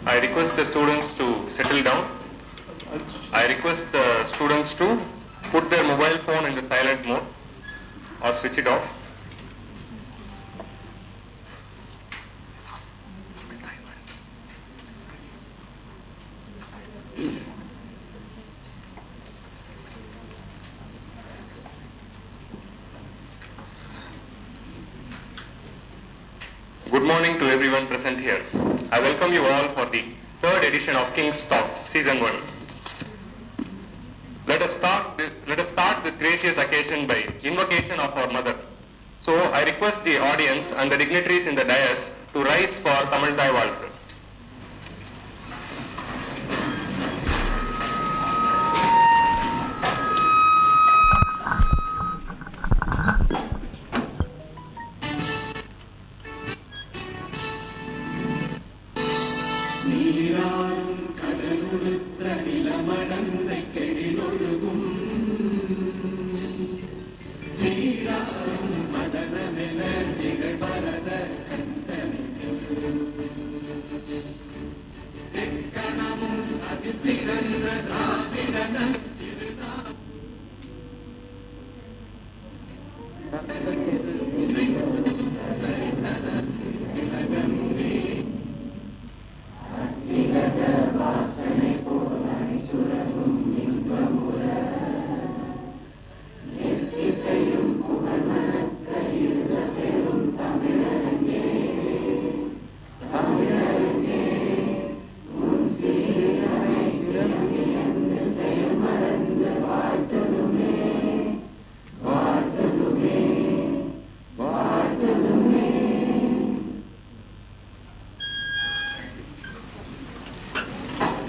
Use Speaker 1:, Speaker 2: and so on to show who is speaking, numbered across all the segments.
Speaker 1: I request the students to settle down. I request the students to put their mobile phone in the silent mode or switch it off. Good morning to everyone present here. I welcome you all for the third edition of King's Talk, Season 1. Let us start this gracious occasion by invocation of our mother. So I request the audience and the dignitaries in the dais to rise for Tamil Thai Valthu.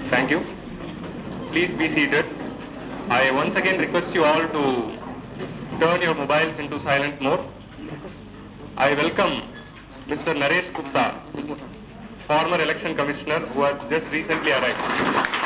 Speaker 1: Thank you. Please be seated. I once again request you all to turn your mobiles into silent mode. I welcome Mr. Naresh Gupta, former election commissioner who has just recently arrived.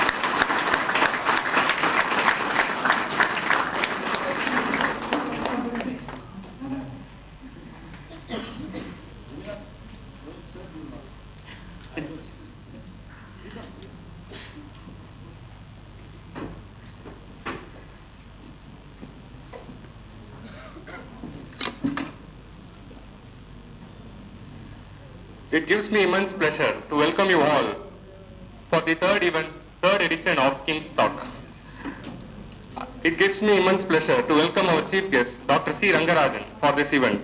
Speaker 1: It gives me immense pleasure to welcome you all for the third edition of King's Talk. It gives me immense pleasure to welcome our chief guest, Dr. C. Rangarajan, for this event.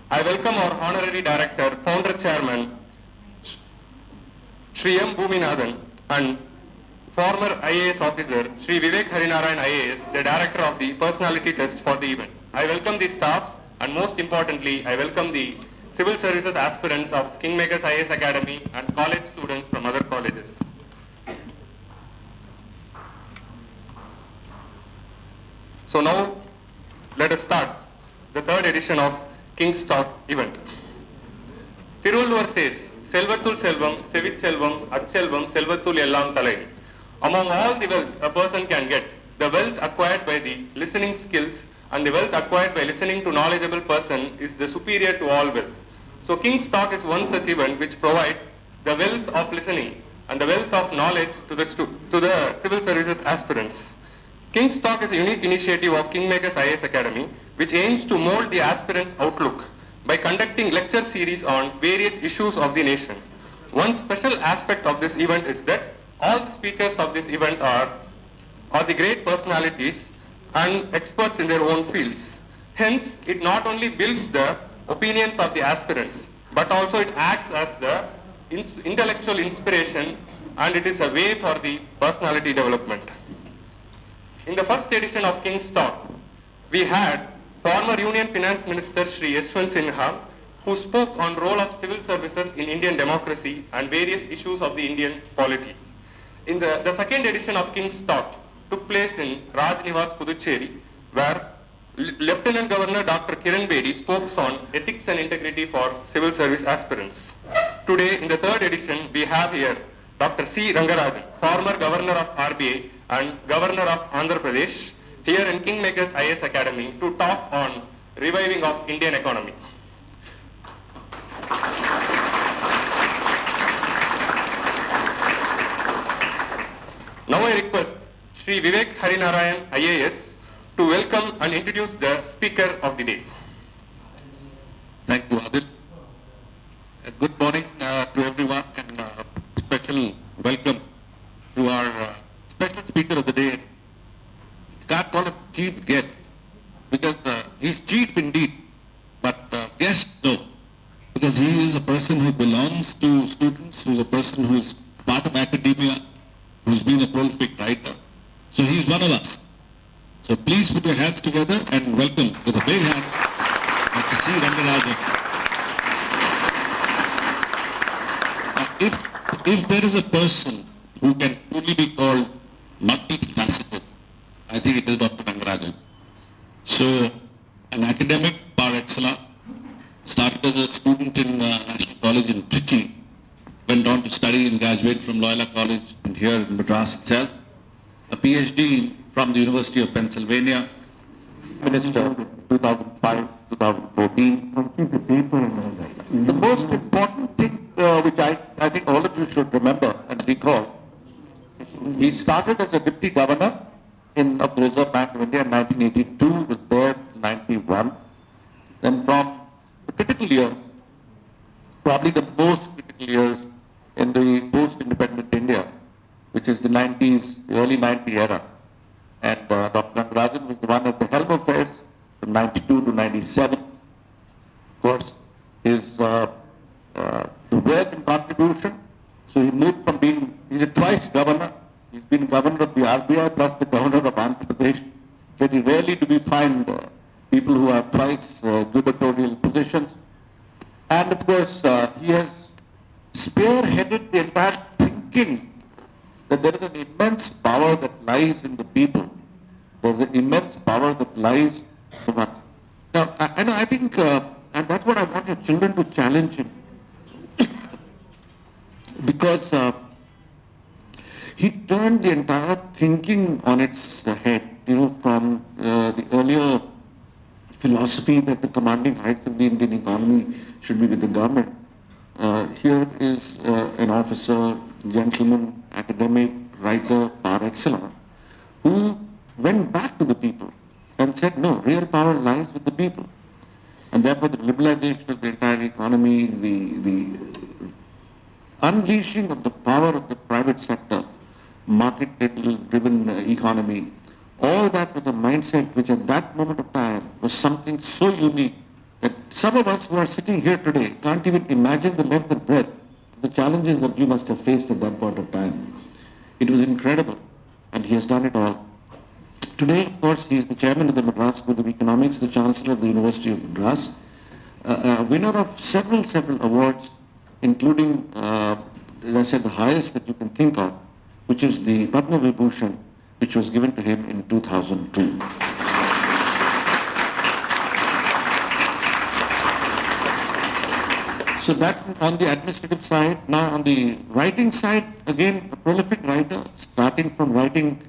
Speaker 1: I welcome our honorary director, founder chairman, Shri M. Bhuminathan, and former IAS officer, Shri Vivek Harinarayan IAS, the director of the personality test for the event. I welcome the staffs, and most importantly, I welcome the civil services aspirants of KingMakers IAS Academy and college students from other colleges. So now, let us start the third edition of King's Talk event. Tiruvallur says, Selvathul Selvam, Sevich Selvam, Achelvam, Selvathul Ellam Thalai. Among all the wealth a person can get, the wealth acquired by the listening skills and the wealth acquired by listening to knowledgeable person is the superior to all wealth. So King's Talk is one such event which provides the wealth of listening and the wealth of knowledge to the civil services aspirants. King's Talk is a unique initiative of KingMakers IAS Academy which aims to mold the aspirants' outlook by conducting lecture series on various issues of the nation. One special aspect of this event is that all the speakers of this event are the great personalities and experts in their own fields. Hence, it not only builds the opinions of the aspirants, but also it acts as the intellectual inspiration, and it is a way for the personality development. In the first edition of King's Talk, we had former Union Finance Minister Shri Yashwant Sinha, who spoke on role of civil services in Indian democracy and various issues of the Indian polity. In the second edition of King's Talk took place in Raj Nivas, Puducherry, where Lieutenant Governor Dr. Kiran Bedi spoke on ethics and integrity for civil service aspirants. Today, in the third edition, we have here Dr. C. Rangarajan, former Governor of RBI and Governor of Andhra Pradesh, here in KingMakers IAS Academy to talk on reviving of Indian economy. Now I request Sri Vivek Harinarayan IAS to welcome and introduce the speaker of the day.
Speaker 2: Thank you, Adil. Good morning to everyone, and special welcome to our special speaker of the day. Can't call him chief guest because he's chief indeed, but guest no, because he is a person who belongs to students, who's a person who's part of academia, who's been a prolific writer. So he's one of us. So please put your hands together and welcome with a big hand to C. Rangarajan. If there is a person who can truly be called multifaceted, I think it is Dr. Rangarajan. So, an academic par excellence, started as a student in National College in Trichy, went on to study and graduate from Loyola College and here in Madras itself, a PhD from the University of Pennsylvania, Minister 2005-2014. The most important thing which I think all of you should remember and recall, he started as a deputy governor of the Reserve Bank of India in 1982, was there in 91. Then from the critical years, probably the most critical years in the post-independent India, which is the 90s, the early 90s era. And Dr. Rangarajan was the one at the helm of affairs from 92 to 97. Of course, his the work and contribution, so he moved from he's a twice governor. He's been governor of the RBI plus the governor of Andhra Pradesh. Very rarely do we find people who have twice gubernatorial positions. And of course, he has spearheaded the entire thinking that there is an immense power that lies in the people. There is an immense power that lies in us. Now, I think, and that's what I want your children to challenge him. Because he turned the entire thinking on its head, from the earlier philosophy that the commanding heights of the Indian economy should be with the government. Here is an officer, gentleman, academic, writer, par excellence, who went back to the people and said, no, real power lies with the people. And therefore the liberalization of the entire economy, the unleashing of the power of the private sector, market-driven economy, all that was a mindset which at that moment of time was something so unique that some of us who are sitting here today can't even imagine the length and breadth of the challenges that you must have faced at that point of time. It was incredible, and he has done it all. Today, of course, he is the chairman of the Madras School of Economics, the Chancellor of the University of Madras, winner of several awards, including, as I said, the highest that you can think of, which is the Padma Vibhushan, which was given to him in 2002. So that on the administrative side. Now on the writing side, again, a prolific writer, starting from writing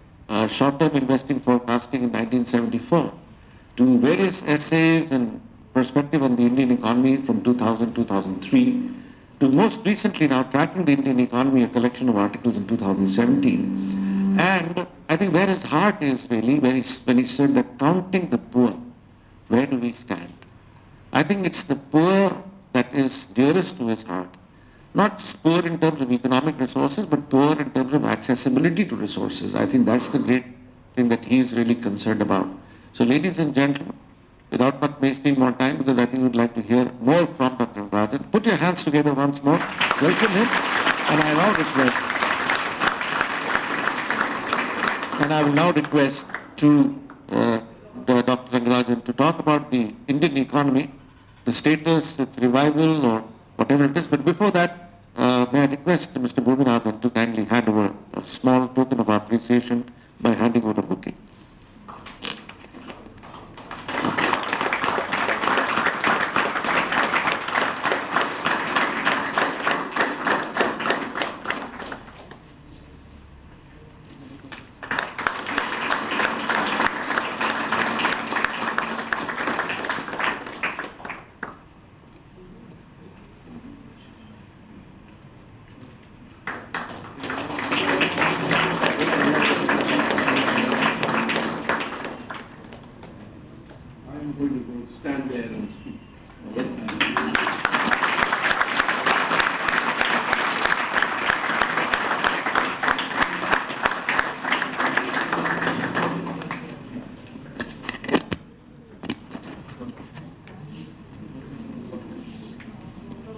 Speaker 2: short-term investing forecasting in 1974 to various essays and perspective on the Indian economy from 2000-2003 to most recently now tracking the Indian economy, a collection of articles in 2017. And I think where his heart is really, when he said that counting the poor, where do we stand? I think it's the poor that is dearest to his heart. Not just poor in terms of economic resources, but poor in terms of accessibility to resources. I think that's the great thing that he is really concerned about. So ladies and gentlemen, without not wasting more time, because I think we'd like to hear more from Dr. Rangarajan, put your hands together once more, welcome him, and I will now request Dr. Rangarajan to talk about the Indian economy, the status, its revival, or whatever it is. But before that, may I request Mr. Bhuminathan to kindly hand over a small token of appreciation by handing over the bouquet.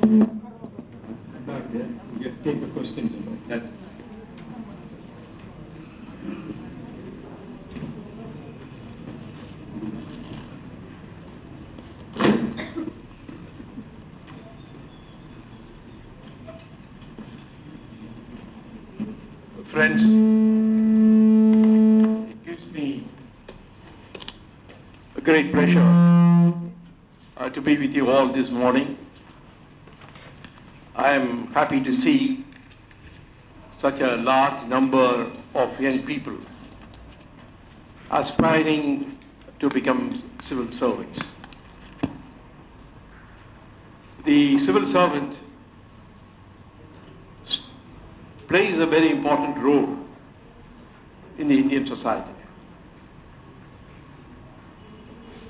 Speaker 3: Just take the questions. That's it. Friends, it gives me a great pleasure to be with you all this morning. I am happy to see such a large number of young people aspiring to become civil servants. The civil servant plays a very important role in the Indian society.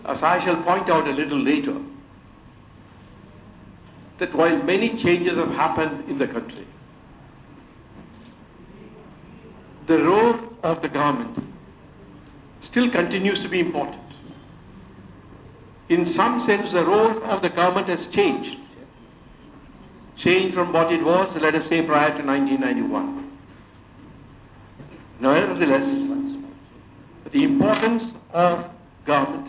Speaker 3: As I shall point out a little later, that while many changes have happened in the country, the role of the government still continues to be important. In some sense, the role of the government has changed from what it was, let us say, prior to 1991. Nevertheless, the importance of government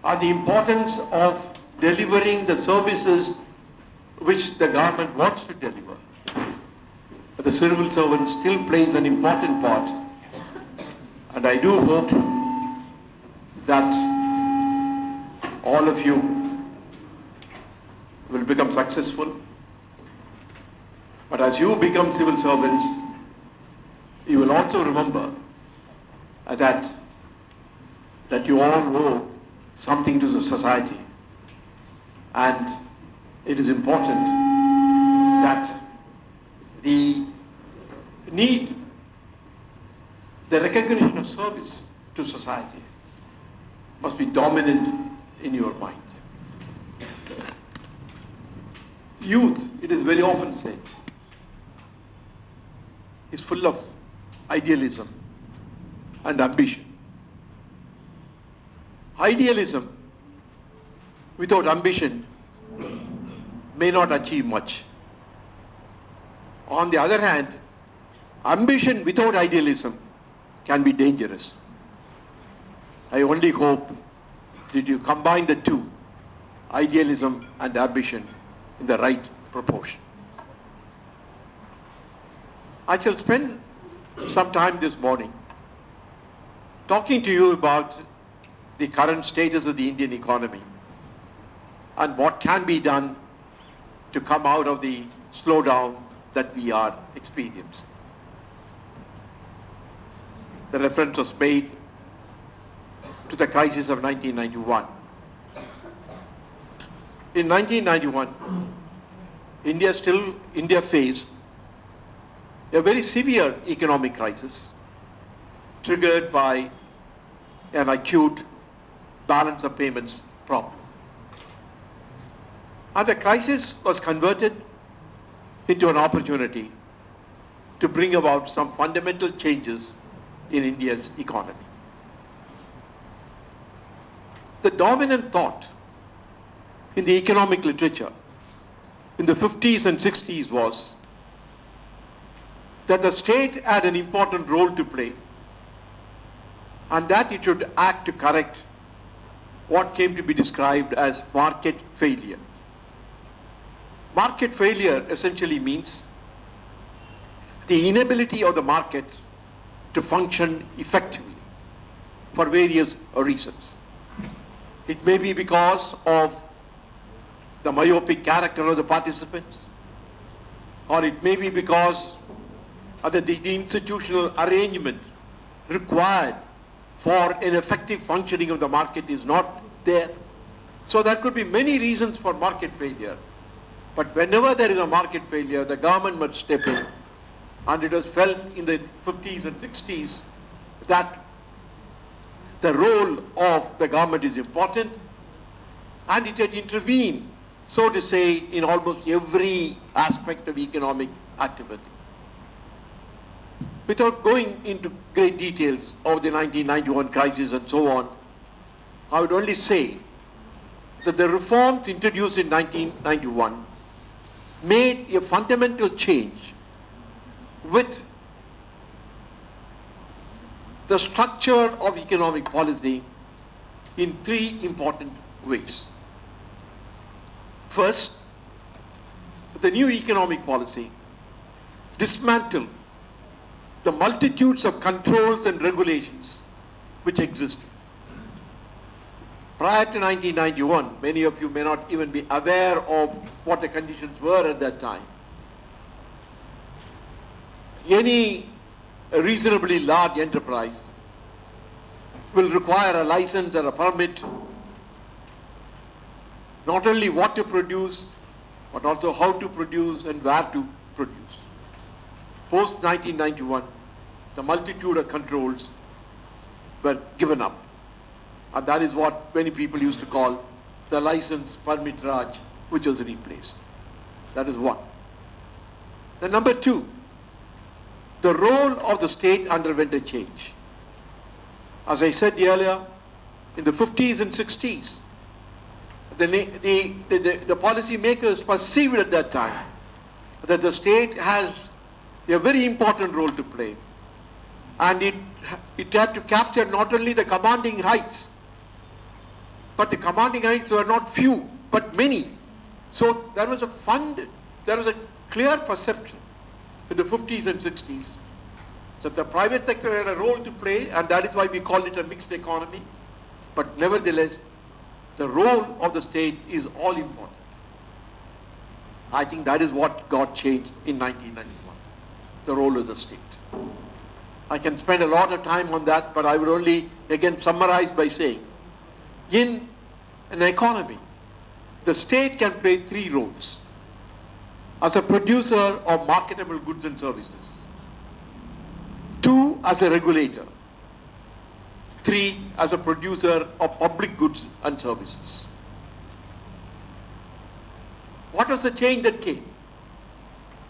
Speaker 3: and the importance of delivering the services which the government wants to deliver, the civil servant still plays an important part. And I do hope that all of you will become successful. But as you become civil servants, you will also remember that you all owe something to the society. And it is important that the need, the recognition of service to society must be dominant in your mind. Youth, it is very often said, is full of idealism and ambition. Idealism without ambition may not achieve much. On the other hand, ambition without idealism can be dangerous. I only hope that you combine the two, idealism and ambition, in the right proportion. I shall spend some time this morning talking to you about the current status of the Indian economy and what can be done to come out of the slowdown that we are experiencing. The reference was made to the crisis of 1991. In 1991, India faced a very severe economic crisis triggered by an acute balance of payments problem. And the crisis was converted into an opportunity to bring about some fundamental changes in India's economy. The dominant thought in the economic literature in the 50s and 60s was that the state had an important role to play and that it should act to correct what came to be described as market failure. Market failure essentially means the inability of the market to function effectively for various reasons. It may be because of the myopic character of the participants, or it may be because of the institutional arrangement required for an effective functioning of the market is not there. So there could be many reasons for market failure. But whenever there is a market failure, the government must step in. And it was felt in the 50s and 60s that the role of the government is important, and it had intervened, so to say, in almost every aspect of economic activity. Without going into great details of the 1991 crisis and so on, I would only say that the reforms introduced in 1991 made a fundamental change with the structure of economic policy in three important ways. First, the new economic policy dismantled the multitudes of controls and regulations which existed. Prior to 1991, many of you may not even be aware of what the conditions were at that time. Any reasonably large enterprise will require a license or a permit, not only what to produce, but also how to produce and where to produce. Post 1991, the multitude of controls were given up. And that is what many people used to call the license permit Raj, which was replaced. That is one. Then number two, the role of the state underwent a change. As I said earlier, in the 50s and 60s, the policy makers perceived at that time that the state has a very important role to play. And it had to capture not only the commanding heights, but the commanding heights were not few, but many. So there was a clear perception in the 50s and 60s that the private sector had a role to play, and that is why we call it a mixed economy. But nevertheless, the role of the state is all important. I think that is what got changed in 1991, the role of the state. I can spend a lot of time on that, but I would only again summarize by saying, in an economy, the state can play three roles: as a producer of marketable goods and services, two, as a regulator, three, as a producer of public goods and services. What was the change that came?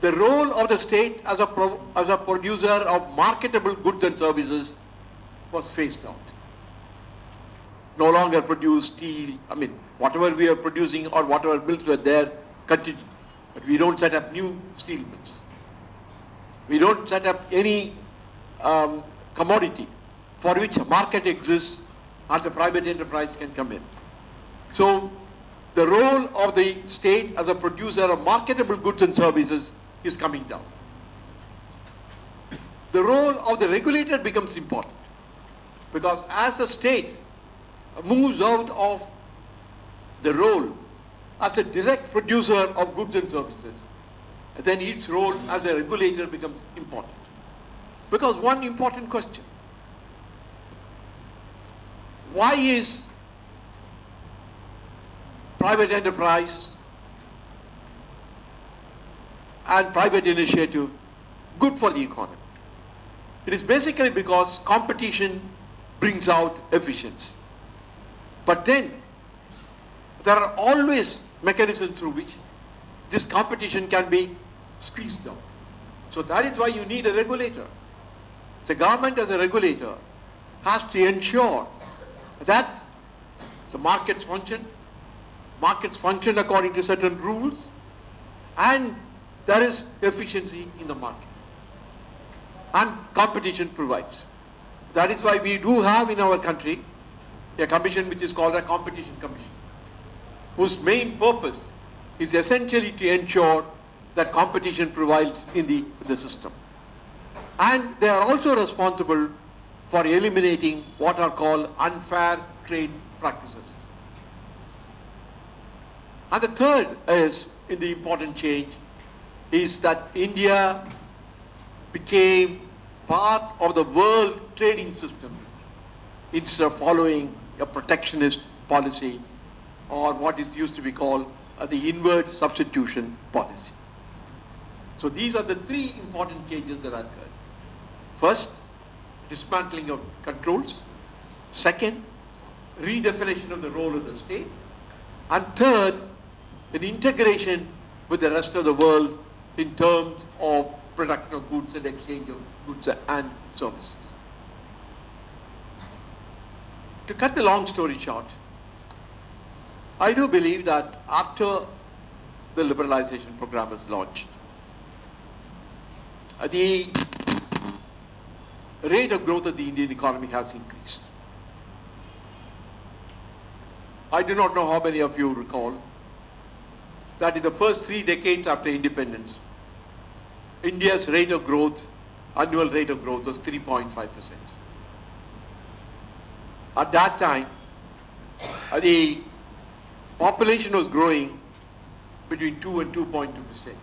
Speaker 3: The role of the state as a producer of marketable goods and services was phased out. No longer produce steel, whatever we are producing or whatever mills were there, continue. But we don't set up new steel mills. We don't set up any commodity for which a market exists and the private enterprise can come in. So the role of the state as a producer of marketable goods and services is coming down. The role of the regulator becomes important, because as the state moves out of the role as a direct producer of goods and services, then its role as a regulator becomes important. Because one important question: why is private enterprise and private initiative good for the economy? It is basically because competition brings out efficiency. But then there are always mechanisms through which this competition can be squeezed out. So that is why you need a regulator. The government as a regulator has to ensure that the markets function according to certain rules, and there is efficiency in the market, and competition provides. That is why we do have in our country a commission which is called a competition commission, whose main purpose is essentially to ensure that competition prevails in the system. And they are also responsible for eliminating what are called unfair trade practices. And the third is, in the important change, is that India became part of the world trading system instead of following a protectionist policy, or what is used to be called the inward substitution policy. So these are the three important changes that occurred. First, dismantling of controls. Second, redefinition of the role of the state. And third, an integration with the rest of the world in terms of production of goods and exchange of goods and services. To cut the long story short, I do believe that after the liberalization program was launched, the rate of growth of the Indian economy has increased. I do not know how many of you recall that in the first 3 decades after independence, India's rate of growth, annual rate of growth was 3.5%. At that time, the population was growing between 2 and 2.2%,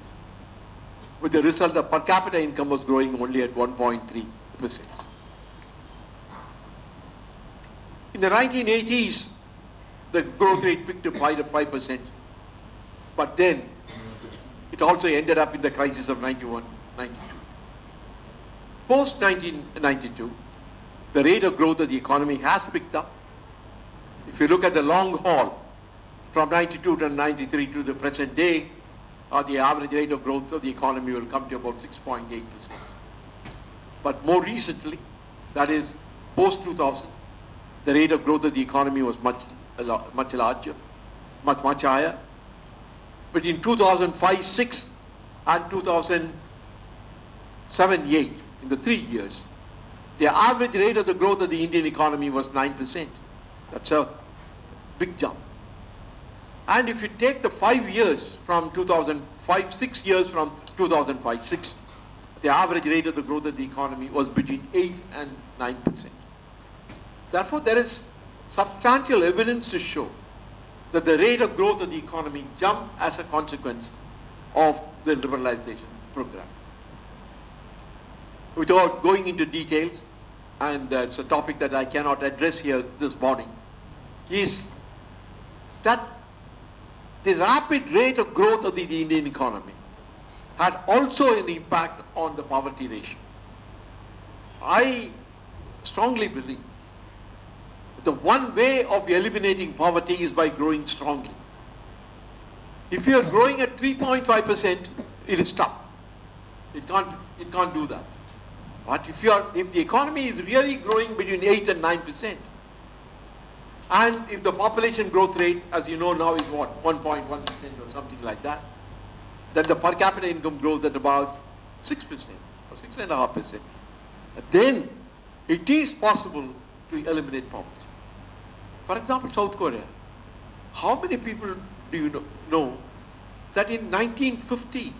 Speaker 3: with the result that per capita income was growing only at 1.3%. In the 1980s, the growth rate picked up 5%, but then it also ended up in the crisis of 91, 92. Post 1992, the rate of growth of the economy has picked up. If you look at the long haul, from 92 to 93 to the present day, the average rate of growth of the economy will come to about 6.8%. But more recently, that is post 2000, the rate of growth of the economy was much larger, much higher. Between 2005-06 and 2007-08, in the 3 years, the average rate of the growth of the Indian economy was 9%. That's a big jump. And if you take the 5 years from 2005, 6 years from 2005-06, the average rate of the growth of the economy was between 8 and 9%. Therefore, there is substantial evidence to show that the rate of growth of the economy jumped as a consequence of the liberalization program. Without going into details, and it's a topic that I cannot address here this morning, is that the rapid rate of growth of the Indian economy had also an impact on the poverty ratio. I strongly believe the one way of eliminating poverty is by growing strongly. If you are growing at 3.5%, it is tough. It can't do that. But if the economy is really growing between 8 and 9%, and if the population growth rate, as you know now, is what, 1.1% or something like that, then the per capita income grows at about 6% or 6.5%. Then it is possible to eliminate poverty. For example, South Korea. How many people do you know that in 1950,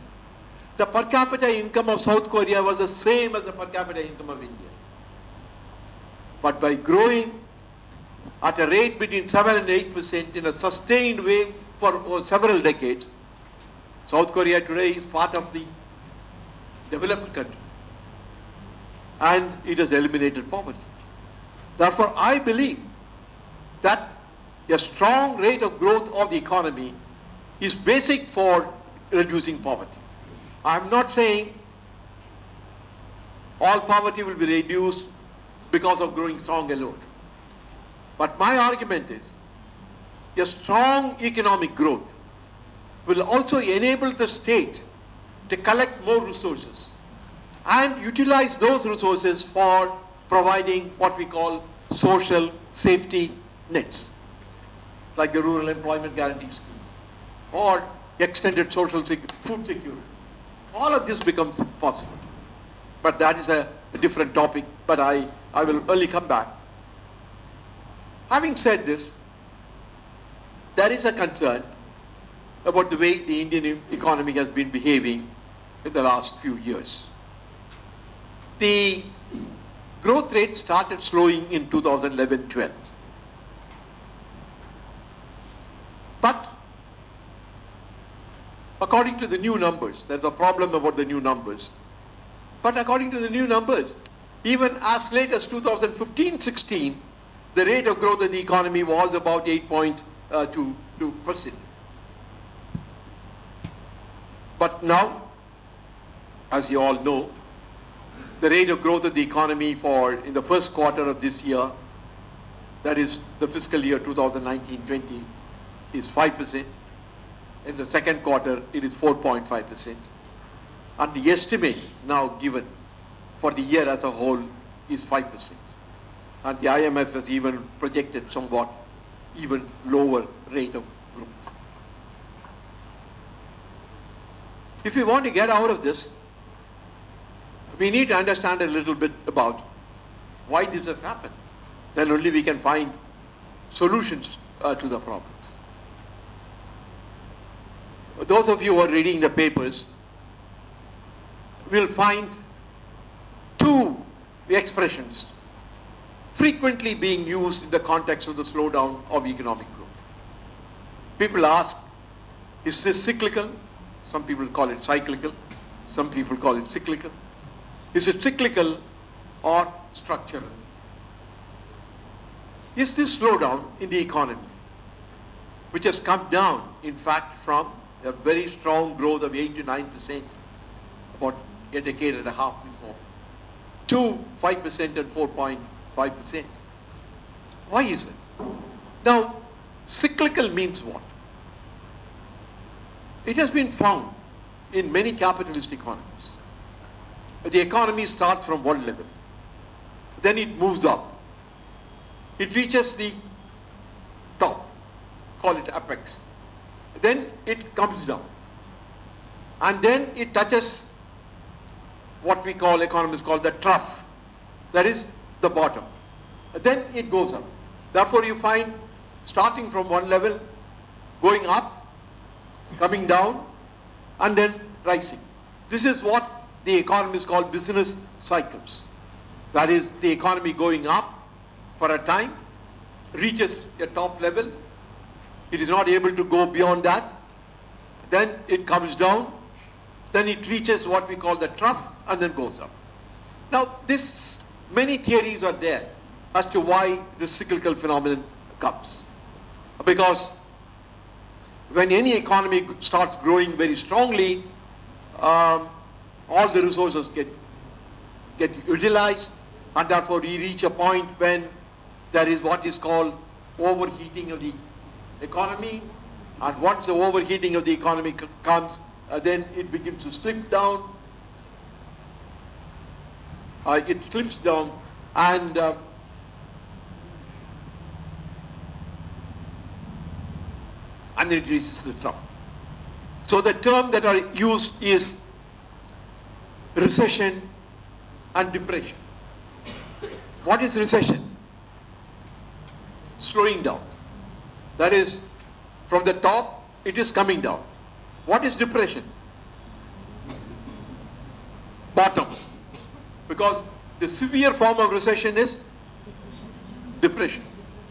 Speaker 3: the per capita income of South Korea was the same as the per capita income of India? But by growing at a rate between 7 and 8% in a sustained way for several decades, South Korea today is part of the developed country, and it has eliminated poverty. Therefore, I believe that a strong rate of growth of the economy is basic for reducing poverty. I am not saying all poverty will be reduced because of growing strong alone. But my argument is a strong economic growth will also enable the state to collect more resources and utilize those resources for providing what we call social safety nets, like the Rural Employment Guarantee Scheme or extended social food security. All of this becomes possible. But that is a different topic, but I will only come back. Having said this, there is a concern about the way the Indian economy has been behaving in the last few years. The growth rate started slowing in 2011-12. But according to the new numbers, there's a problem about the new numbers. But according to the new numbers, even as late as 2015-16, the rate of growth of the economy was about 8.2%. But now, as you all know, the rate of growth of the economy in the first quarter of this year, that is the fiscal year 2019-20, is 5%. In the second quarter, it is 4.5%. And the estimate now given for the year as a whole is 5%. And the IMF has even projected somewhat even lower rate of If we want to get out of this, we need to understand a little bit about why this has happened. Then only we can find solutions to the problems. Those of you who are reading the papers will find two expressions frequently being used in the context of the slowdown of economic growth. People ask, is this cyclical? Some people call it cyclical. Some people call it cyclical. Is it cyclical or structural? Is this slowdown in the economy, which has come down, in fact, from a very strong growth of 8 to 9% about a decade and a half before, to 5% and 4.5%. Why is it? Now, cyclical means what? It has been found in many capitalist economies. The economy starts from one level. Then it moves up. It reaches the top, call it apex. Then it comes down. And then it touches what we call, economists call the trough. That is the bottom. Then it goes up. Therefore you find starting from one level, going up, coming down, and then rising. This is what the economists call business cycles. That is the economy going up for a time, reaches a top level, it is not able to go beyond that, then it comes down, then it reaches what we call the trough, and then goes up. Now many theories are there as to why this cyclical phenomenon comes. Because when any economy starts growing very strongly, all the resources get utilized, and therefore we reach a point when there is what is called overheating of the economy, and once the overheating of the economy comes, then it begins to slip down. It slips down, and it reaches the trough. So the term that are used is recession and depression. What is recession? Slowing down. That is, from the top, it is coming down. What is depression? Bottom. Because the severe form of recession is depression.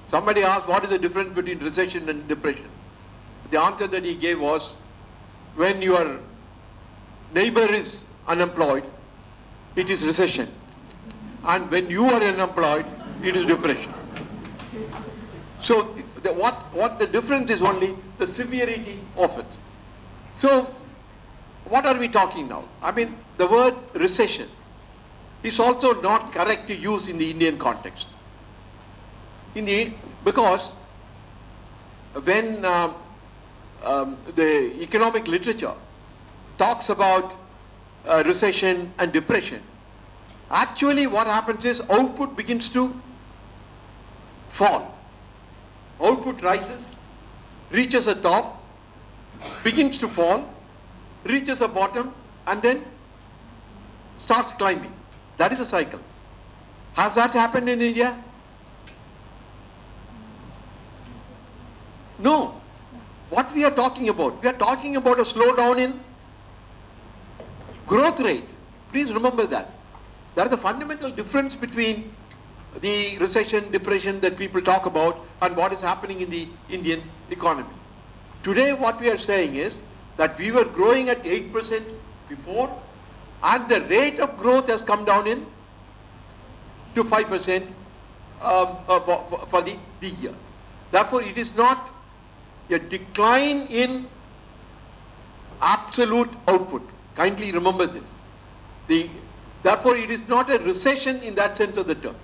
Speaker 3: Somebody asked, what is the difference between recession and depression? The answer that he gave was, when your neighbor is unemployed, it is recession. And when you are unemployed, it is depression. So what the difference is only the severity of it. So what are we talking now? I mean, the word recession is also not correct to use in the Indian context. Because when the economic literature talks about recession and depression, actually what happens is output begins to fall. Output rises, reaches a top, begins to fall, reaches a bottom, and then starts climbing. That is a cycle. Has that happened in India? No. What we are talking about? We are talking about a slowdown in growth rate. Please remember that. There is a fundamental difference between the recession, depression that people talk about and what is happening in the Indian economy. Today what we are saying is that we were growing at 8% before, and the rate of growth has come down to 5% for the year. Therefore it is not a decline in absolute output. Kindly remember this. Therefore it is not a recession in that sense of the term.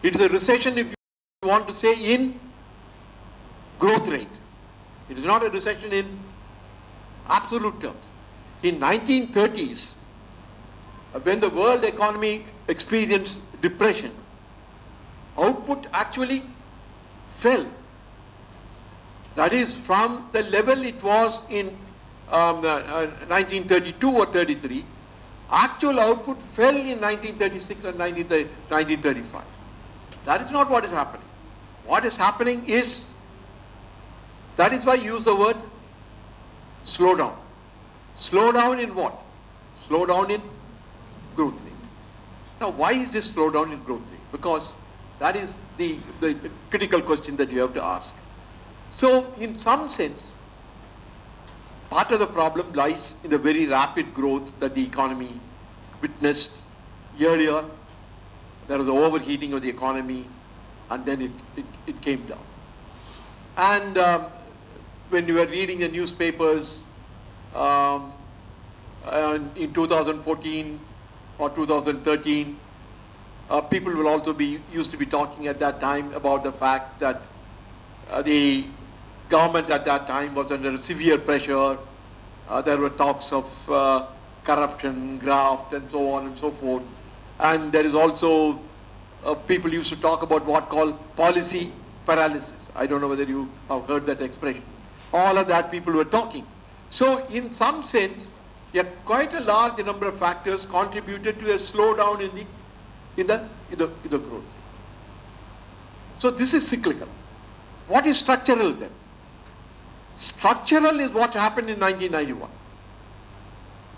Speaker 3: It is a recession, if you want to say, in growth rate. It is not a recession in absolute terms. In 1930s, when the world economy experienced depression, output actually fell. That is, from the level it was in 1932 or 33, actual output fell in 1936 and 1935. That is not what is happening. What is happening is, that is why I use the word slow down. Slow down in what? Slow down in growth rate. Now, why is this slow down in growth rate? Because that is the critical question that you have to ask. So, in some sense, part of the problem lies in the very rapid growth that the economy witnessed earlier. There was an overheating of the economy, and then it came down. And when you were reading the newspapers in 2014 or 2013, people will also used to be talking at that time about the fact that the government at that time was under severe pressure. There were talks of corruption, graft, and so on and so forth. And there is also, people used to talk about what called policy paralysis. I don't know whether you have heard that expression. All of that people were talking. So in some sense, quite a large number of factors contributed to a slowdown in the growth. So this is cyclical. What is structural then? Structural is what happened in 1991,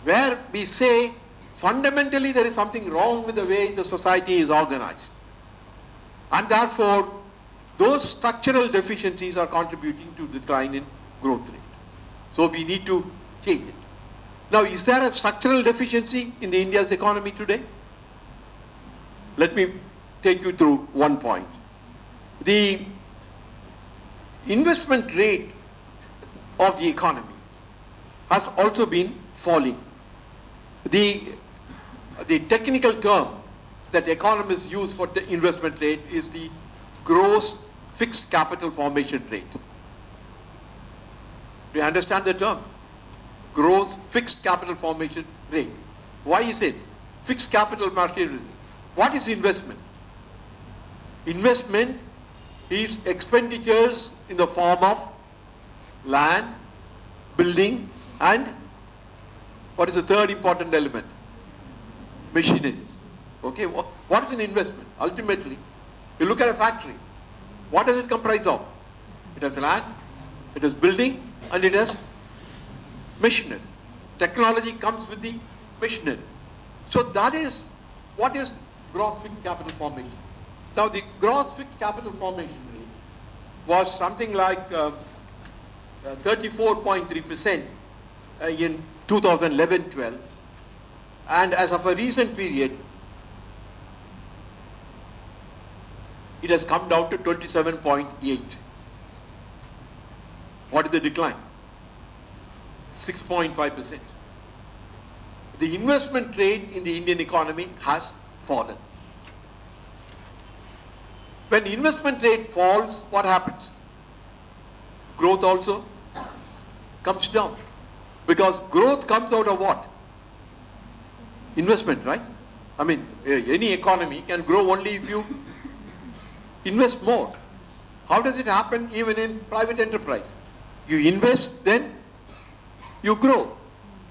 Speaker 3: where we say fundamentally there is something wrong with the way the society is organized, and therefore those structural deficiencies are contributing to decline in growth rate. So we need to change it. Now, is there a structural deficiency in the India's economy today? Let me take you through one point. The investment rate of the economy has also been falling. The technical term that economists use for the investment rate is the gross fixed capital formation rate. Do you understand the term? Gross fixed capital formation rate. Why is it fixed capital market rate? What is investment? Investment is expenditures in the form of land, building, and what is the third important element? Machinery. Okay, what is an investment? Ultimately, you look at a factory. What does it comprise of? It has land, it has building, and it has machinery. Technology comes with the machinery. So that is what is gross fixed capital formation. Now the gross fixed capital formation rate was something like 34.3% in 2011-12, and as of a recent period it has come down to 27.8. What is the decline? 6.5%. The investment rate in the Indian economy has fallen. When investment rate falls, what happens? Growth also comes down. Because growth comes out of what? Investment, right? I mean, any economy can grow only if you invest more. How does it happen even in private enterprise? You invest, then you grow.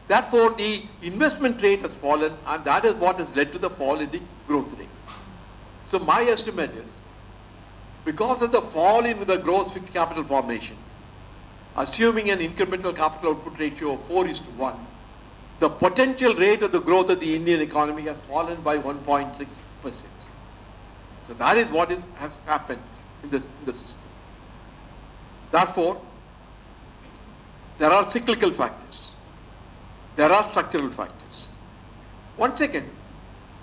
Speaker 3: Therefore, the investment rate has fallen, and that is what has led to the fall in the growth rate. So my estimate is, because of the fall in the gross fixed capital formation, assuming an incremental capital output ratio of 4:1, the potential rate of the growth of the Indian economy has fallen by 1.6%. So that is what has happened in the system. Therefore, there are cyclical factors. There are structural factors. One second,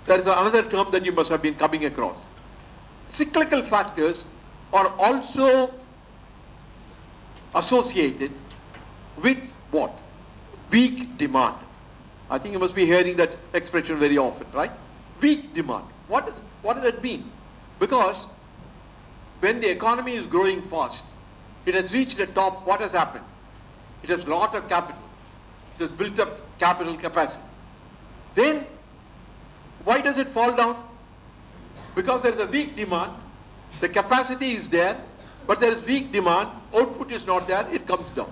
Speaker 3: there is another term that you must have been coming across. Cyclical factors are also associated with what? Weak demand. I think you must be hearing that expression very often, right? Weak demand. What does that mean? Because when the economy is growing fast, it has reached the top, what has happened? It has a lot of capital. It has built up capital capacity. Then, why does it fall down? Because there is a weak demand, the capacity is there, but there is weak demand, output is not there, it comes down.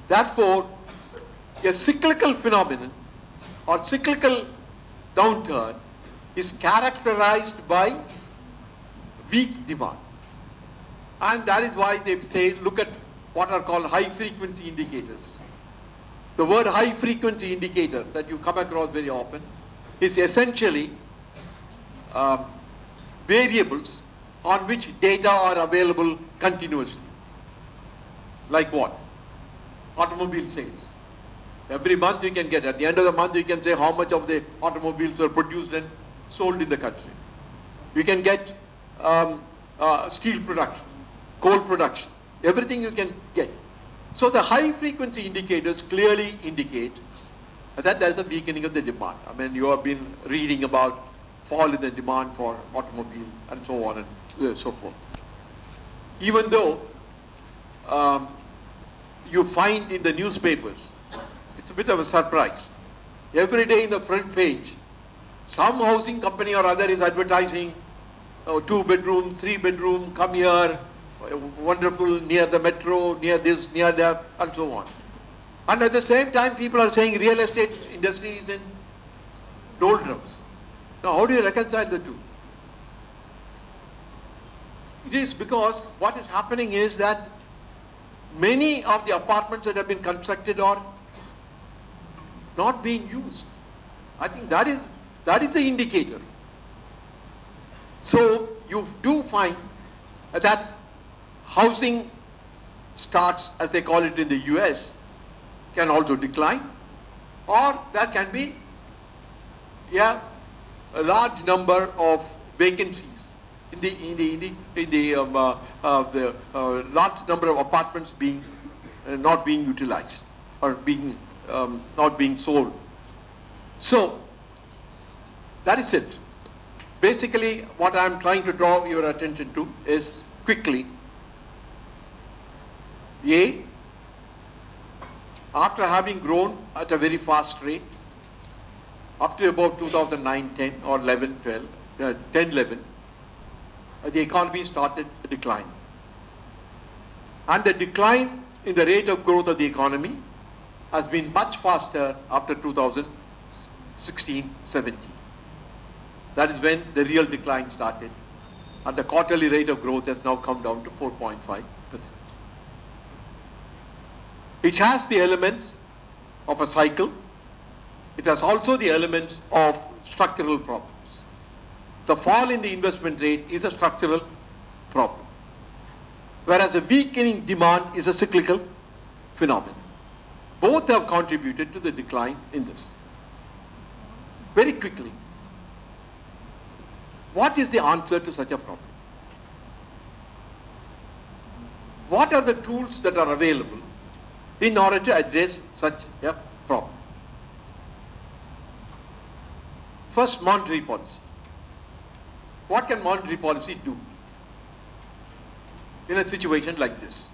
Speaker 3: Therefore, a cyclical phenomenon or cyclical downturn is characterized by weak demand. And that is why they say, look at what are called high frequency indicators. The word high frequency indicator that you come across very often is essentially variables on which data are available continuously. Like what? Automobile sales. Every month you can get, at the end of the month you can say how much of the automobiles were produced and sold in the country. You can get steel production, coal production, everything you can get. So the high frequency indicators clearly indicate that there is a weakening of the demand. I mean, you have been reading about fall in the demand for automobile and so on and so forth. Even though you find in the newspapers, it's a bit of a surprise. Every day in the front page, some housing company or other is advertising 2 bedroom, 3 bedroom, come here, wonderful, near the metro, near this, near that, and so on. And at the same time, people are saying real estate industry is in doldrums. Now, how do you reconcile the two? It is because what is happening is that many of the apartments that have been constructed are not being used. I think that is the indicator. So you do find that housing starts, as they call it in the US, can also decline, or there can be a large number of vacancies in the large number of apartments being not being utilized or being not being sold. So that is it. Basically, what I am trying to draw your attention to is quickly, after having grown at a very fast rate, up to about 2009-10 or 11-12, 10-11, the economy started to decline. And the decline in the rate of growth of the economy has been much faster after 2016-17. That is when the real decline started. And the quarterly rate of growth has now come down to 4.5%. It has the elements of a cycle. It has also the elements of structural problems. The fall in the investment rate is a structural problem, whereas the weakening demand is a cyclical phenomenon. Both have contributed to the decline in this. Very quickly, what is the answer to such a problem? What are the tools that are available in order to address such a problem? First, monetary policy. What can monetary policy do in a situation like this?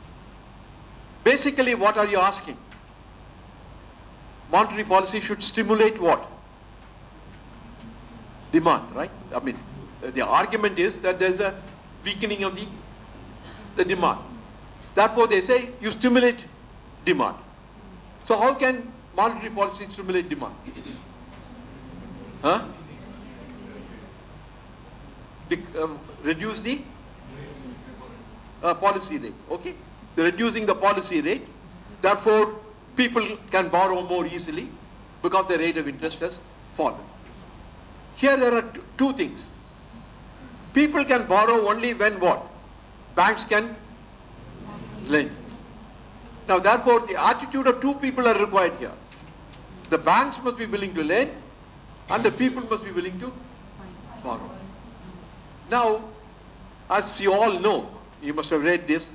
Speaker 3: Basically, what are you asking? Monetary policy should stimulate what? Demand, right? I mean, the argument is that there is a weakening of the demand. Therefore, they say you stimulate demand. So how can monetary policy stimulate demand? Huh? Reduce the policy rate. Okay? They're reducing the policy rate. Therefore, people can borrow more easily because the rate of interest has fallen. Here there are two things. People can borrow only when what? Banks can lend. Now therefore, the attitude of two people are required here. The banks must be willing to lend and the people must be willing to borrow. Now, as you all know, you must have read this,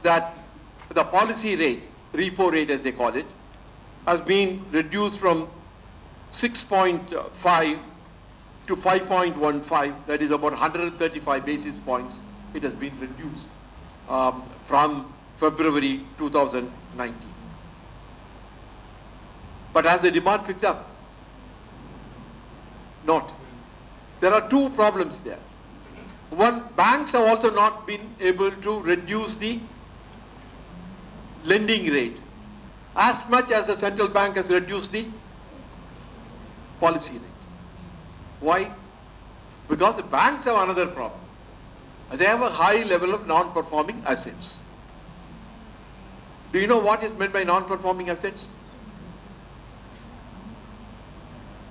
Speaker 3: that the policy rate, repo rate as they call it, has been reduced from 6.5 to 5.15, that is about 135 basis points. It has been reduced from February 2019. But has the demand picked up? Not. There are two problems there. One, banks have also not been able to reduce the lending rate as much as the central bank has reduced the policy rate. Why? Because the banks have another problem. They have a high level of non-performing assets. Do you know what is meant by non-performing assets?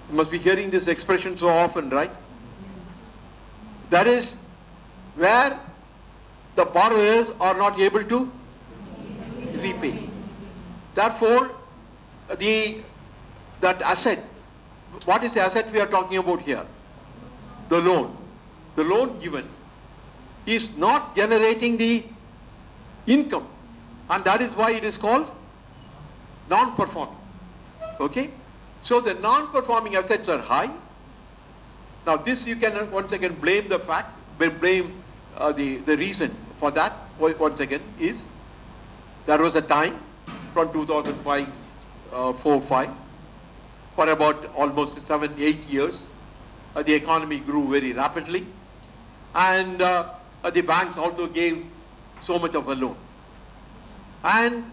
Speaker 3: You must be hearing this expression so often, right? That is where the borrowers are not able to repay. Therefore, that asset, what is the asset we are talking about here? The loan. The loan given is not generating the income, and that is why it is called non-performing. Okay? So the non-performing assets are high. Now this you can once again blame the fact, blame the reason for that once again is there was a time from 2005, 4-5 for about almost 7-8 years the economy grew very rapidly, and the banks also gave so much of a loan. And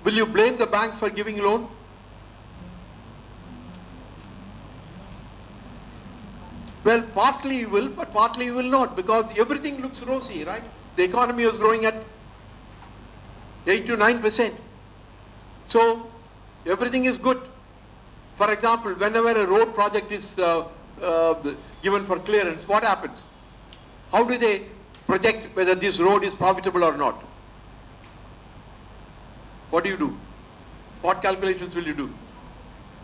Speaker 3: will you blame the banks for giving loan? Well, partly you will, but partly you will not, because everything looks rosy, right? The economy was growing at 8 to 9%. So everything is good. For example, whenever a road project is given for clearance, what happens? How do they project whether this road is profitable or not? What do you do? What calculations will you do?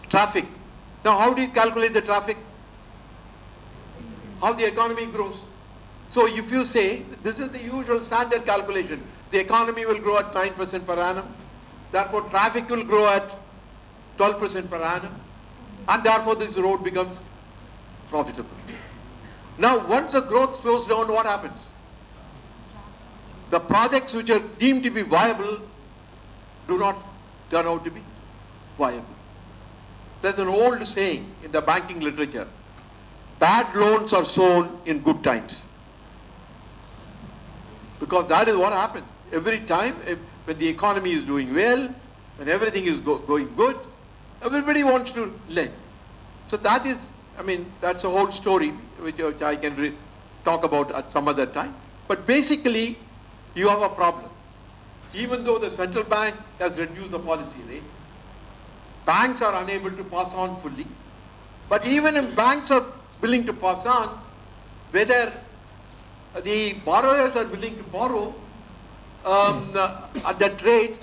Speaker 3: Traffic. Now how do you calculate the traffic? How the economy grows. So if you say, this is the usual standard calculation, the economy will grow at 9% per annum, therefore traffic will grow at 12% per annum, and therefore this road becomes profitable. Now once the growth slows down, what happens? The projects which are deemed to be viable do not turn out to be viable. There's an old saying in the banking literature, bad loans are sown in good times. Because that is what happens. Every time when the economy is doing well, when everything is going good, everybody wants to lend. So that is, that's a whole story which I can talk about at some other time. But basically, you have a problem. Even though the central bank has reduced the policy rate, banks are unable to pass on fully. But even if banks are willing to pass on, whether the borrowers are willing to borrow at that rate,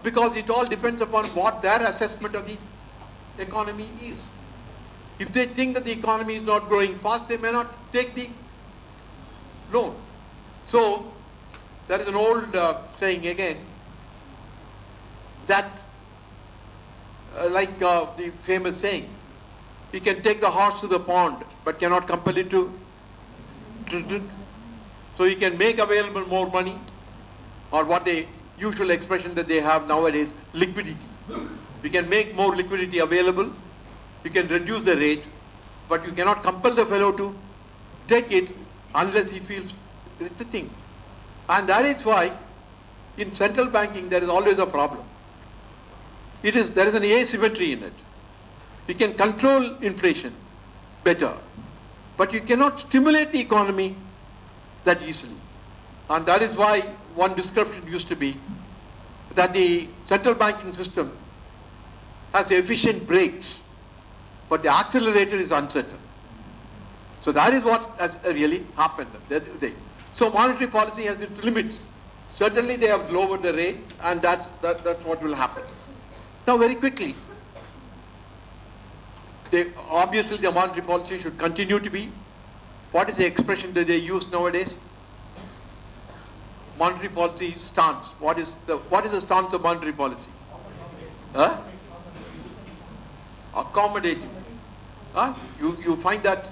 Speaker 3: because it all depends upon what their assessment of the economy is. If they think that the economy is not growing fast, they may not take the loan. So there is an old saying again that like the famous saying, you can take the horse to the pond but cannot compel it to drink. So you can make available more money, or what the usual expression that they have nowadays, liquidity. You can make more liquidity available, you can reduce the rate, but you cannot compel the fellow to take it unless he feels it's the thing. And that is why in central banking there is always a problem. There is an asymmetry in it. You can control inflation better, but you cannot stimulate the economy that easily. And that is why one description used to be that the central banking system has efficient brakes, but the accelerator is uncertain. So that is what has really happened. So monetary policy has its limits. Certainly they have lowered the rate, and that's what will happen. Now very quickly, obviously the monetary policy should continue to be, what is the expression that they use nowadays? Monetary policy stance. What is the stance of monetary policy? Accommodative. You find that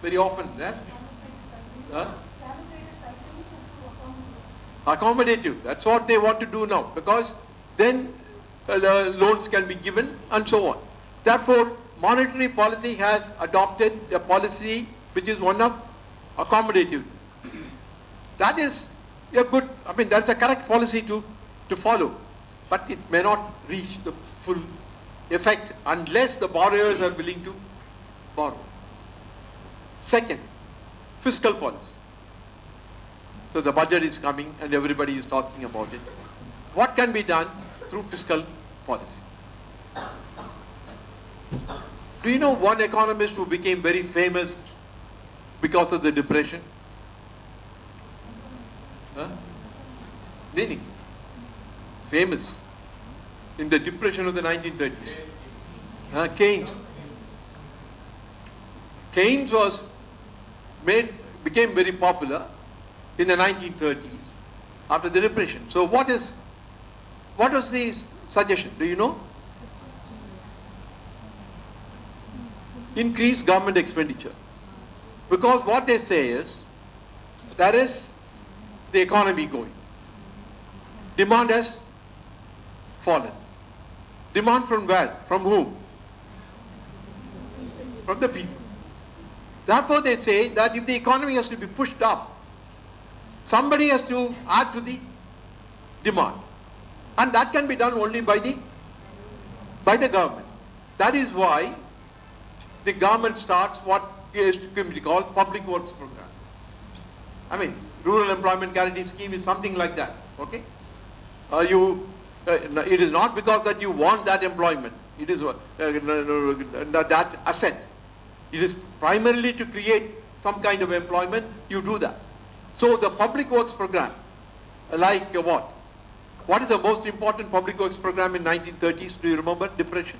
Speaker 3: very often, yes? Accommodative. That's what they want to do now, because then the loans can be given and so on. Therefore, monetary policy has adopted a policy which is one of accommodative. That is a good, that's a correct policy to follow. but it may not reach the full effect unless the borrowers are willing to borrow. Second, fiscal policy. So the budget is coming and everybody is talking about it. What can be done through fiscal policy? Do you know one economist who became very famous because of the depression? Huh? Nini. Famous in the depression of the 1930s. Keynes. Keynes became very popular in the 1930s after the depression. So what was the suggestion? Do you know? Increase government expenditure. Because what they say is, that is the economy going. Demand has fallen. Demand from where? From whom? From the people. Therefore they say that if the economy has to be pushed up, somebody has to add to the demand. And that can be done only by the government. That is why the government starts what is called public works program. I mean, rural employment guarantee scheme is something like that. Okay? It is not because that you want that employment. It is that asset. It is primarily to create some kind of employment. You do that. So the public works program, like what? What is the most important public works program in 1930s? Do you remember? Depression.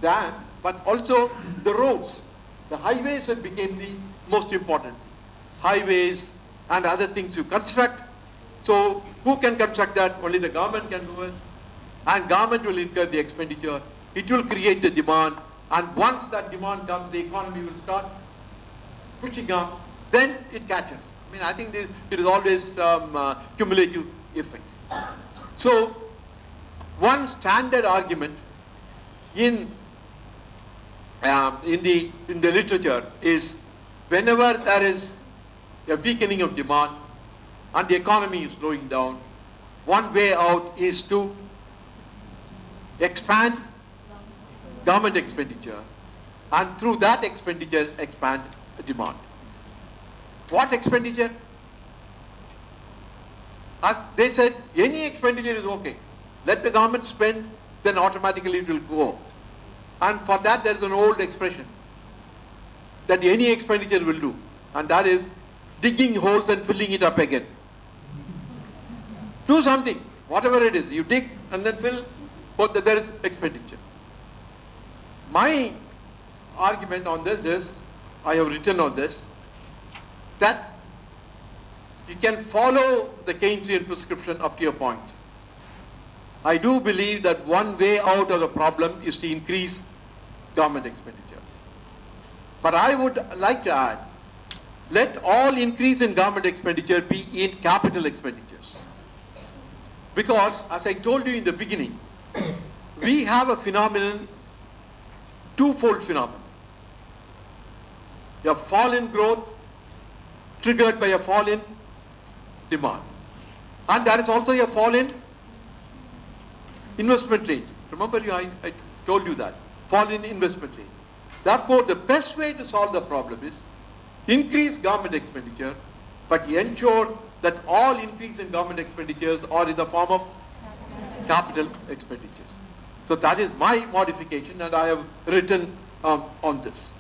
Speaker 3: That, but also the roads. The highways became the most important. Highways and other things you construct. So who can construct that? Only the government can do it. And government will incur the expenditure. It will create the demand. And once that demand comes, the economy will start pushing up. Then it catches. I mean, I think it is always cumulative effect. So one standard argument in the literature is whenever there is a weakening of demand and the economy is slowing down, one way out is to expand government expenditure and through that expenditure expand demand. What expenditure? As they said, any expenditure is okay. Let the government spend, then automatically it will go. And for that there is an old expression that any expenditure will do, and that is digging holes and filling it up again. Do something, whatever it is, you dig and then fill, but there is expenditure. My argument on this is, I have written on this, that you can follow the Keynesian prescription up to a point. I do believe that one way out of the problem is to increase government expenditure. But I would like to add, let all increase in government expenditure be in capital expenditures. Because, as I told you in the beginning, we have a phenomenon, twofold phenomenon. A fall in growth triggered by a fall in demand. And there is also a fall in investment rate. Remember, I told you that. Fall in investment rate. Therefore, the best way to solve the problem is increase government expenditure, but ensure that all increase in government expenditures are in the form of capital expenditures. So that is my modification, and I have written on this.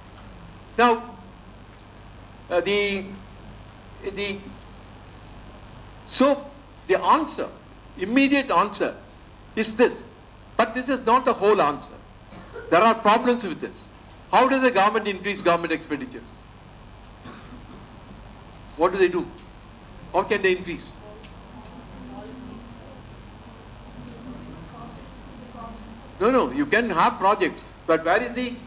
Speaker 3: Now, so the answer, immediate answer is this. But this is not the whole answer. There are problems with this. How does the government increase government expenditure? What do? How can they increase? No, you can have projects, but where is the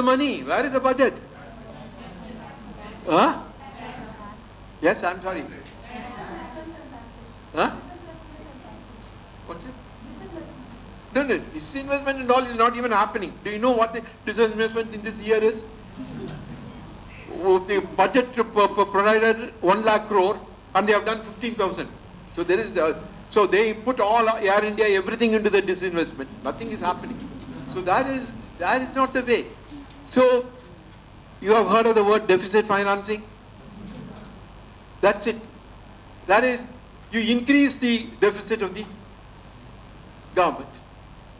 Speaker 3: money? Where is the budget? Huh? Yes, I'm sorry. Huh? What's it? No, this investment and all is not even happening. Do you know what the disinvestment in this year is? The budget provided 1 lakh crore, and they have done 15,000. So there is so they put all Air India, everything into the disinvestment. Nothing is happening. So that is not the way. So you have heard of the word deficit financing? That's it. That is, you increase the deficit of the government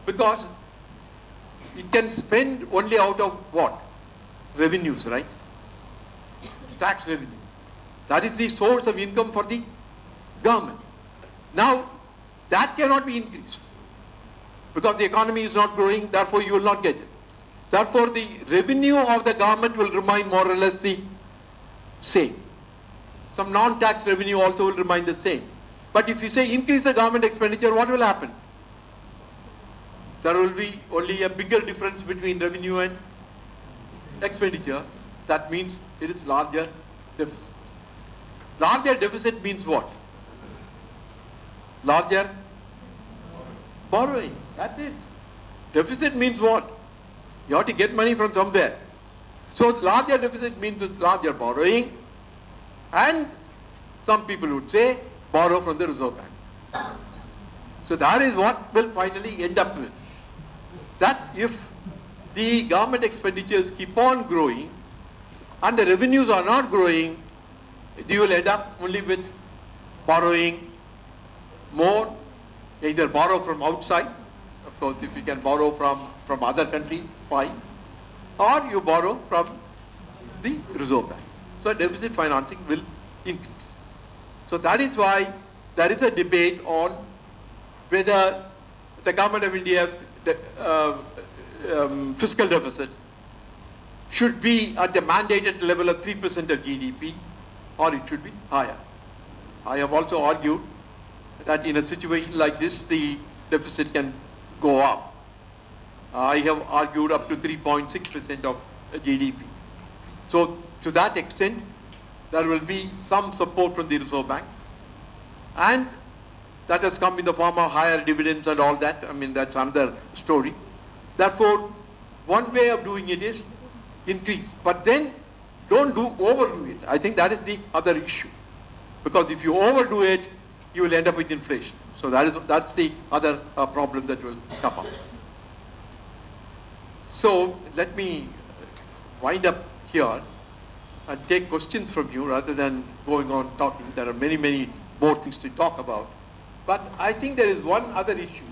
Speaker 3: because it can spend only out of what? Revenues, right? Tax revenue. That is the source of income for the government. Now, that cannot be increased because the economy is not growing, therefore you will not get it. Therefore, the revenue of the government will remain more or less the same. Some non-tax revenue also will remain the same. But if you say increase the government expenditure, what will happen? There will be only a bigger difference between revenue and expenditure. That means it is larger deficit. Larger deficit means what? Larger borrowing. That's it. Deficit means what? You have to get money from somewhere. So larger deficit means larger borrowing, and some people would say borrow from the Reserve Bank. So that is what will finally end up with. That if the government expenditures keep on growing and the revenues are not growing, you will end up only with borrowing more, either borrow from outside, of course if you can borrow from other countries, fine, or you borrow from the Reserve Bank. So deficit financing will increase. So that is why there is a debate on whether the government of India's fiscal deficit should be at the mandated level of 3% of GDP or it should be higher. I have also argued that in a situation like this, the deficit can go up. I have argued up to 3.6% of GDP. So to that extent, there will be some support from the Reserve Bank, and that has come in the form of higher dividends and all that. I mean, that's another story. Therefore, one way of doing it is increase, but then don't overdo it. I think that is the other issue, because if you overdo it, you will end up with inflation. So that's the other problem that will come up. So let me wind up here and take questions from you rather than going on talking. There are many, many more things to talk about. But I think there is one other issue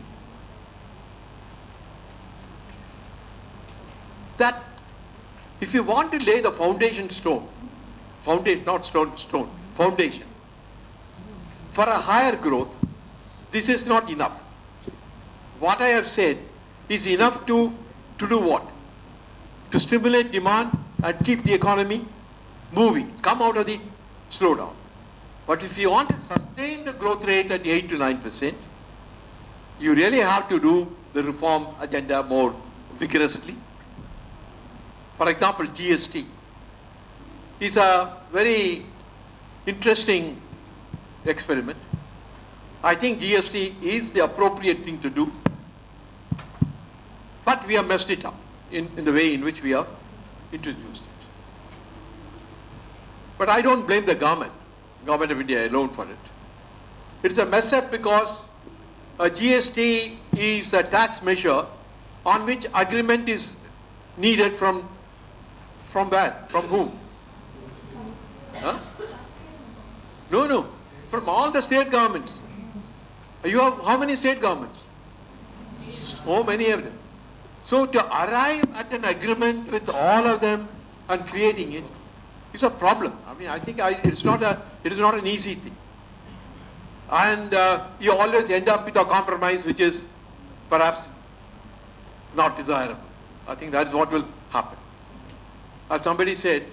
Speaker 3: that if you want to lay the foundation, foundation for a higher growth, this is not enough. What I have said is enough to do what? To stimulate demand and keep the economy moving, come out of the slowdown. But if you want to sustain the growth rate at 8 to 9%, you really have to do the reform agenda more vigorously. For example, GST is a very interesting experiment. I think GST is the appropriate thing to do, but we have messed it up in the way in which we have introduced it. But I don't blame the government of India alone for it. It's a mess up because a GST is a tax measure on which agreement is needed from where? From whom? Huh? No. From all the state governments. You have how many state governments? So many of them. So to arrive at an agreement with all of them and creating it is a problem. I mean, I think it is not an easy thing. And you always end up with a compromise which is perhaps not desirable. I think that is what will happen. As somebody said,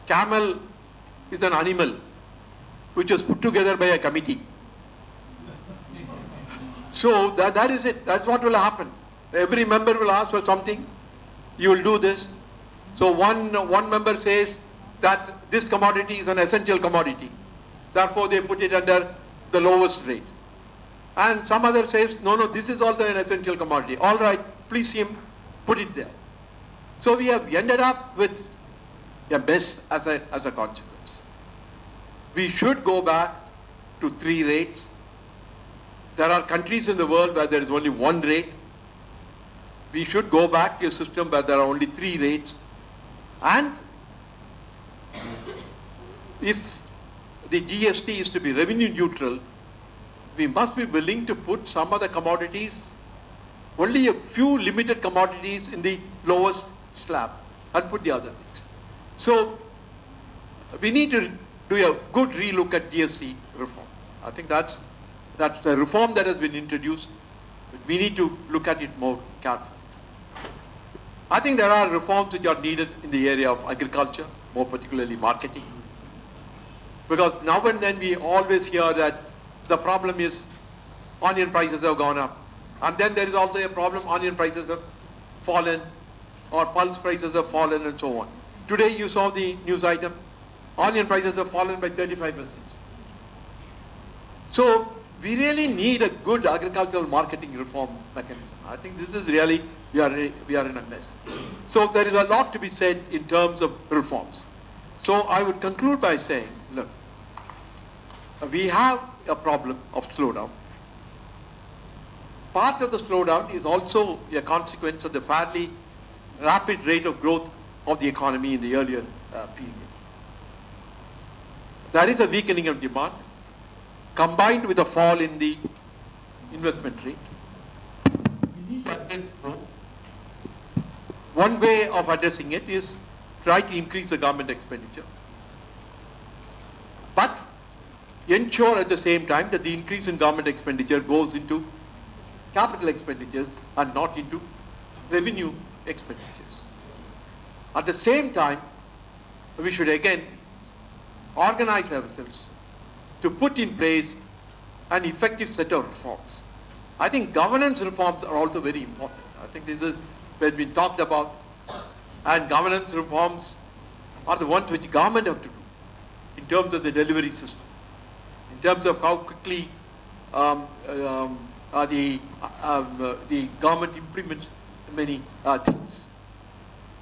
Speaker 3: camel is an animal which was put together by a committee. So that is it. That's what will happen. Every member will ask for something. You will do this. So one member says that this commodity is an essential commodity. Therefore they put it under the lowest rate. And some other says, no, this is also an essential commodity. All right, please him, put it there. So we have ended up with a mess as a consequence. we should go back to 3 rates. There are countries in the world where there is only 1 rate. We should go back to a system where there are only 3 rates. And if the GST is to be revenue neutral, we must be willing to put some of the commodities, only a few limited commodities in the lowest slab and put the other things. So we need to do a good relook at GST reform. I think that's the reform that has been introduced. But we need to look at it more carefully. I think there are reforms which are needed in the area of agriculture, more particularly marketing. Because now and then we always hear that the problem is onion prices have gone up. And then there is also a problem, onion prices have fallen, or pulse prices have fallen, and so on. Today you saw the news item, onion prices have fallen by 35%. So we really need a good agricultural marketing reform mechanism. I think this is really, we are in a mess. So there is a lot to be said in terms of reforms. So I would conclude by saying, look, we have a problem of slowdown. Part of the slowdown is also a consequence of the fairly rapid rate of growth of the economy in the earlier period. There is a weakening of demand combined with a fall in the investment rate. One way of addressing it is try to increase the government expenditure, but ensure at the same time that the increase in government expenditure goes into capital expenditures and not into revenue expenditures. At the same time, we should again organize ourselves to put in place an effective set of reforms. I think governance reforms are also very important. I think this is when we talked about, and governance reforms are the ones which government have to do in terms of the delivery system, in terms of how quickly the government implements many things.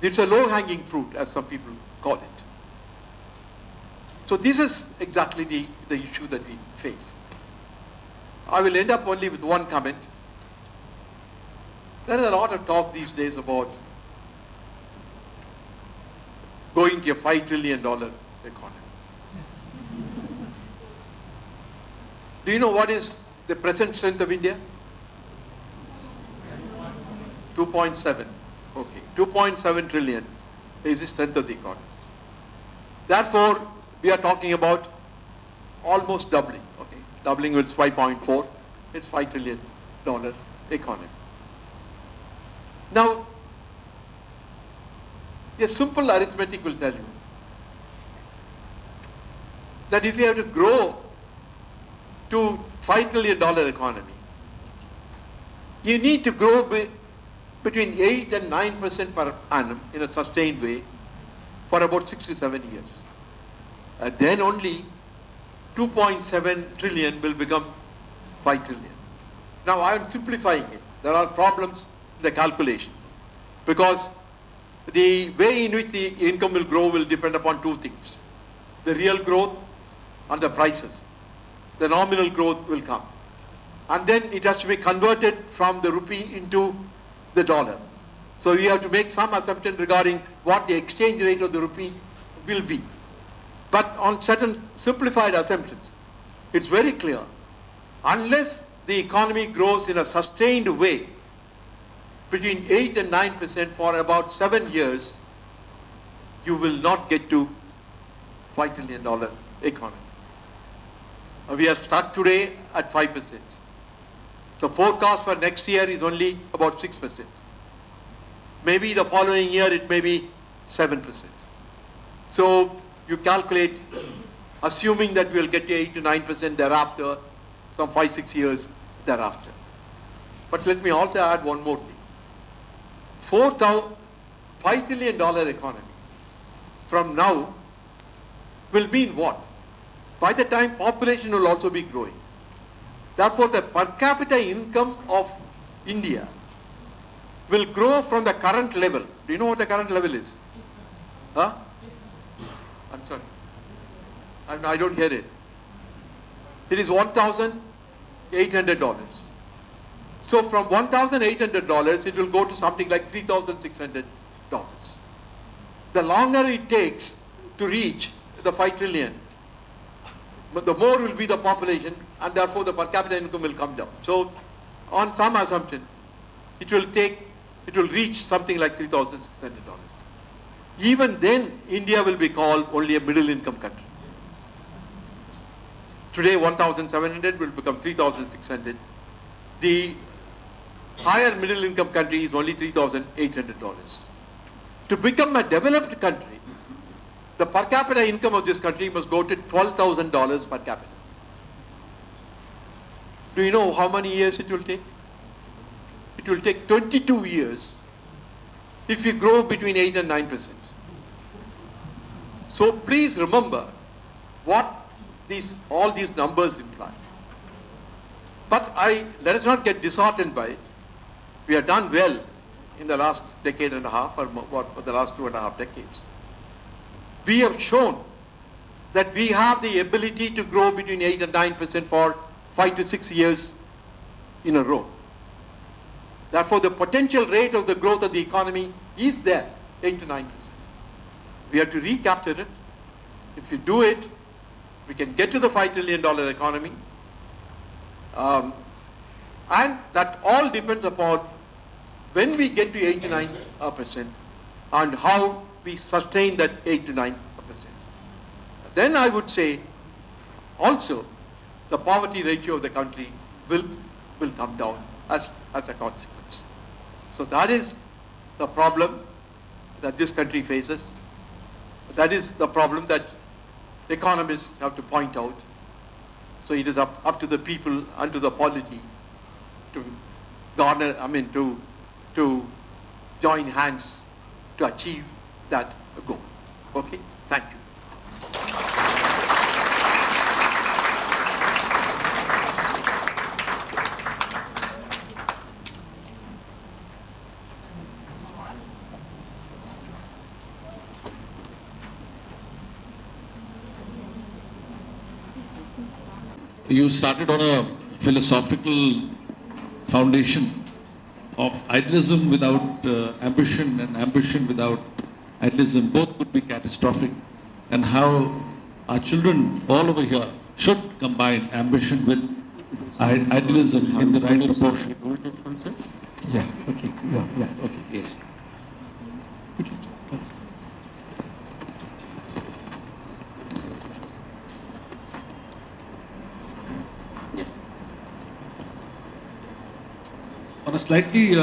Speaker 3: It's a low-hanging fruit, as some people call it. So this is exactly the issue that we face. I will end up only with one comment. There is a lot of talk these days about going to a $5 trillion economy. Do you know what is the present strength of India? 2.7. Okay, 2.7 trillion is the strength of the economy. Therefore, we are talking about almost doubling. Okay, doubling is 5.4. It's $5 trillion economy. Now, a simple arithmetic will tell you that if you have to grow to $5 trillion economy, you need to grow between 8 and 9% per annum in a sustained way for about 6 to 7 years. And then only 2.7 trillion will become 5 trillion. Now I am simplifying it. There are problems in the calculation because the way in which the income will grow will depend upon 2 things. The real growth and the prices. The nominal growth will come. And then it has to be converted from the rupee into the dollar. So we have to make some assumption regarding what the exchange rate of the rupee will be. But on certain simplified assumptions, it's very clear. Unless the economy grows in a sustained way between 8 and 9% for about 7 years, you will not get to $5 trillion economy. We are stuck today at 5%. The forecast for next year is only about 6%. Maybe the following year it may be 7%. So you calculate, assuming that we will get to 8 to 9% thereafter, some 5-6 years thereafter. But let me also add one more thing. $5 trillion economy from now will mean what? By the time population will also be growing. Therefore, the per capita income of India will grow from the current level. Do you know what the current level is? Huh? I'm sorry. and I don't hear it. It is $1,800. So from $1,800, it will go to something like $3,600. The longer it takes to reach the 5 trillion, but the more will be the population, and therefore the per capita income will come down. So on some assumption, it will reach something like $3,600. Even then, India will be called only a middle income country. Today 1,700 will become 3,600. The higher middle income country is only $3,800. To become a developed country, the per capita income of this country must go to $12,000 per capita. Do you know how many years it will take? It will take 22 years if you grow between 8 and 9%. So please remember what all these numbers imply. But let us not get disheartened by it. We have done well in the last decade and a half, or the last 2.5 decades. We have shown that we have the ability to grow between 8 and 9% for 5 to 6 years in a row. Therefore, the potential rate of the growth of the economy is there, 8 to 9%. We have to recapture it. If you do it, we can get to the $5 trillion economy. And that all depends upon when we get to 8 to 9% and how we sustain that 8 to 9%. Then I would say also the poverty ratio of the country will come down as a consequence. So that is the problem that this country faces. That is the problem that economists have to point out. So it is up to the people and to the polity to to join hands to achieve that goal. Okay? Thank you.
Speaker 2: You started on a philosophical foundation of idealism without ambition and ambition without idealism. Both could be catastrophic, and how our children all over here should combine ambition with idealism in the right proportion.
Speaker 4: Yeah, okay, okay, yes.
Speaker 2: On a slightly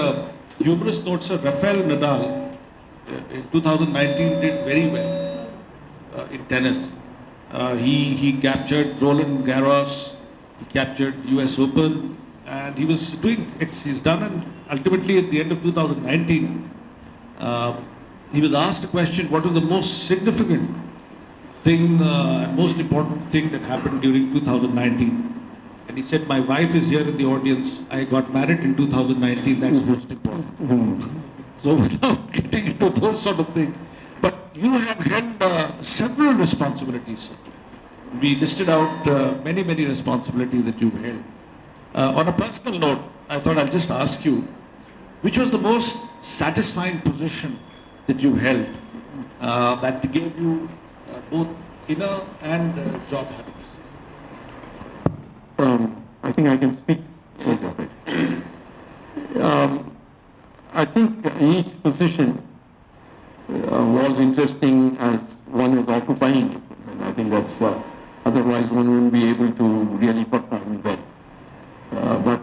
Speaker 2: humorous note, Sir, Rafael Nadal in 2019 did very well in tennis. He captured Roland Garros, he captured US Open, and he was doing he's done, and ultimately at the end of 2019, he was asked a question: what was the most significant thing, most important thing that happened during 2019? And he said, my wife is here in the audience. I got married in 2019. That's most important. So without getting into those sort of things, but you have held several responsibilities, sir. We listed out many responsibilities that you've held. On a personal note, I thought I'll just ask you, which was the most satisfying position that you held that gave you both inner and job happiness?
Speaker 4: I think I can speak. I think each position was interesting as one was occupying it. And I think that's, otherwise one wouldn't be able to really perform well. But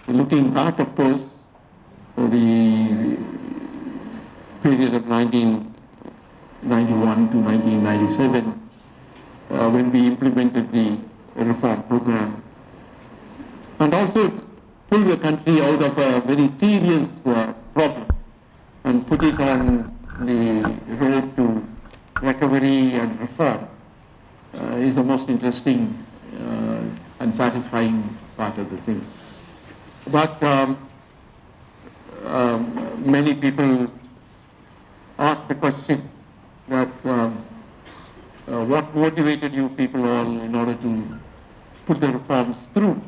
Speaker 4: looking back, of course, the period of 1991 to 1997, when we implemented the reform program, and also pull the country out of a very serious problem and put it on the road to recovery and reform is the most interesting and satisfying part of the thing. But many people ask the question that what motivated you people all in order to put the reforms through.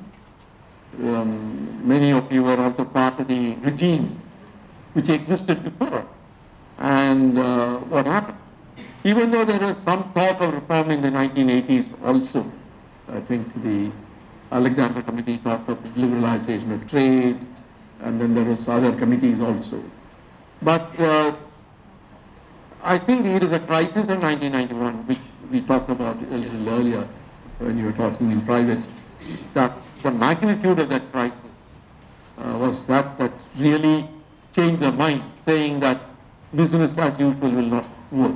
Speaker 4: Many of you were also part of the regime which existed before. And what happened? Even though there was some talk of reform in the 1980s also, I think the Alexander Committee talked of liberalization of trade, and then there was other committees also. But I think it is a crisis of 1991, which we talked about a little earlier when you were talking in private, that the magnitude of that crisis was that really changed their mind, saying that business as usual will not work.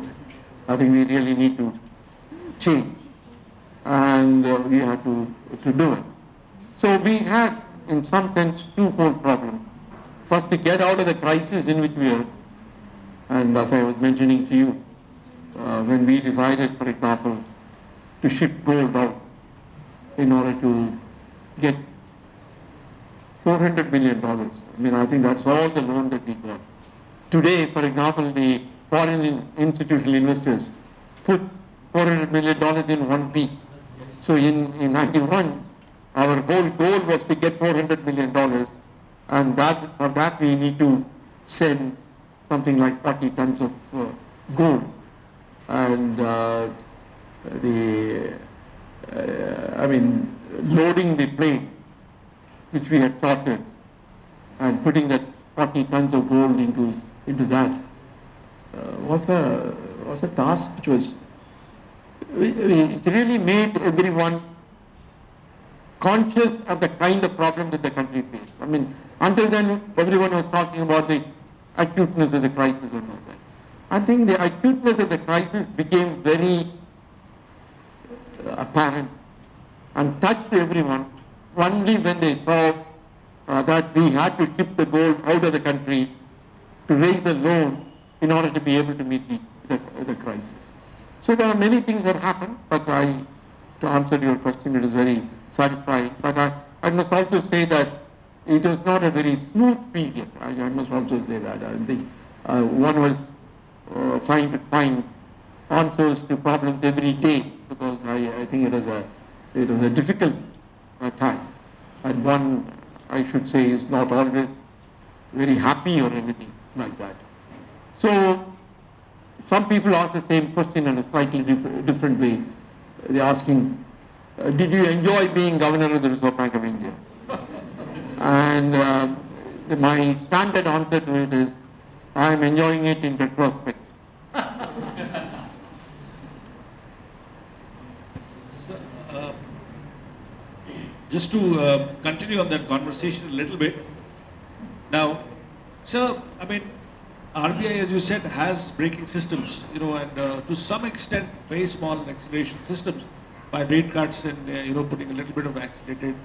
Speaker 4: I think we really need to change, and we have to do it. So we had, in some sense, twofold problem. First, to get out of the crisis in which we are, and as I was mentioning to you, when we decided, for example, to ship gold out in order to get $400 million. I mean, I think that's all the loan that we got. Today, for example, the foreign institutional investors put $400 million in 1 week. So in 91, our whole goal was to get $400 million, and for that we need to send something like 40 tons of gold. And loading the plane, which we had chartered, and putting that 40 tons of gold into that was a task which was, it really made everyone conscious of the kind of problem that the country faced. I mean, until then, everyone was talking about the acuteness of the crisis and all that. I think the acuteness of the crisis became very apparent and touched everyone only when they saw that we had to ship the gold out of the country to raise a loan in order to be able to meet the crisis. So there are many things that happened, but to answer your question, it is very satisfying. But I must also say that it was not a very smooth period. I must also say that. I think one was trying to find answers to problems every day, because I think it was a difficult time. And one, I should say, is not always very happy or anything like that. So some people ask the same question in a slightly different way. They're asking, did you enjoy being governor of the Reserve Bank of India? And my standard answer to it is, I am enjoying it in retrospect.
Speaker 5: Just to continue on that conversation a little bit. Now, sir, I mean, RBI, as you said, has braking systems, and to some extent, very small acceleration systems by rate cuts and, putting a little bit of accelerated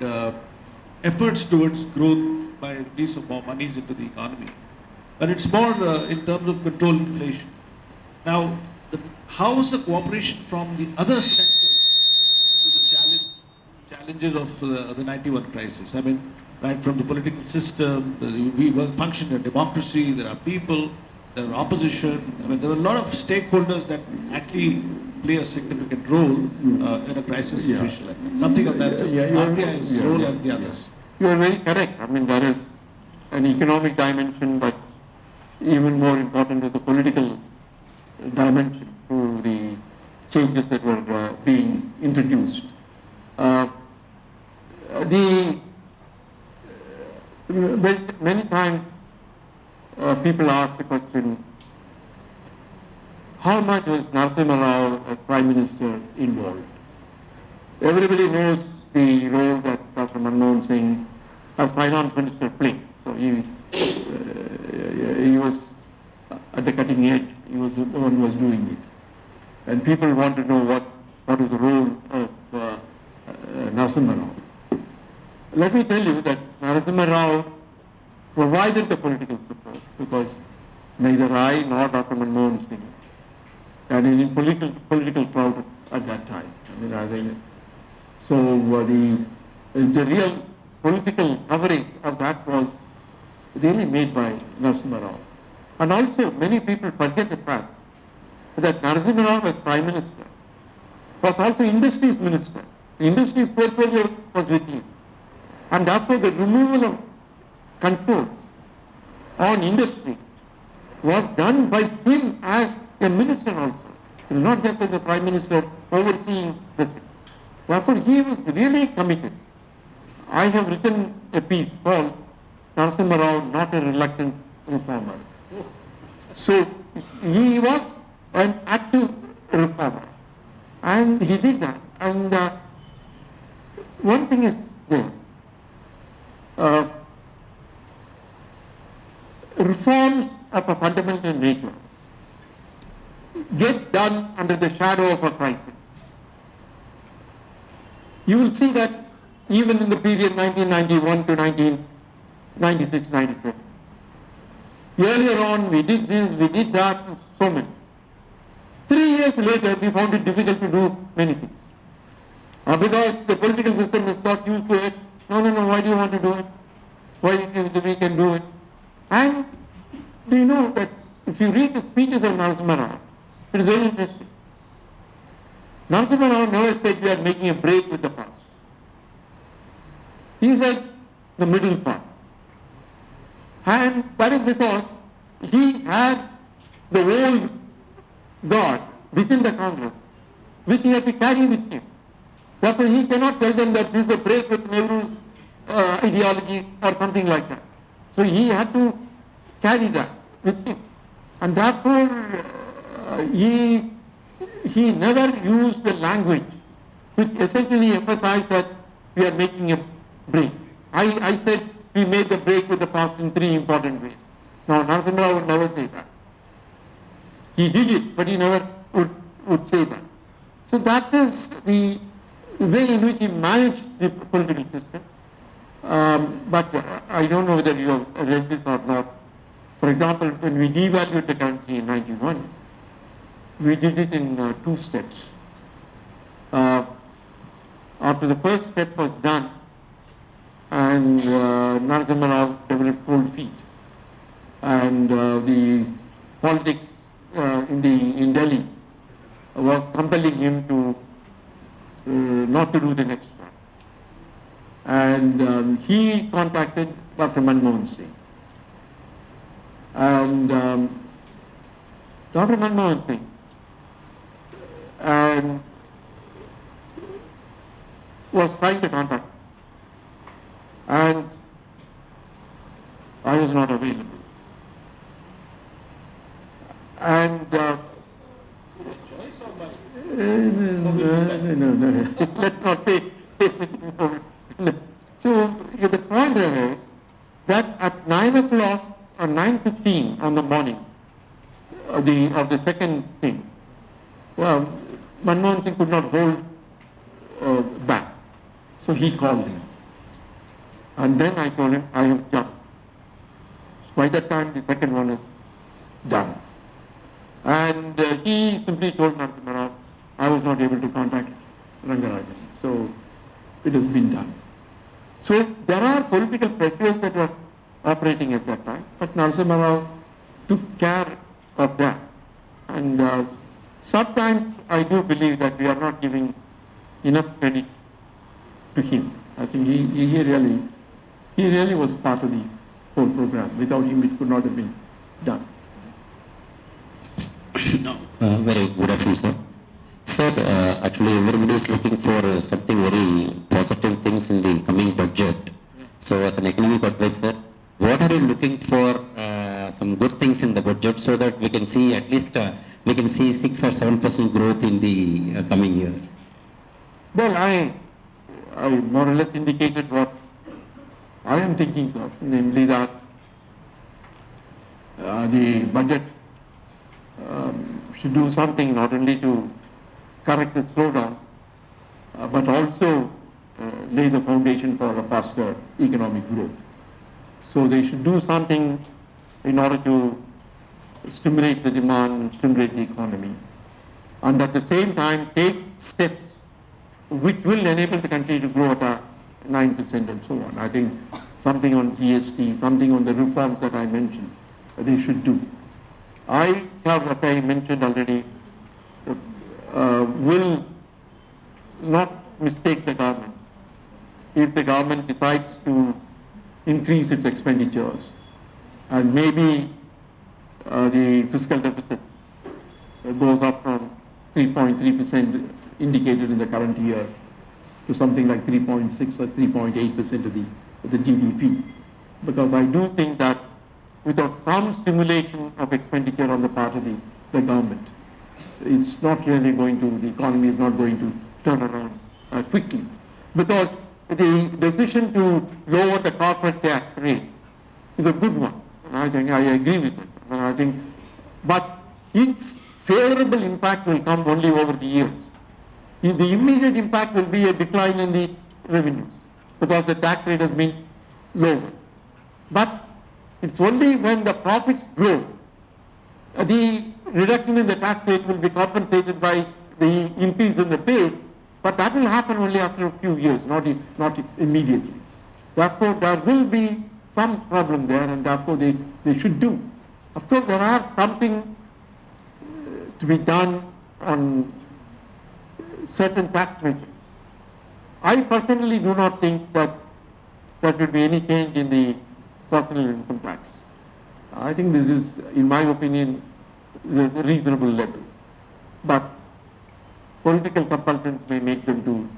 Speaker 5: efforts towards growth by release of more monies into the economy. But it's more in terms of control inflation. Now, how is the cooperation from the other sectors to the challenges of the 91 crisis? I mean, right from the political system, we function in a democracy, there are people, there are opposition. I mean, there are a lot of stakeholders that actually play a significant role in a crisis situation like that. Something of that. RBI's role and the others.
Speaker 4: You are very correct. I mean, there is an economic dimension, but even more important is the political dimension to the changes that were being introduced. Many times people ask the question, how much was Narasimha Rao as Prime Minister involved? Everybody knows the role that Dr. Manmohan Singh as Finance Minister played. So he was at the cutting edge. He was the one who was doing it. And people want to know what was the role of Narasimha Rao. Let me tell you that Narasimha Rao provided the political support, because neither I nor Dr. Manmohan Singh had any political clout at that time. I think so. The real political coverage of that was really made by Narasimha Rao. And also, many people forget the fact that Narasimha Rao, as Prime Minister, was also industries minister. The industries portfolio was with him. And therefore the removal of controls on industry was done by him as a minister also. Not just as the Prime Minister overseeing the thing. Therefore he was really committed. I have written a piece called Narasimha Rao, not a reluctant reformer. So he was an active reformer. And he did that. And one thing is there. Reforms of a fundamental nature get done under the shadow of a crisis. You will see that even in the period 1991 to 1996, 97. Earlier on we did this, we did that, and so many. 3 years later we found it difficult to do many things. Because the political system is not used to it. No, why do you want to do it? Why we can do it? And do you know that if you read the speeches of Narasimha Rao, it is very interesting. Narasimha Rao never said we are making a break with the past. He said the middle part. And that is because he had the old God within the Congress, which he had to carry with him. Therefore he cannot tell them that this is a break with Nehru's ideology or something like that. So he had to carry that with him. And therefore he never used the language which essentially emphasized that we are making a break. I said we made the break with the past in 3 important ways. Now Narasimha Rao would never say that. He did it, but he never would say that. So that is the way in which he managed the political system. But I don't know whether you have read this or not. For example, when we devalued the currency in 91, we did it in 2 steps. After the first step was done, and Narasimha Rao developed cold feet, and the politics in Delhi was compelling him to not to do the next one. And he contacted Dr. Manmohan Singh. And Dr. Manmohan Singh was trying to contact him. And I was not available. And no. Let's not say everything. So the point is that at 9 o'clock or 9:15 on the morning of the second thing, Manmohan Singh could not hold back. So he called him. And then I told him, I have done. So by that time the second one is done. And he simply told Narasimha Rao, I was not able to contact Rangarajan. So it has been done. So there are political pressures that were operating at that time, but Narasimha Rao took care of that. And sometimes I do believe that we are not giving enough credit to him. I think he really was part of the whole program. Without him it could not have been done.
Speaker 6: Very good afternoon, sir. Sir, actually everybody is looking for something very positive things in the coming budget. So as an economic advisor, what are you looking for some good things in the budget so that we can see at least we can see 6 or 7% growth in the coming year?
Speaker 4: Well, I more or less indicated what I am thinking of, namely that the budget should do something not only to correct the slowdown, but also lay the foundation for a faster economic growth. So they should do something in order to stimulate the demand and stimulate the economy, and at the same time take steps which will enable the country to grow at a 9% and so on. I think something on GST, something on the reforms that I mentioned, they should do. I have, as I mentioned already, will not mistake the government. If the government decides to increase its expenditures and maybe the fiscal deficit goes up from 3.3% indicated in the current year to something like 3.6 or 3.8% of the GDP. Because I do think that without some stimulation of expenditure on the part of the government, it's not really going to, the economy is not going to turn around quickly. Because the decision to lower the corporate tax rate is a good one. I think I agree with it. I think, but its favorable impact will come only over the years. The immediate impact will be a decline in the revenues because the tax rate has been lowered. But it's only when the profits grow, the reduction in the tax rate will be compensated by the increase in the base, but that will happen only after a few years, not immediately. Therefore, there will be some problem there, and therefore they should do. Of course, there are something to be done on certain tax measures. I personally do not think that there will be any change in the personal income tax. I think this is, in my opinion, the reasonable level. But political compulsions may make them to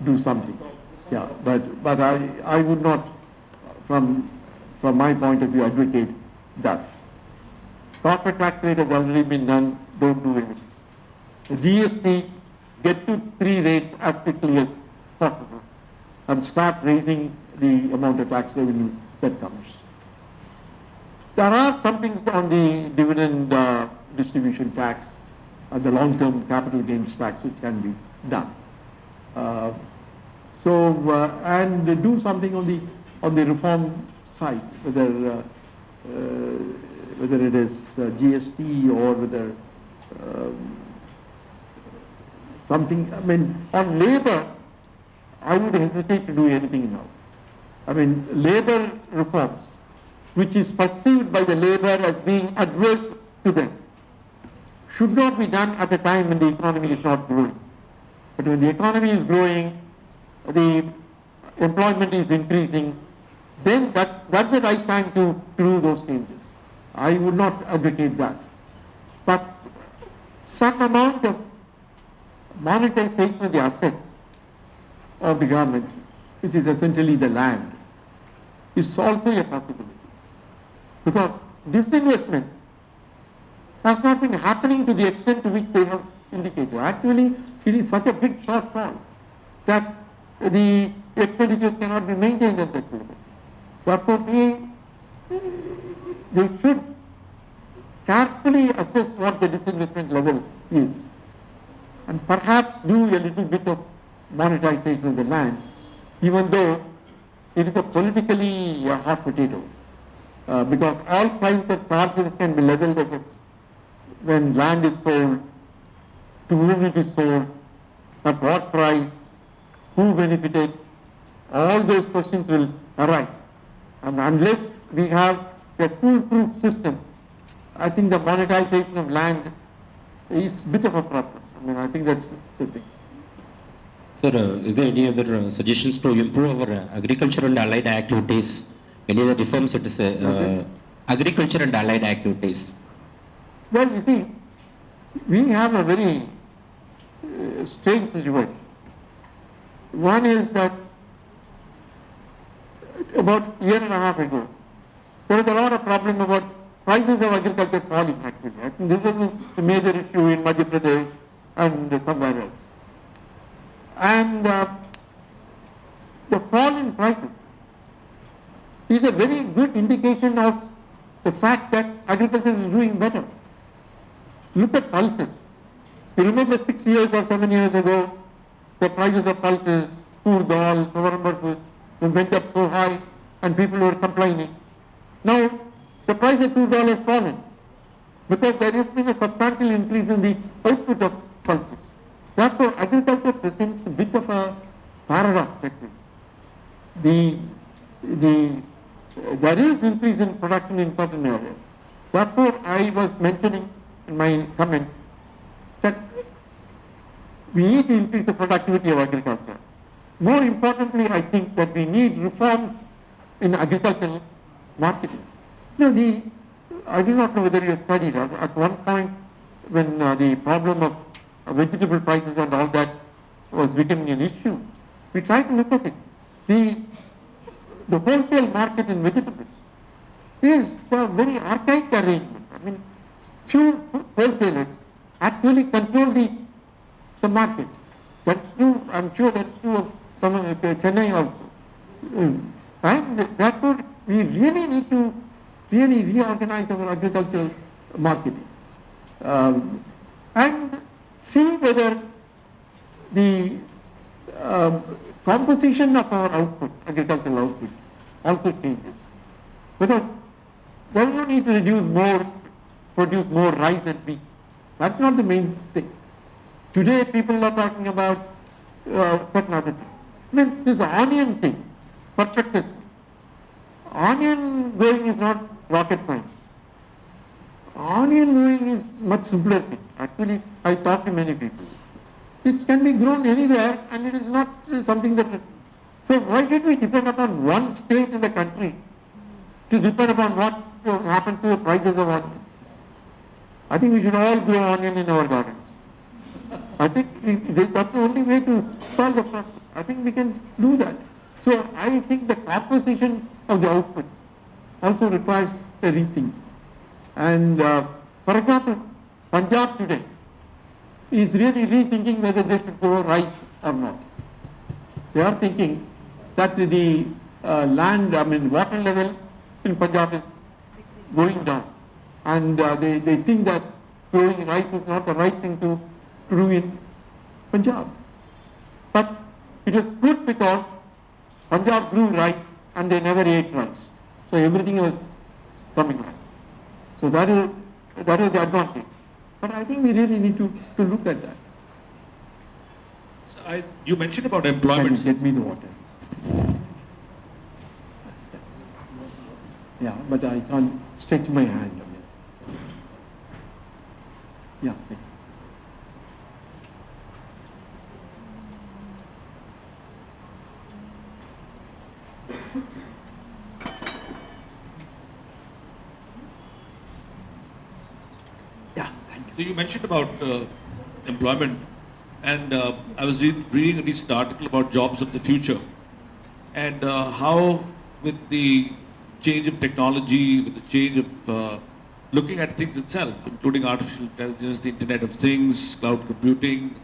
Speaker 4: do something. Yeah, but I would not, from my point of view, advocate that. Corporate tax rate has already been done, don't do anything. The GST, get to 3 rates as quickly as possible and start raising the amount of tax revenue that comes. There are some things on the dividend distribution tax and the long-term capital gains tax which can be done. And do something on the reform side, whether it is GST or whether something. I mean, on labor, I would hesitate to do anything now. I mean, labor reforms, which is perceived by the labor as being adverse to them, should not be done at a time when the economy is not growing. But when the economy is growing, the employment is increasing, then that's the right time to do those changes. I would not advocate that. But some amount of monetization of the assets of the government, which is essentially the land, is also a possibility. Because disinvestment has not been happening to the extent to which they have indicated. Actually, it is such a big shortfall that the expenditures cannot be maintained at that level. Therefore, they should carefully assess what the disinvestment level is and perhaps do a little bit of monetization of the land, even though it is a politically hot potato. Because all kinds of charges can be leveled against when land is sold, to whom it is sold, at what price, who benefited, all those questions will arise. And unless we have a foolproof system, I think the monetization of land is a bit of a problem. I mean, I think that's the thing.
Speaker 6: Sir, is there any other suggestions to improve our agriculture and allied activities? Any other reforms it is agriculture and allied activities?
Speaker 4: Well, you see, we have a very strange situation. One is that about a year and a half ago, there was a lot of problem about prices of agriculture falling actually. I think this was a major issue in Madhya Pradesh and somewhere else. And the fall in prices is a very good indication of the fact that agriculture is doing better. Look at pulses. You remember 6 years or 7 years ago, the prices of pulses, tur dal, went up so high and people were complaining. Now, the price of tur dal has fallen because there has been a substantial increase in the output of pulses. Therefore, agriculture presents a bit of a paradox actually. There is increase in production in certain areas. Therefore, I was mentioning in my comments that we need to increase the productivity of agriculture. More importantly, I think that we need reform in agricultural marketing. I do not know whether you have studied, at one point when the problem of vegetable prices and all that was becoming an issue, we tried to look at it. The wholesale market in vegetables is a very archaic arrangement. I mean, few wholesalers actually control the market. That's true, I'm sure that's true of Chennai also. And therefore, we really need to really reorganize our agricultural marketing and see whether the composition of our output, agricultural output, also changes. Because there is no need to produce more rice and wheat. That's not the main thing. Today people are talking about certain other things. I mean, this onion thing, perspective. Onion growing is not rocket science. Onion growing is much simpler thing. Actually, I talk to many people. It can be grown anywhere and it is not something that... So why should we depend upon one state in the country to depend upon what happens to the prices of onion? I think we should all grow onion in our gardens. I think that's the only way to solve the problem. I think we can do that. So I think the composition of the output also requires a rethink. And for example, Punjab today is really rethinking whether they should grow rice or not. They are thinking that the water level in Punjab is going down. And they think that growing rice is not the right thing to do in Punjab. But it is good because Punjab grew rice and they never ate rice. So everything was coming right. So that is the advantage. But I think we really need to look at that.
Speaker 5: So you mentioned about
Speaker 4: Can
Speaker 5: employment.
Speaker 4: you get me the water? Yeah, but I can't stretch my hand. Yeah. Yeah, thank you.
Speaker 5: So you mentioned about employment, and I was reading a recent article about jobs of the future, and how with the change of technology, with the change of looking at things itself, including artificial intelligence, the Internet of Things, cloud computing,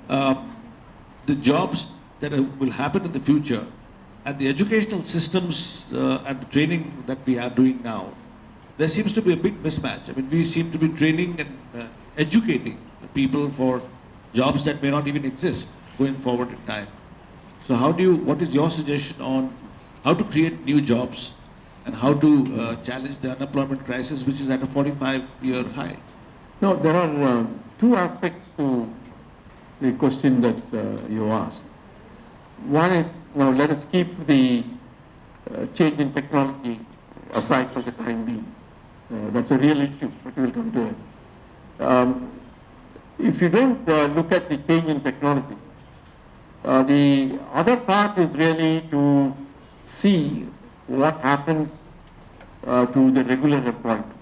Speaker 5: the jobs that will happen in the future, and the educational systems and the training that we are doing now, there seems to be a big mismatch. I mean, we seem to be training and educating people for jobs that may not even exist going forward in time. So what is your suggestion on how to create new jobs and how to challenge the unemployment crisis, which is at a 45-year high?
Speaker 4: No, there are two aspects to the question that you asked. One is, now let us keep the change in technology aside for the time being. That's a real issue, but we will come to it. If you don't look at the change in technology, the other part is really to see what happens to the regular employment.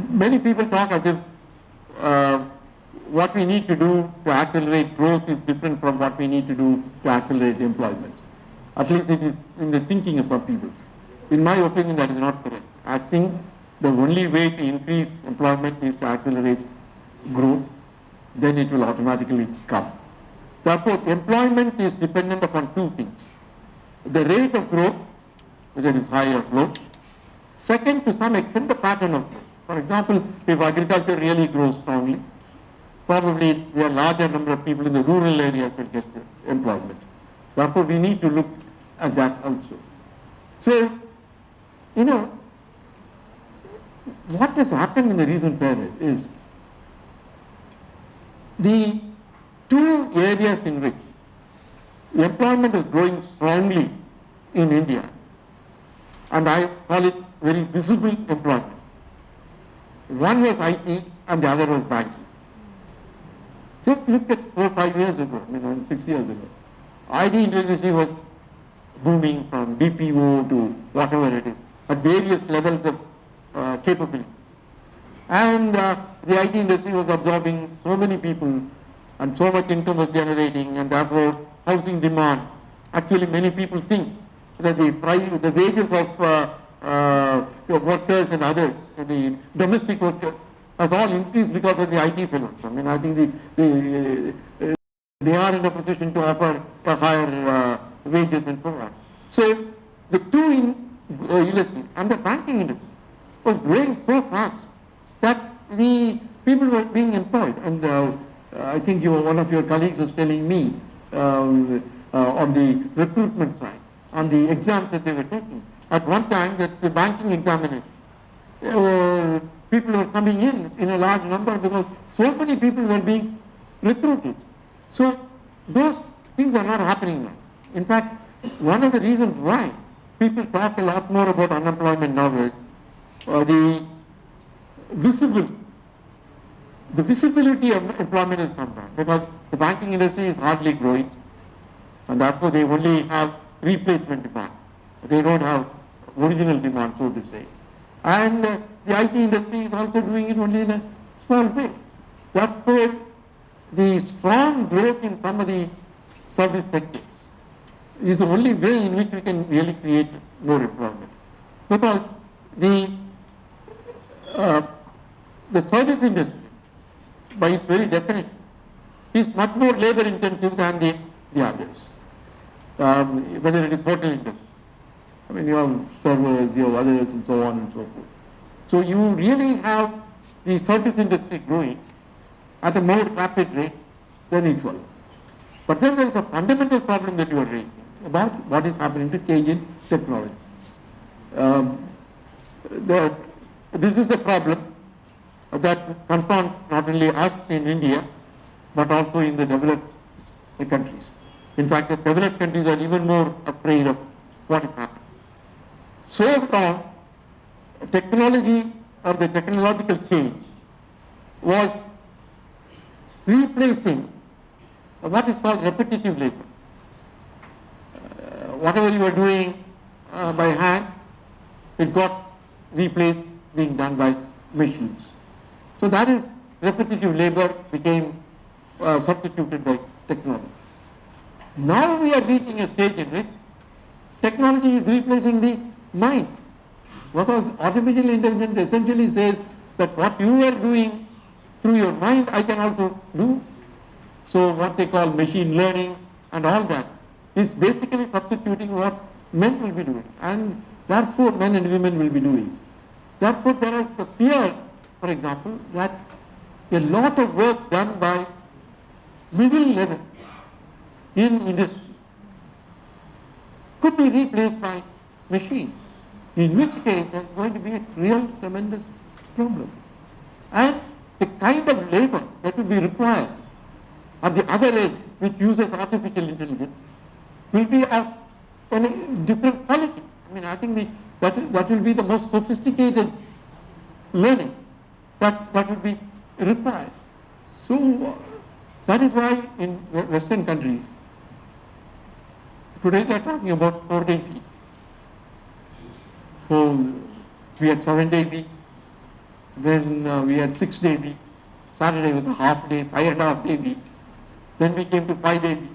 Speaker 4: Many people talk as if what we need to do to accelerate growth is different from what we need to do to accelerate employment. At least it is in the thinking of some people. In my opinion, that is not correct. I think the only way to increase employment is to accelerate growth, then it will automatically come. Therefore, employment is dependent upon two things. The rate of growth, whether it is high or low. Second, to some extent, the pattern of growth. For example, if agriculture really grows strongly, probably there are larger number of people in the rural areas will get employment. Therefore, we need to look at that also. So, what has happened in the recent period is the two areas in which employment is growing strongly in India, and I call it very visible employment. One was IT and the other was banking. Just look at 4 or 5 years ago, 6 years ago. IT industry was booming from BPO to whatever it is, at various levels of capability. And the IT industry was absorbing so many people and so much income was generating, and therefore housing demand. Actually, many people think that the wages of workers and others, the domestic workers, has all increased because of the IT fellows. I think they are in a position to offer higher wages and so on. So the two industry and the banking industry was growing so fast that the people were being employed. And I think one of your colleagues was telling me on the recruitment side, on the exams that they were taking. At one time, that the banking examination, people were coming in a large number because so many people were being recruited. So those things are not happening now. In fact, one of the reasons why people talk a lot more about unemployment now is the visibility of employment has come down because the banking industry is hardly growing, and therefore they only have replacement demand. They don't have original demand, so to say. And the IT industry is also doing it only in a small way. Therefore, the strong growth in some of the service sectors is the only way in which we can really create more employment. Because the service industry, by its very definition, is much more labor intensive than the others. Whether it is hotel industry. You have servers, you have others, and so on and so forth. So you really have the service industry growing at a more rapid rate than usual. But then there is a fundamental problem that you are raising about what is happening to change in technology. This is a problem that confronts not only us in India, but also in the developed countries. In fact, the developed countries are even more afraid of what is happening. So long, technology or the technological change was replacing what is called repetitive labor. Whatever you were doing by hand, it got replaced being done by machines. So that is repetitive labor became substituted by technology. Now we are reaching a stage in which technology is replacing the mind. Because artificial intelligence essentially says that what you are doing through your mind, I can also do. So what they call machine learning and all that is basically substituting what men will be doing, and therefore men and women will be doing. Therefore there is a fear, for example, that a lot of work done by middle level in industry could be replaced by machine, in which case there is going to be a real tremendous problem. And the kind of labor that will be required at the other end, which uses artificial intelligence, will be of a different quality. I think that will be the most sophisticated learning that will be required. So that is why in Western countries, today they are talking about 4-day week. So we had 7-day week, then we had 6-day week, Saturday was a half day, 5.5-day week, then we came to 5-day week.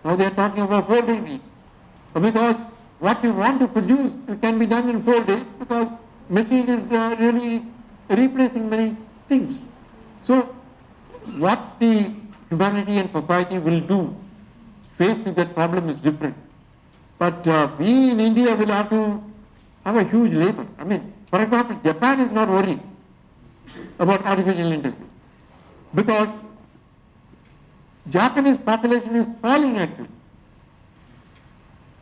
Speaker 4: Now they are talking about 4-day week. Because what you want to produce, it can be done in 4 days because machine is really replacing many things. So what the humanity and society will do faced with that problem is different. But we in India will have to have a huge labor. For example, Japan is not worried about artificial intelligence because Japanese population is falling actually.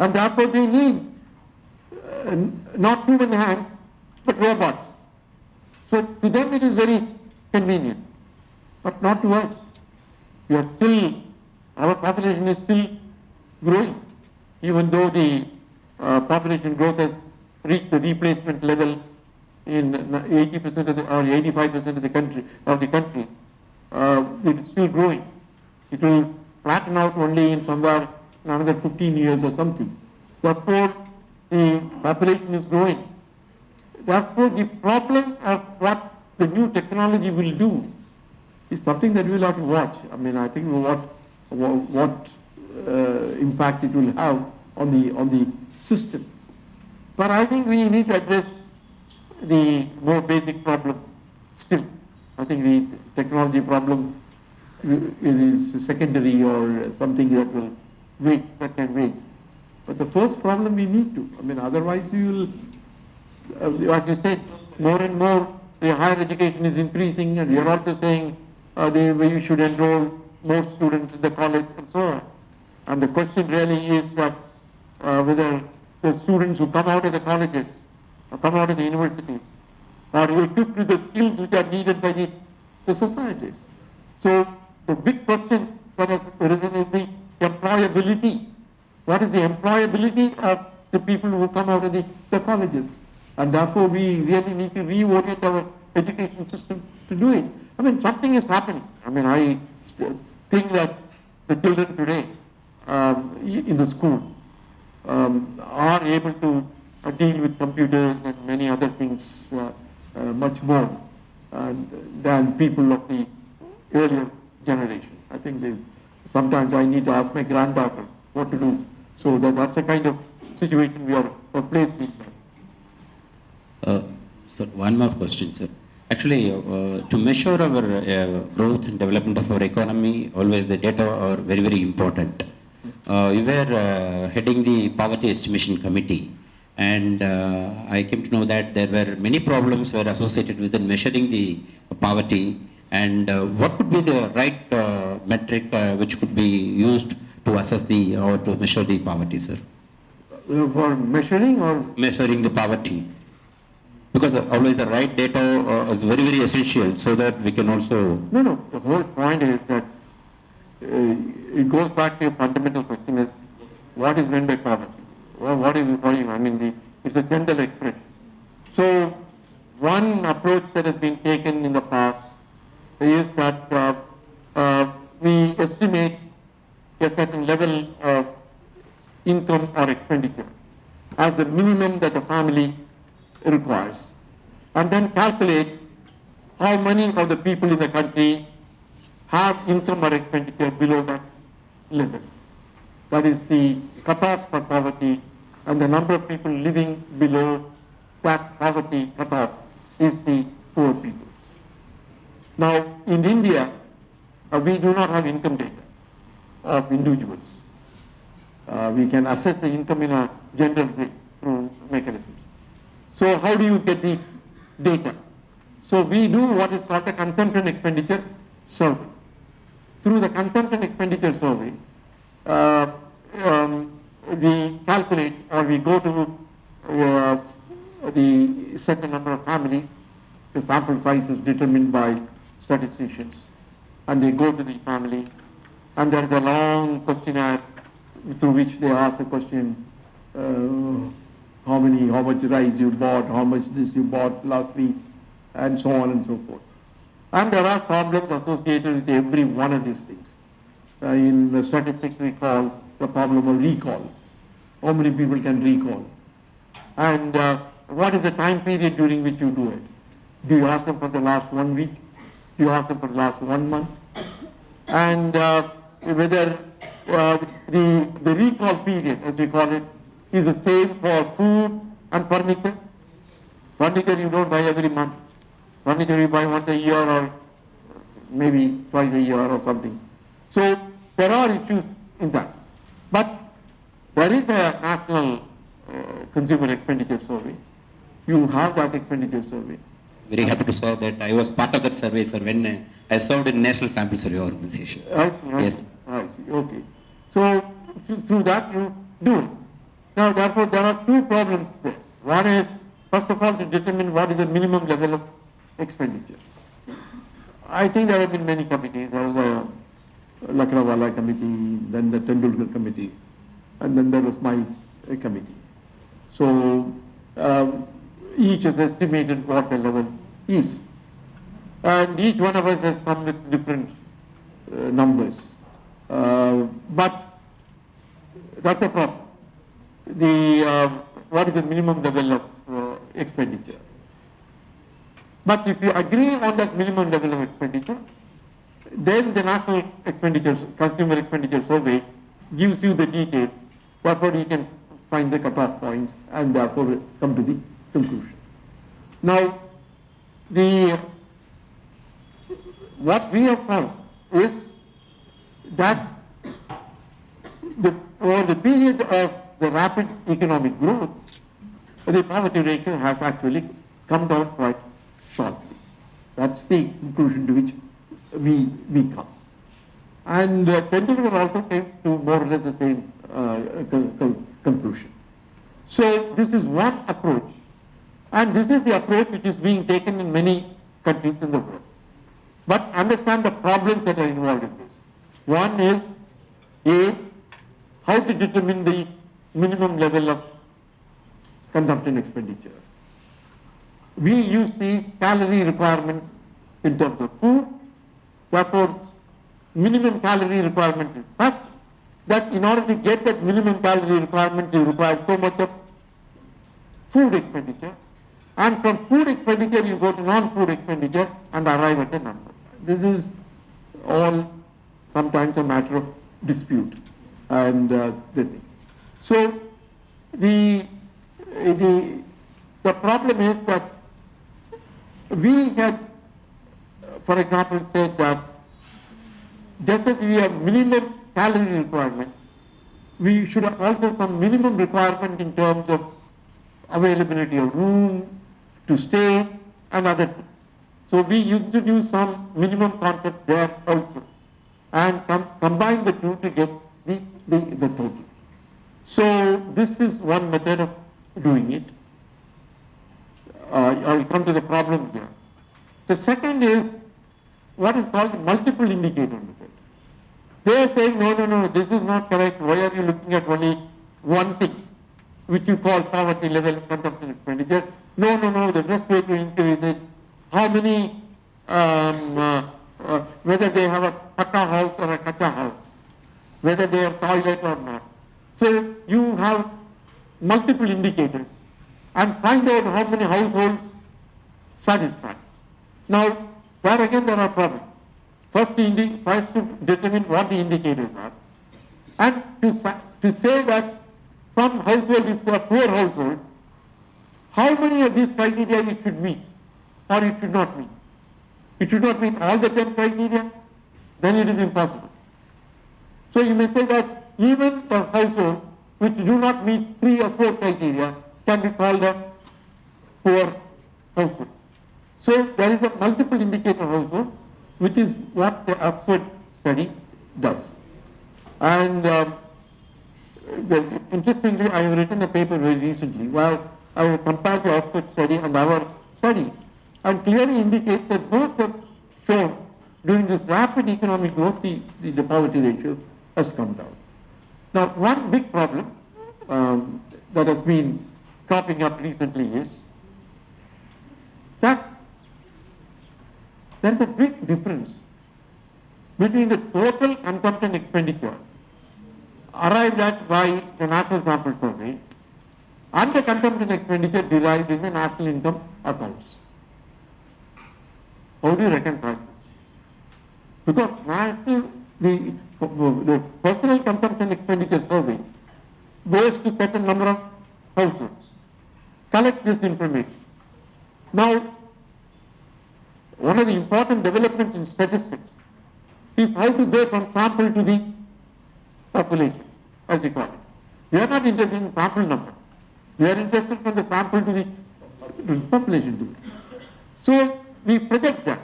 Speaker 4: And therefore they need not human hands, but robots. So to them it is very convenient, but not to us. Our population is still growing, even though the population growth has reached the replacement level in 80% or 85% of the country. it's still growing. It will flatten out only in somewhere in another 15 years or something. Therefore, the population is growing. Therefore, the problem of what the new technology will do is something that we'll have to watch. I mean, I think what impact it will have on the system. But I think we need to address the more basic problem still. I think the technology problem is secondary or something that will wait, that can wait. But the first problem we need to, I mean, otherwise you will, as you said, more and more the higher education is increasing, and you're also saying we should enroll more students in the college and so on. And the question really is that whether the students who come out of the colleges or come out of the universities are equipped with the skills which are needed by the society. So the big question that has arisen is the employability. What is the employability of the people who come out of the colleges? And therefore we really need to reorient our education system to do it. I mean, something is happening. I mean, I think that the children today in the school are able to deal with computers and many other things much more than people of the earlier generation. I think sometimes I need to ask my granddaughter what to do. So that's the kind of situation we are placed in.
Speaker 6: Sir, one more question, sir. Actually, to measure our growth and development of our economy, always the data are very, very important. We were heading the Poverty Estimation Committee, and I came to know that there were many problems were associated with measuring the poverty, and what could be the right metric which could be used to assess or to measure the poverty, sir?
Speaker 4: For measuring or?
Speaker 6: Measuring the poverty. Because always the right data is very, very essential so that we can also...
Speaker 4: No, the whole point is that it goes back to a fundamental question is, what is meant by poverty? Well, what is it? I mean, it's a general expression. So, one approach that has been taken in the past is that we estimate a certain level of income or expenditure as the minimum that the family requires, and then calculate how many of the people in the country have income or expenditure below that level. That is the cutoff for poverty, and the number of people living below that poverty cutoff is the poor people. Now, in India, we do not have income data of individuals. We can assess the income in a general way through mechanisms. So how do you get the data? So we do what is called a consumption expenditure survey. Through the consumption expenditure survey, we calculate or we go to the certain number of families. The sample size is determined by statisticians, and they go to the family, and there is a long questionnaire through which they ask the question, how much rice you bought, how much this you bought last week, and so on and so forth. And there are problems associated with every one of these things. In the statistics we call the problem of recall. How many people can recall? And what is the time period during which you do it? Do you ask them for the last 1 week? Do you ask them for the last 1 month? And whether the recall period, as we call it, is the same for food and furniture. Furniture you don't buy every month. Furniture you buy once a year or maybe twice a year or something. So there are issues in that. But there is a national consumer expenditure survey. You have that expenditure survey.
Speaker 6: Very happy to say that I was part of that survey, sir, when I served in National Sample Survey Organization. Yes.
Speaker 4: I see. Okay. So through that you do it. Now, therefore, there are two problems there. One is, first of all, to determine what is the minimum level of expenditure. I think there have been many committees. There was a Lakrawala committee, then the Tendulkar committee, and then there was my committee. So each has estimated what the level is. and each one of us has come with different numbers. But that's the problem. What is the minimum level of expenditure? But if you agree on that minimum level of expenditure, then the National Consumer Expenditure Survey gives you the details. Therefore, you can find the cutoff point and therefore come to the conclusion. Now, what we have found is that over the period of the rapid economic growth, the poverty ratio has actually come down quite sharply. That's the conclusion to which we come. And Chancellor also came to more or less the same conclusion. So this is one approach, and this is the approach which is being taken in many countries in the world. But understand the problems that are involved in this. One is how to determine the minimum level of consumption expenditure. We use the calorie requirements in terms of food. Therefore, minimum calorie requirement is such that in order to get that minimum calorie requirement, you require so much of food expenditure. And from food expenditure, you go to non-food expenditure and arrive at a number. This is all sometimes a matter of dispute and the thing. So the problem is that we had, for example, said that just as we have minimum calorie requirement, we should have also some minimum requirement in terms of availability of room to stay and other things. So we introduce some minimum concept there also and combine the two to get the total. So this is one method of doing it. I'll come to the problem here. The second is what is called multiple indicator method. They are saying, no, this is not correct. Why are you looking at only one thing, which you call poverty level consumption expenditure? No, the best way to increase it, how many, whether they have a pakka house or a kacha house, whether they have toilet or not. So you have multiple indicators and find out how many households satisfy. Now, there again there are problems. First to determine what the indicators are, and to say that some household is a poor household, how many of these criteria it should meet or it should not meet? It should not meet all the 10 criteria, then it is impossible. So you may say that even a household which do not meet 3 or 4 criteria can be called a poor household. So there is a multiple indicator household, which is what the Oxford study does. And interestingly, I have written a paper very recently where I have compared the Oxford study and our study, and clearly indicates that both have shown during this rapid economic growth, the poverty ratio has come down. Now, one big problem that has been cropping up recently is that there is a big difference between the total consumption expenditure arrived at by the National Sample Survey and the consumption expenditure derived in the national income accounts. How do you reconcile this? Because the personal consumption expenditure survey goes to certain number of households, collect this information. Now, one of the important developments in statistics is how to go from sample to the population, as we call it. We are not interested in sample number. We are interested from the sample to the population. So we project that.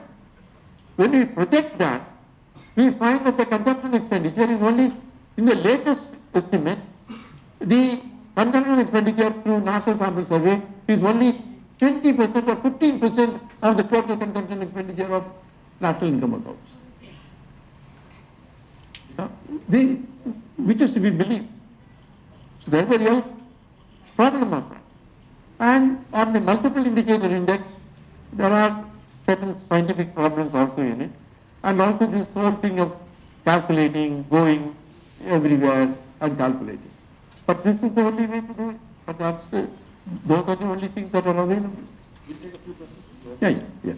Speaker 4: When we project that, we find that the consumption expenditure is only, in the latest estimate, the consumption expenditure through National Sample Survey is only 20% or 15% of the total consumption expenditure of national income accounts. Which is to be believed. So there is a real problem of that. And on the multiple indicator index, there are certain scientific problems also in it, and also this whole thing of calculating, going everywhere and calculating. But this is the only way to do it. But those are the only things that are available.
Speaker 3: We'll take a few questions.
Speaker 4: Yeah.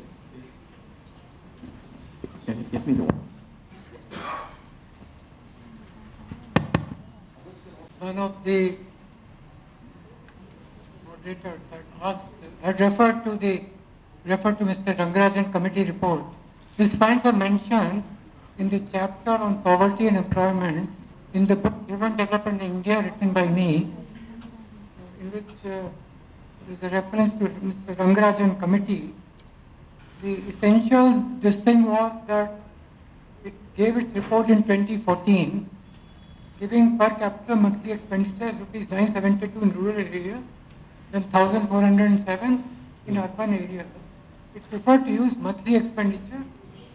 Speaker 4: Can you get me the one?
Speaker 7: One of the moderators had referred to Mr. Rangarajan committee report. This finds a mention in the chapter on poverty and employment in the book Human Development in India, written by me, in which there is a reference to Mr. Rangarajan committee. The essential thing was that it gave its report in 2014, giving per capita monthly expenditure as rupees 972 in rural areas and 1,407 in urban areas. It preferred to use monthly expenditure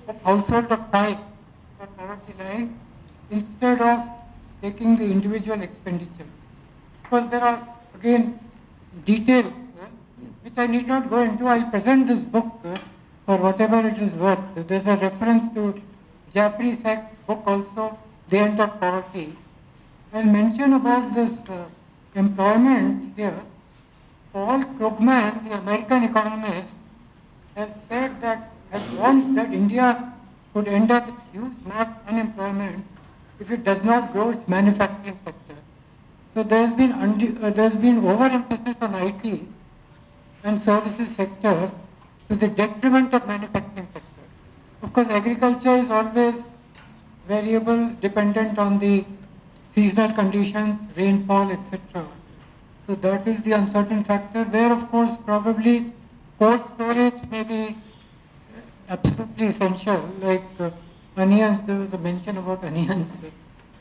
Speaker 7: of household of 5 for poverty line instead of taking the individual expenditure. Because there are again details which I need not go into. I'll present this book for whatever it is worth. There's a reference to Jeffrey Sachs' book also, The End of Poverty. I'll mention about this employment here. Paul Krugman, the American economist, has said that, has warned that India could end up with huge mass unemployment if it does not grow its manufacturing sector. So there's been overemphasis on IT and services sector to the detriment of manufacturing sector. Of course, agriculture is always variable, dependent on the seasonal conditions, rainfall, etc. So that is the uncertain factor, where of course probably cold storage may be absolutely essential, like onions. There was a mention about onions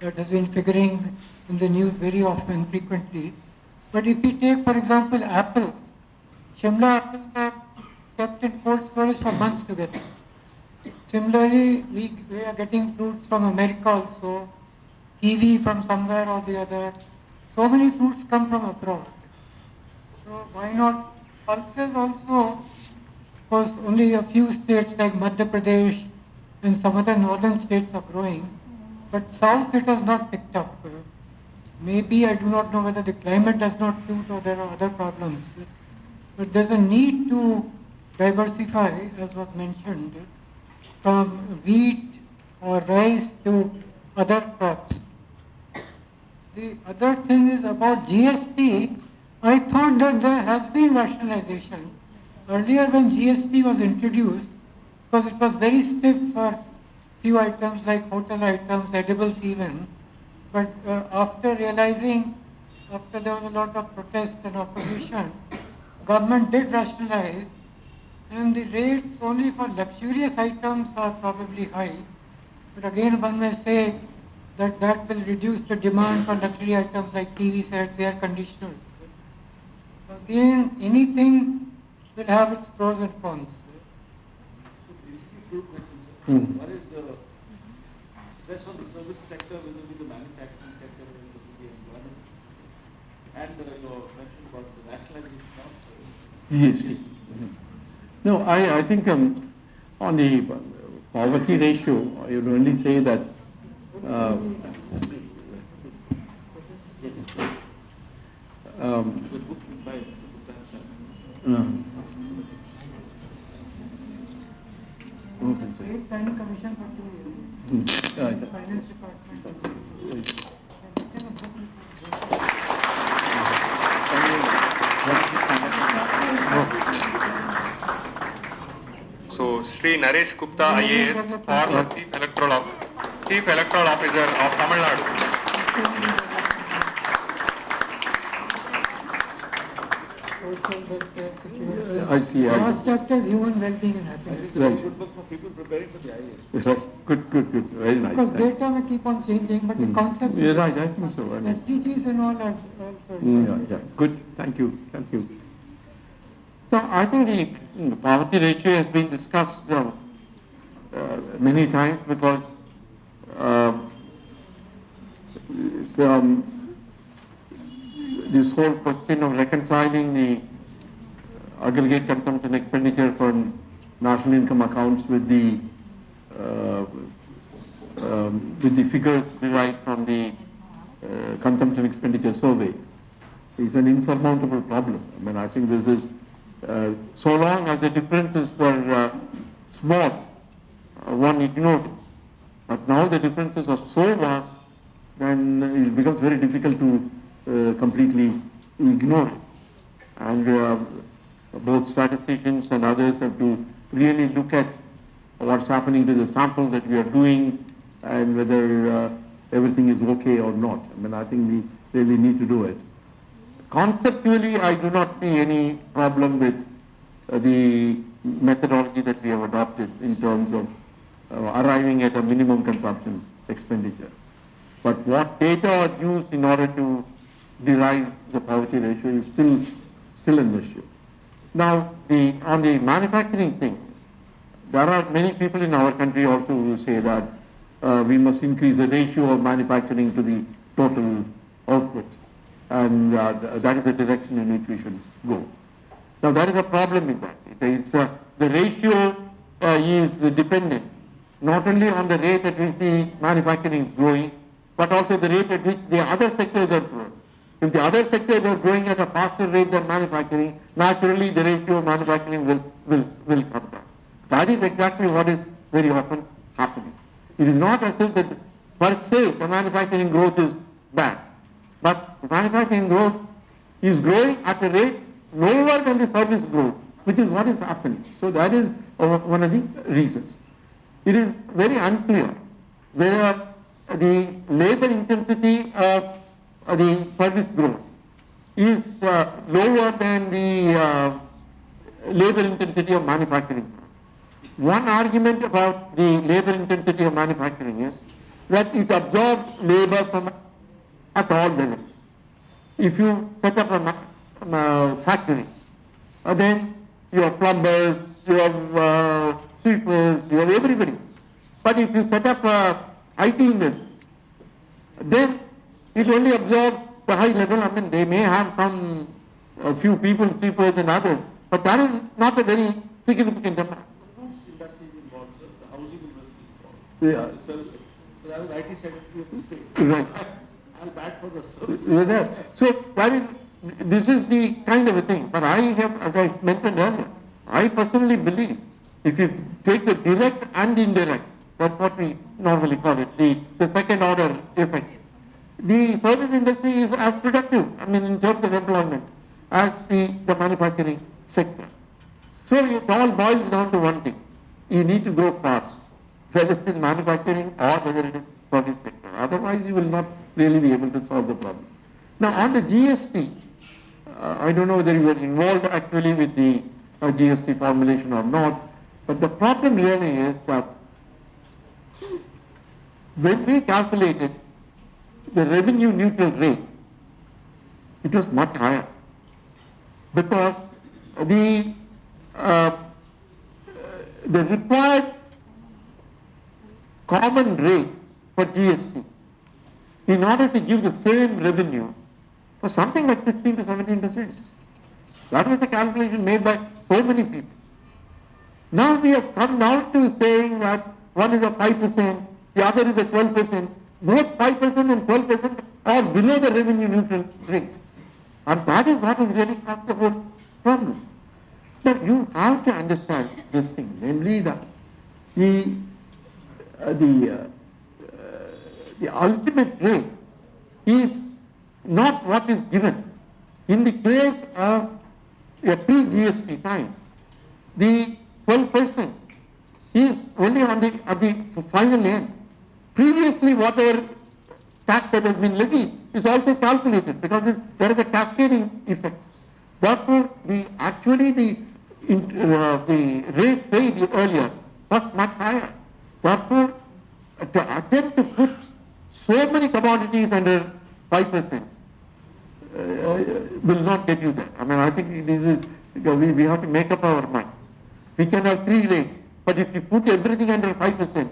Speaker 7: that has been figuring in the news very often, frequently. But if we take, for example, apples, Shimla apples are kept in cold storage for months together. Similarly, we are getting fruits from America also, kiwi from somewhere or the other. So many fruits come from abroad. So why not pulses also? Of course, only a few states like Madhya Pradesh and some other northern states are growing, but south it has not picked up. Maybe I do not know whether the climate does not suit or there are other problems. But there's a need to diversify, as was mentioned, from wheat or rice to other crops. The other thing is about GST. I thought that there has been rationalization. Earlier when GST was introduced, because it was very stiff for few items like hotel items, edibles even, but after realizing, after there was a lot of protest and opposition, government did rationalize, and the rates only for luxurious items are probably high. But again, one may say that that will reduce the demand for luxury items like TV sets, air conditioners. Again, anything will have its pros and cons.
Speaker 3: Basically, two questions. One is the stress on the service sector within the manufacturing sector within the employment, and your mention about the rationalization of
Speaker 4: Yes. No, I think on the poverty ratio, I would only say that
Speaker 7: State Planning Commission for 2 years. Finance Department.
Speaker 1: So Sri Naresh Gupta IAS, former Chief Electoral Officer of Tamil Nadu.
Speaker 7: Social welfare, security.
Speaker 4: I see.
Speaker 7: Last chapter is human well-being and happiness.
Speaker 4: Right.
Speaker 3: good book for people preparing for the IAS.
Speaker 4: Right. Good. Very nice.
Speaker 7: Because data may keep on changing, but the concepts,
Speaker 4: You're right, I think so. I mean,
Speaker 7: SDGs and all are also.
Speaker 4: yeah. Good. Thank you. So I think the poverty ratio has been discussed many times because this whole question of reconciling the aggregate consumption expenditure from national income accounts with the figures derived from the consumption expenditure survey is an insurmountable problem. I mean, I think this is, so long as the differences were small, one ignored it. But now the differences are so vast, then it becomes very difficult to completely ignore it. And both statisticians and others have to really look at what's happening to the sample that we are doing and whether everything is okay or not. I mean, I think we really need to do it. Conceptually, I do not see any problem with the methodology that we have adopted in terms of arriving at a minimum consumption expenditure. But what data are used in order to derive the poverty ratio is still an issue. Now, on the manufacturing thing, there are many people in our country also who say that we must increase the ratio of manufacturing to the total output, and that is the direction in which we should go. Now, there is a problem in that. The ratio is dependent not only on the rate at which the manufacturing is growing, but also the rate at which the other sectors are growing. If the other sectors are growing at a faster rate than manufacturing, naturally the ratio of manufacturing will come down. That is exactly what is very often happening. It is not as if that per se the manufacturing growth is bad, but the manufacturing growth is growing at a rate lower than the service growth, which is what is happening. So that is one of the reasons. It is very unclear whether the labor intensity of the service growth is lower than the labor intensity of manufacturing. One argument about the labor intensity of manufacturing is that it absorbs labor from at all levels. If you set up a factory, then you have plumbers, you have sweepers, you have everybody. But if you set up a IT industry, then it only absorbs the high level. I mean, they may have a few people, sweepers and others, but that is not a very significant amount. Yeah. So I was IT secretary of the state. Right. I'm bad for the service. So this is the kind of a thing. But I have, as I mentioned earlier, I personally believe if you take the direct and indirect, that's what we normally call it, the second order effect. The service industry is as productive, I mean, in terms of employment, as the manufacturing sector. So it all boils down to one thing. You need to grow fast, whether it is manufacturing or whether it is service sector. Otherwise, you will not really be able to solve the problem. Now, on the GST, I don't know whether you were involved actually with the GST formulation or not, but the problem really is that when we calculated the revenue neutral rate, it was much higher because the required common rate for GST in order to give the same revenue was something like 15 to 17%. That was the calculation made by so many people. Now we have come down to saying that one is a 5%, the other is a 12%. Both 5% and 12% are below the revenue neutral rate. And that is what has really caused the whole problem. So you have to understand this thing, namely that the ultimate rate is not what is given. In the case of a pre-GST time, the 12% is only at the final end. Previously, whatever tax that has been levied is also calculated because there is a cascading effect. Therefore, the rate paid earlier was much higher. Therefore, to attempt to put so many commodities under 5% will not get you there. I mean, I think this is, we have to make up our minds. We can have 3 rates, but if you put everything under 5%,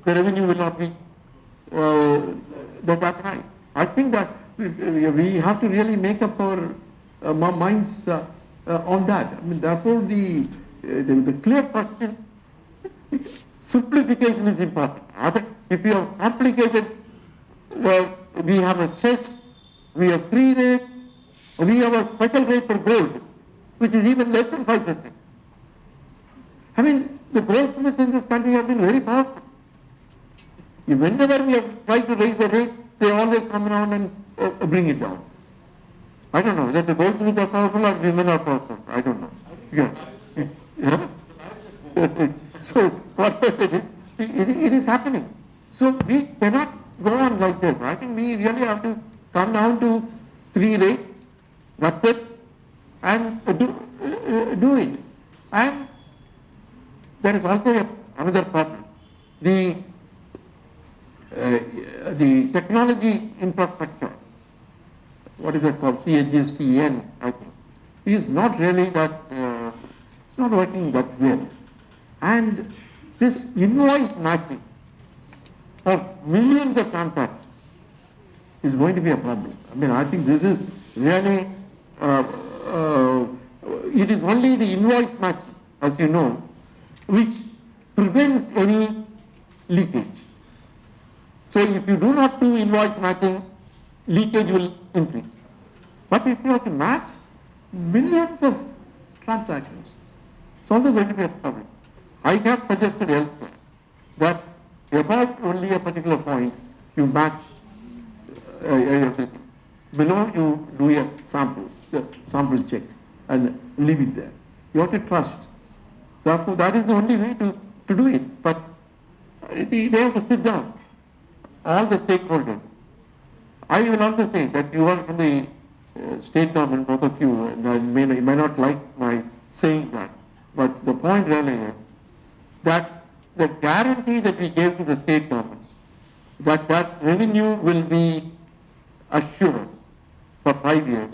Speaker 4: the revenue will not be that high. I think that we have to really make up our minds on that. I mean, therefore, the clear question, simplification is important. If you have complicated, we have a cess, we have 3 rates, we have a special rate for gold, which is even less than 5%. I mean, the goldsmiths in this country have been very powerful. Whenever we have tried to raise the rate, they always come around and bring it down. I don't know whether the goldsmiths are powerful or women are powerful. I don't know. Yeah. Yeah? So, whatever it is, it is happening. So, we cannot go on like this. I think we really have to come down to 3 rates, that's it, and do it. And there is also another problem. The technology infrastructure, what is it called, CHSTN, I think, is not really that, it's not working that well. And this invoice matching for millions of transactions is going to be a problem. I mean, I think this is really, it is only the invoice matching, as you know, which prevents any leakage. So if you do not do invoice matching, leakage will increase. But if you have to match millions of transactions, it's also going to be a problem. I have suggested elsewhere that about only a particular point you match everything. Below you do a sample check and leave it there. You have to trust. Therefore, that is the only way to do it. But they have to sit down, all the stakeholders. I will also say that you are from the state government, both of you, and you may not like my saying that, but the point really is that the guarantee that we gave to the state governments, that revenue will be assured for 5 years,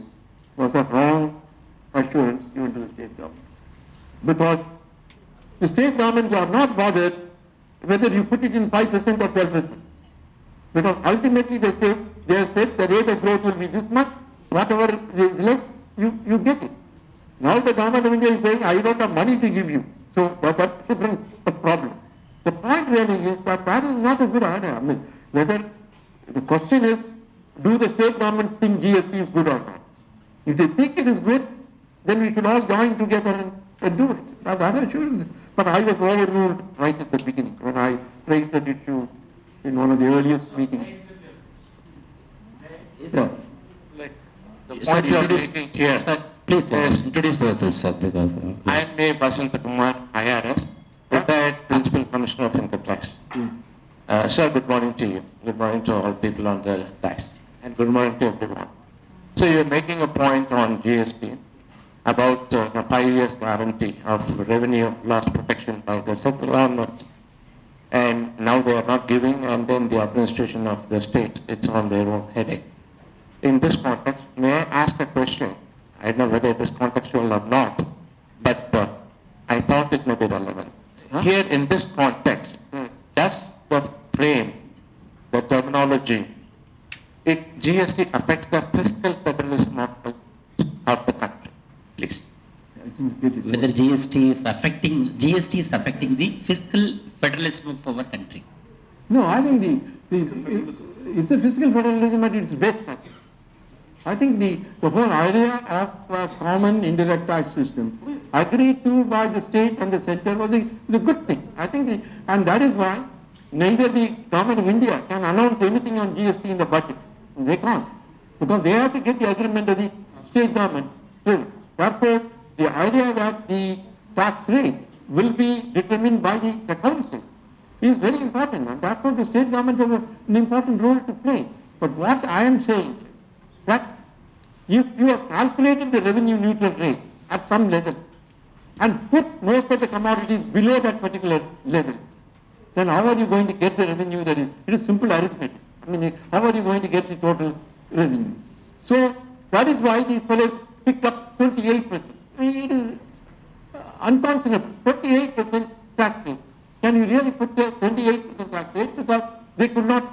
Speaker 4: was a wrong assurance given to the state governments. Because the state governments are not bothered whether you put it in 5% or 12%. Because ultimately they have said the rate of growth will be this much, whatever is less, you get it. Now the government of India is saying, I don't have money to give you. So that's a different problem. The point really is that is not a good idea. I mean, whether the question is, do the state governments think GST is good or not? If they think it is good, then we should all join together and do it. That assurance. But I was overruled right at the beginning when I raised that issue in one of the earliest meetings. Yeah.
Speaker 2: The point you are making here.
Speaker 6: Sir, please introduce yourself, sir, because...
Speaker 2: I am A. Basanta Kumar, IRS, retired Principal Commissioner of Income Tax. Sir, good morning to you. Good morning to all people on the tax. And good morning to everyone. So you are making a point on GST about the 5 years guarantee of revenue loss protection by the central government. And now they are not giving, and then the administration of the state, it's on their own headache. In this context, may I ask a question? I don't know whether it is contextual or not, but I thought it may be relevant. Here in this context, does the frame, the terminology, GST affects the fiscal federalism of the country? Please.
Speaker 8: Whether GST is affecting the fiscal federalism of our country.
Speaker 4: No, I think it's a fiscal federalism at its best. I think the whole idea of a common indirect tax system agreed to by the state and the center was a good thing. I think, and that is why neither the government of India can announce anything on GST in the budget. They can't, because they have to get the agreement of the state government. So, therefore, the idea that the tax rate will be determined by the council is very important, and therefore the state government has an important role to play. But what I am saying is that if you have calculated the revenue neutral rate at some level and put most of the commodities below that particular level, then how are you going to get the revenue that is? It is simple arithmetic. I mean, how are you going to get the total revenue? So that is why these fellows picked up 28%. I mean, it is unconscionable. 28% tax rate. Can you really put the 28% tax rate? Because they could not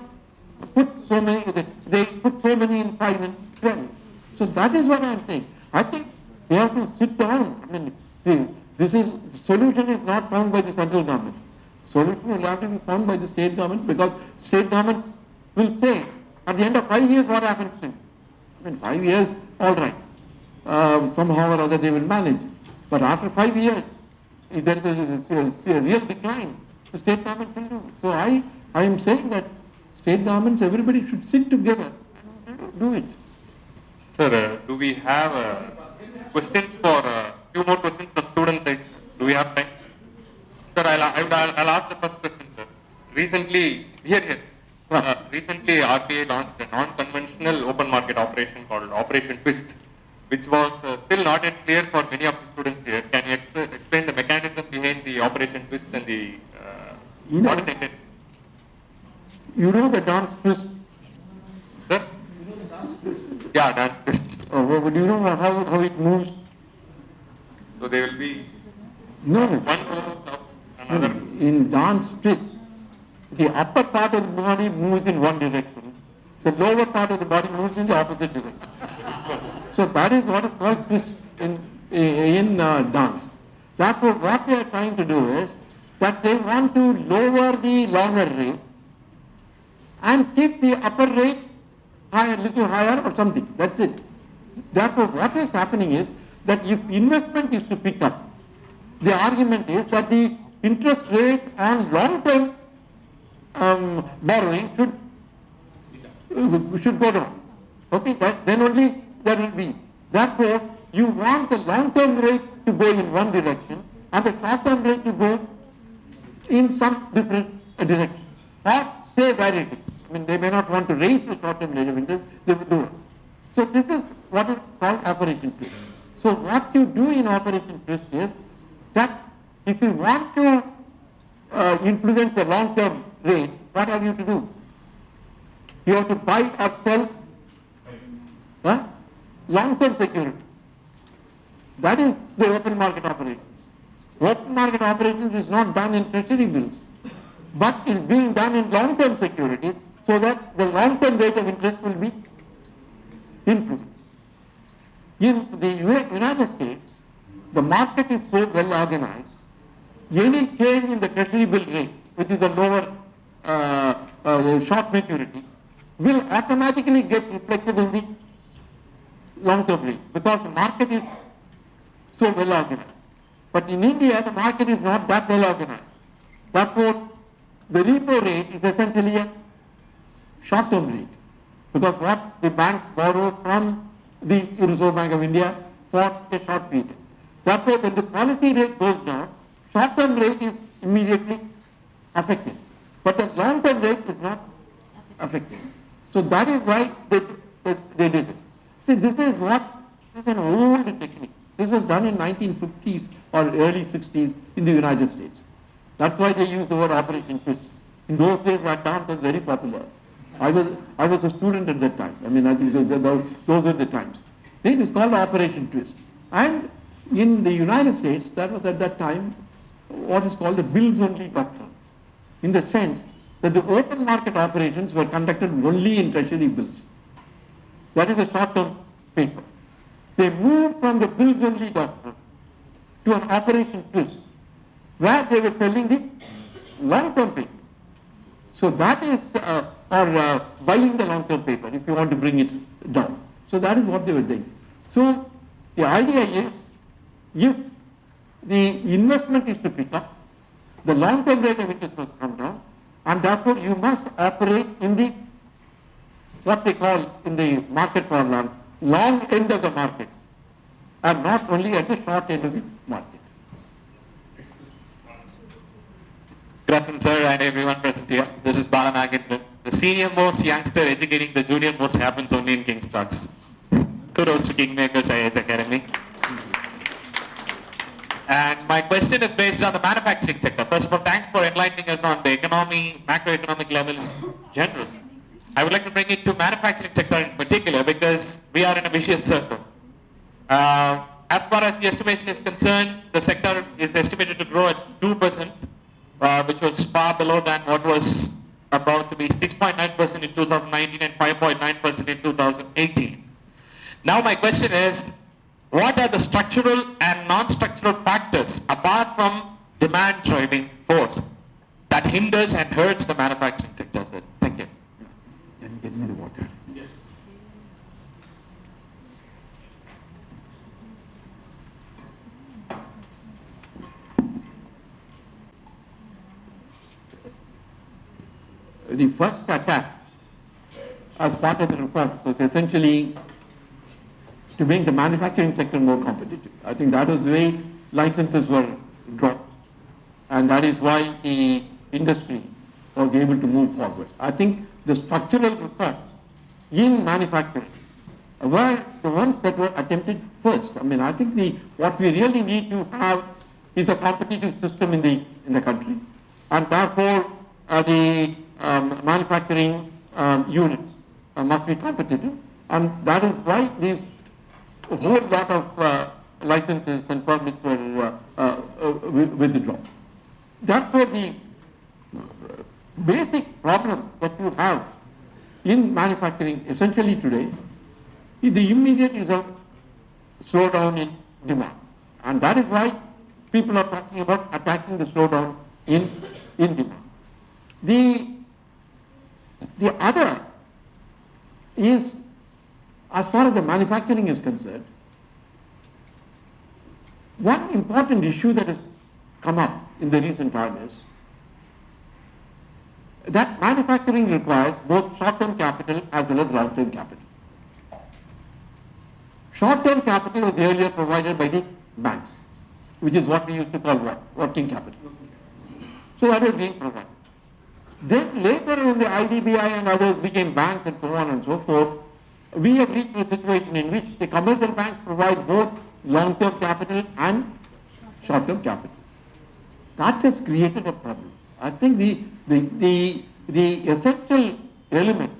Speaker 4: put so many, they put so many in 5 and 12. So that is what I am saying. I think they have to sit down. I mean, This is, the solution is not found by the central government. Solution will have to be found by the state government, because state government will say, at the end of 5 years, what happens to it? I mean, 5 years, all right. Somehow or other they will manage. But after 5 years, if there is a real decline, the state government will do it. So I am saying that state governments, everybody should sit together and do it.
Speaker 1: Sir, do we have questions for few more questions from students? Do we have time? Sir, I'll ask the first question, sir. Recently, recently RBI launched a non-conventional open market operation called Operation Twist, which was still not yet clear for many of the students here. Can you explain the mechanism behind the Operation Twist and the what is it?
Speaker 4: You know the dance twist?
Speaker 1: Sir? Yeah, dance twist.
Speaker 4: But do you know how it moves?
Speaker 1: So they will be
Speaker 4: No.
Speaker 1: one goes up, another.
Speaker 4: In dance twist, the upper part of the body moves in one direction. The lower part of the body moves in the opposite direction. So that is what is called twist in dance. Therefore, what they are trying to do is that they want to lower the lower rate and keep the upper rate higher, little higher or something. That's it. Therefore, what is happening is that if investment is to pick up, the argument is that the interest rate on long-term borrowing should go down. Okay, then only there will be. Therefore, you want the long-term rate to go in one direction and the short-term rate to go in some different direction. Or stay where it is. I mean, they may not want to raise the short-term rate of interest, they will do it. So this is what is called Operation Twist. So what you do in Operation Twist is that if you want to influence the long-term rate, what have you to do? You have to buy or sell long-term security. That is the open market operations. Open market operations is not done in treasury bills, but it is being done in long-term securities so that the long-term rate of interest will be influenced. In the United States, the market is so well organized, any change in the treasury bill rate, which is a lower short maturity, will automatically get reflected in the long-term rate because the market is so well organized. But in India, the market is not that well organized. Therefore, the repo rate is essentially a short-term rate because what the banks borrow from the Reserve Bank of India for a short period. Therefore, when the policy rate goes down, short-term rate is immediately affected, but the long-term rate is not affected. So that is why they did it. See, this is an old technique. This was done in 1950s or early 60s in the United States. That's why they used the word Operation Twist. In those days, that term was very popular. I was a student at that time. I mean, I think those were the times. It is called Operation Twist. And in the United States, that was at that time what is called the bills-only doctrine, in the sense that the open market operations were conducted only in treasury bills. That is a short-term paper. They moved from the bills-only doctrine to an Operation Twist, where they were selling the long-term paper. So that is, buying the long-term paper, if you want to bring it down. So that is what they were doing. So the idea is, if the investment is to pick up, the long-term rate of interest must come down, and therefore you must operate in the, what they call in the market parlance, long end of the market, and not only at the short end of the market.
Speaker 9: Good afternoon, sir, and everyone present here. This is Bala Nagendran. The senior most youngster educating the junior most happens only in King's Talks. Kudos to KingMakers IAS Academy. And my question is based on the manufacturing sector. First of all, thanks for enlightening us on the economy, macroeconomic level in general. I would like to bring it to manufacturing sector in particular because we are in a vicious circle. As far as the estimation is concerned, the sector is estimated to grow at 2%, which was far below than what was about to be 6.9% in 2019 and 5.9% in 2018. Now my question is, what are the structural and non-structural factors apart from demand driving force that hinders and hurts the manufacturing sector, sir? Thank you.
Speaker 3: And get me the water. The first attack as part of the reform was essentially to make the manufacturing sector more competitive. I think that was the way licenses were dropped, and that is why the industry was able to move forward. I think the structural reforms in manufacturing were the ones that were attempted first. I mean, I think what we really need to have is a competitive system in the country, and therefore the manufacturing units must be competitive, and that is why these a whole lot of licenses and permits were withdrawn. Therefore, the basic problem that you have in manufacturing essentially today is the immediate result slowdown in demand, and that is why people are talking about attacking the slowdown in demand. The other is, as far as the manufacturing is concerned, one important issue that has come up in the recent time is that manufacturing requires both short-term capital as well as long-term capital. Short-term capital was earlier provided by the banks, which is what we used to call working capital. So that was being provided. Then later when the IDBI and others became banks and so on and so forth, we have reached a situation in which the commercial banks provide both long-term capital and short-term capital. That has created a problem. I think the essential element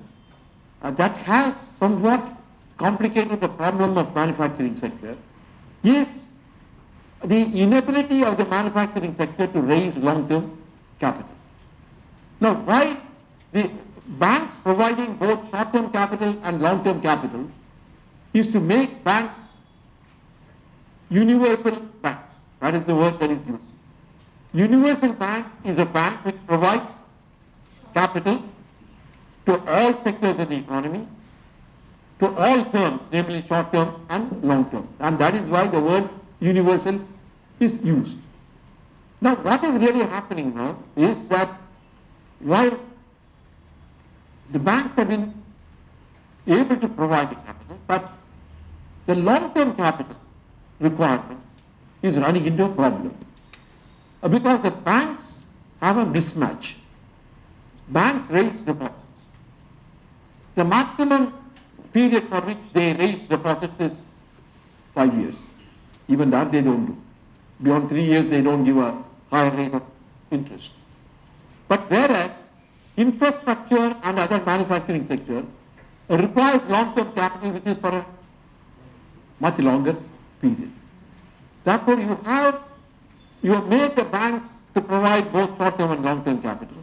Speaker 3: that has somewhat complicated the problem of manufacturing sector is the inability of the manufacturing sector to raise long-term capital. Now, why the banks providing both short-term capital and long-term capital is to make banks universal banks. That is the word that is used. Universal bank is a bank which provides capital to all sectors of the economy, to all terms, namely short-term and long-term. And that is why the word universal is used. Now, what is really happening now is that while the banks have been able to provide the capital, but the long-term capital requirements is running into a problem. Because the banks have a mismatch. Banks raise deposits. The maximum period for which they raise deposits is 5 years. Even that they don't do. Beyond 3 years they don't give a higher rate of interest. But whereas infrastructure and other manufacturing sector requires long-term capital which is for a much longer period. Therefore you have made the banks to provide both short-term and long-term capital.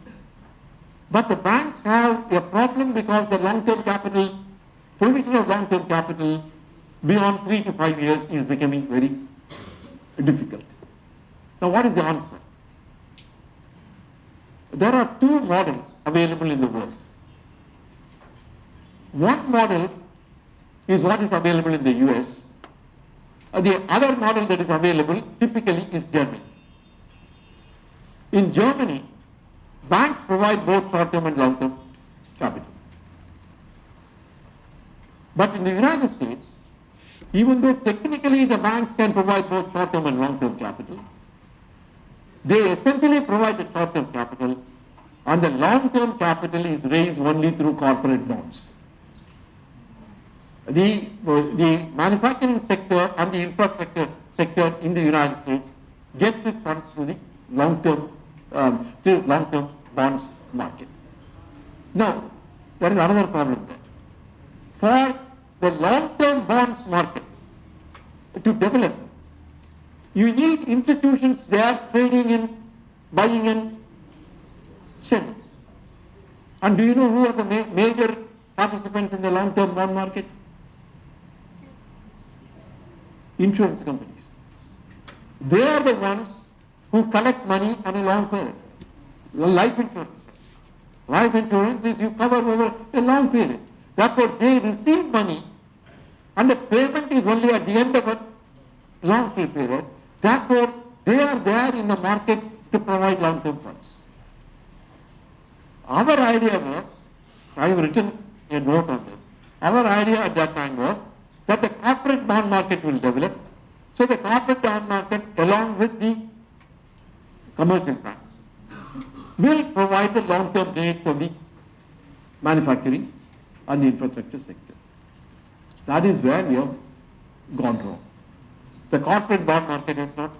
Speaker 3: But the banks have a problem because the long-term capital, provision of long-term capital beyond 3 to 5 years is becoming very difficult. Now what is the answer? There are two models available in the world. One model is what is available in the US. The other model that is available typically is Germany. In Germany, banks provide both short-term and long-term capital. But in the United States, even though technically the banks can provide both short-term and long-term capital, they essentially provide the short-term capital, and the long-term capital is raised only through corporate bonds. The manufacturing sector and the infrastructure sector in the United States gets its funds through the long-term bonds market. Now, there is another problem there. For the long-term bonds market to develop, you need institutions there trading in, buying and selling. And do you know who are the major participants in the long-term bond market? Insurance companies.
Speaker 4: They are the ones who collect money on a long period. Life insurance. Life insurance is you cover over a long period. Therefore, they receive money and the payment is only at the end of a long period. Therefore, they are there in the market to provide long-term funds. Our idea was, I have written a note on this, our idea at that time was that the corporate bond market will develop. So the corporate bond market along with the commercial banks will provide the long-term needs of the manufacturing and the infrastructure sector. That is where we have gone wrong. The corporate bond market is not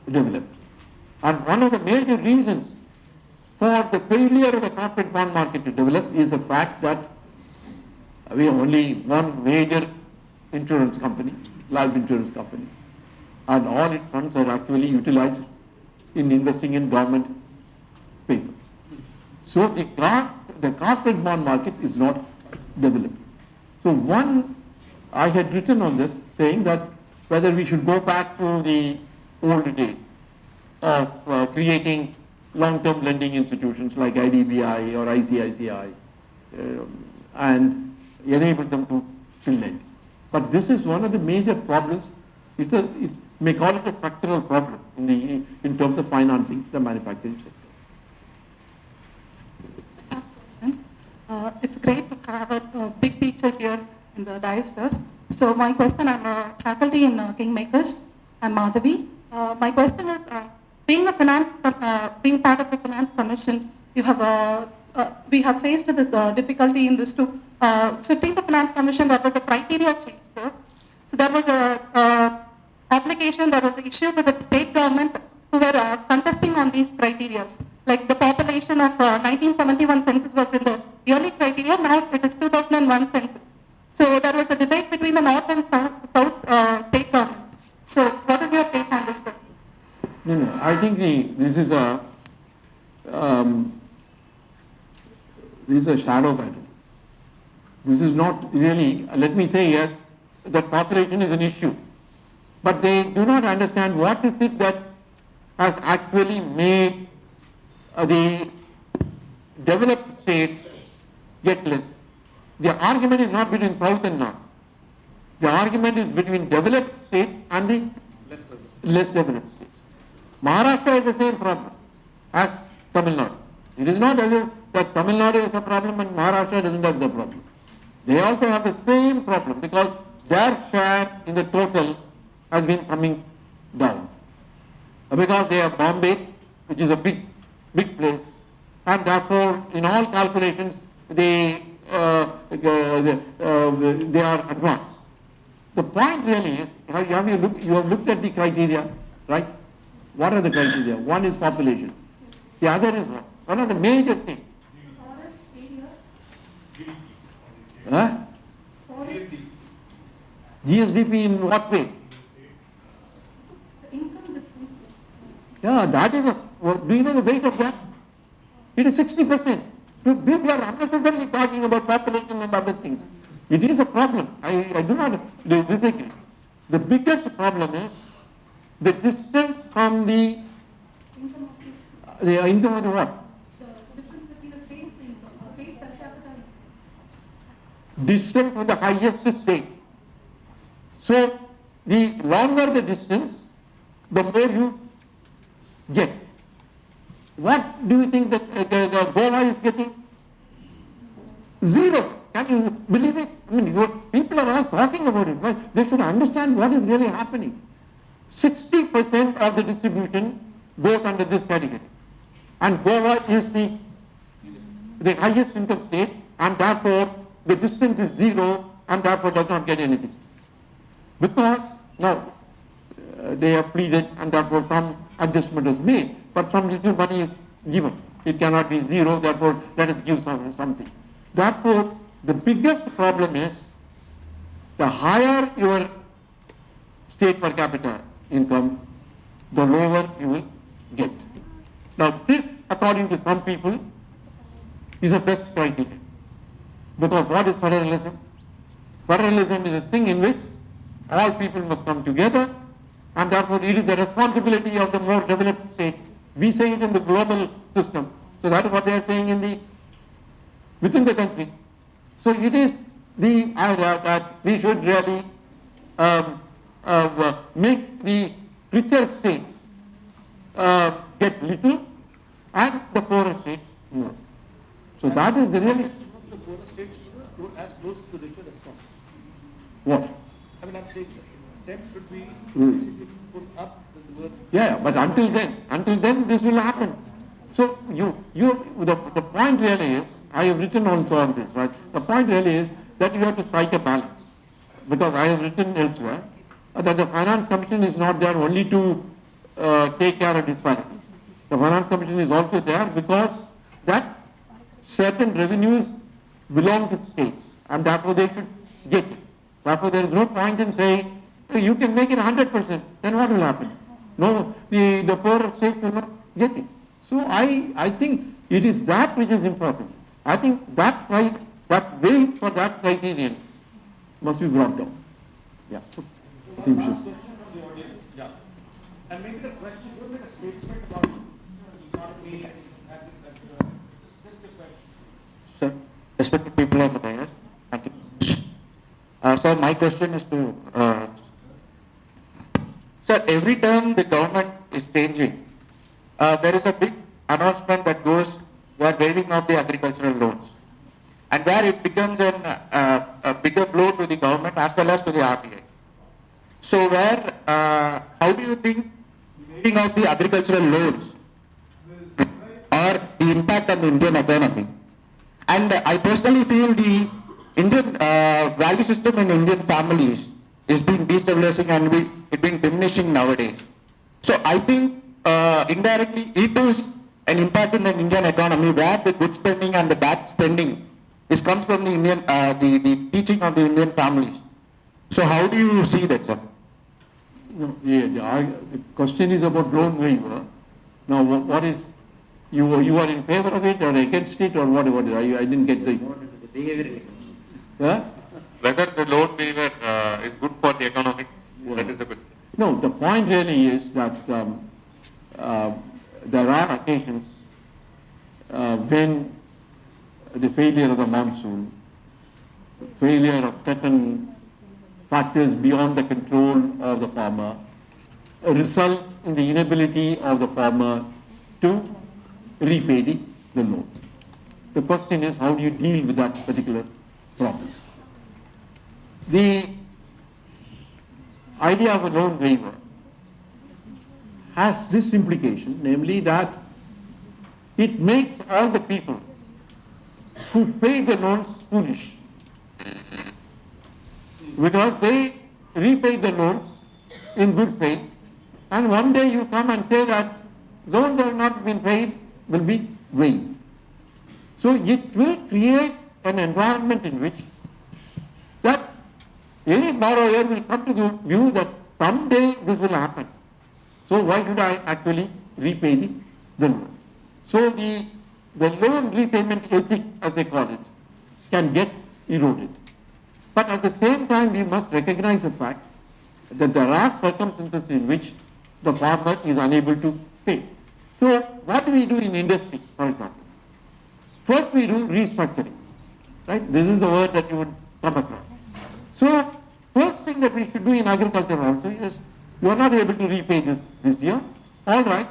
Speaker 4: developed. And one of the major reasons for the failure of the corporate bond market to develop is the fact that we have only one major insurance company, life insurance company, and all its funds are actually utilized in investing in government paper. So the corporate bond market is not developed. So I had written on this saying that whether we should go back to the old days of creating long-term lending institutions like IDBI or ICICI and enable them to lend. But this is one of the major problems. It's may call it a structural problem in terms of financing the manufacturing sector.
Speaker 10: It's great to have a big picture here in the dais, sir. So my question, I'm a faculty in KingMakers. I'm Madhavi. My question is, being part of the finance commission, we have faced this difficulty in this too. 15th Finance Commission, there was a criteria change, sir. So there was a application that was issued with the state government who were contesting on these criteria. Like the population of 1971 census was in the yearly criteria, now it is 2001 census. So there was a debate between the north and south state governments. So what is your take on this, sir?
Speaker 4: No, I think this is a shadow battle. This is not really, let me say here, that population is an issue. But they do not understand what is it that has actually made the developed states get less. The argument is not between south and north. The argument is between developed states and the less developed states. Maharashtra has the same problem as Tamil Nadu. It is not as if that Tamil Nadu has a problem and Maharashtra doesn't have the problem. They also have the same problem because their share in the total has been coming down. Because they have Bombay, which is a big place, and therefore in all calculations they are advanced. The point really is, you have looked at the criteria, right? What are the criteria? One is population. The other is what? One of the major things. Huh? GSDP in what way? Yeah, that is do you know the weight of that? It is 60%. We are unnecessarily talking about population and other things. It is a problem. I do not disagree. The biggest problem is the distance from the income of the what?
Speaker 10: The difference between the state's income, state per capita.
Speaker 4: Distance from the highest state. So the longer the distance, the more you get. What do you think that Goa is getting? Zero. Can you believe it? I mean, people are all talking about it. Right? They should understand what is really happening. 60% of the distribution goes under this category. And Goa is the highest income state, and therefore the distance is zero, and therefore does not get anything. Because now they have pleaded, and therefore some adjustment is made, but some little money is given. It cannot be zero, therefore let us give something. Therefore, the biggest problem is the higher your state per capita income, the lower you will get. Now this, according to some people, is a best criteria. Because what is federalism? Federalism is a thing in which all people must come together and therefore it is the responsibility of the more developed state. We say it in the global system. So that is what they are saying within the country. So it is the idea that we should really make the richer states get little and the poorer states more. So that is really
Speaker 5: The poorer states go as close to the richer as possible.
Speaker 4: what?
Speaker 5: I mean, I'm saying that debt should be
Speaker 4: Hmm.
Speaker 5: basically put up with the word.
Speaker 4: Yeah, but until then this will happen. So the point really is, I have written also on this, right? The point really is that you have to strike a balance. Because I have written elsewhere that the Finance Commission is not there only to take care of disparities. The Finance Commission is also there because that certain revenues belong to states and therefore they should get it. Therefore there is no point in saying, "Hey, you can make it 100%, then what will happen?" No, the poorer states will not get it. So I think it is that which is important. I think that weight for that criterion must be brought down. Yeah. So, I think we should.
Speaker 5: Yeah. And maybe the question, you make a statement about economy and agriculture. Just a question.
Speaker 2: Sir, respected people on the dais, thank you. Sir, my question is to, sir, every time the government is changing, there is a big announcement that goes, we are waiving off the agricultural loans. And where it becomes a bigger blow to the government as well as to the RBI. So how do you think waiving off the agricultural loans or the impact on the Indian economy? And I personally feel the Indian value system in Indian families is being destabilizing and it being diminishing nowadays. So I think indirectly it is an impact in the Indian economy where the good spending and the bad spending comes from the Indian, the teaching of the Indian families. So how do you see that, sir?
Speaker 4: No, the question is about loan waiver. Now, what is, you are in favor of it or against it or what is, I didn't get the... Huh?
Speaker 1: Whether the loan waiver is good for the economics, that is the question.
Speaker 4: No, the point really is that there are occasions when the failure of the monsoon, failure of certain factors beyond the control of the farmer results in the inability of the farmer to repay the loan. The question is, how do you deal with that particular problem? The idea of a loan waiver has this implication, namely that it makes all the people who pay the loans foolish, because they repay the loans in good faith, and one day you come and say that loans that have not been paid will be waived. So it will create an environment in which that any borrower will come to the view that someday this will happen. So why should I actually repay the loan? So the loan repayment ethic, as they call it, can get eroded. But at the same time, we must recognize the fact that there are circumstances in which the farmer is unable to pay. So what do we do in industry, for example? First we do restructuring, right? This is the word that you would come across. So first thing that we should do in agriculture also is, you are not able to repay this year, all right,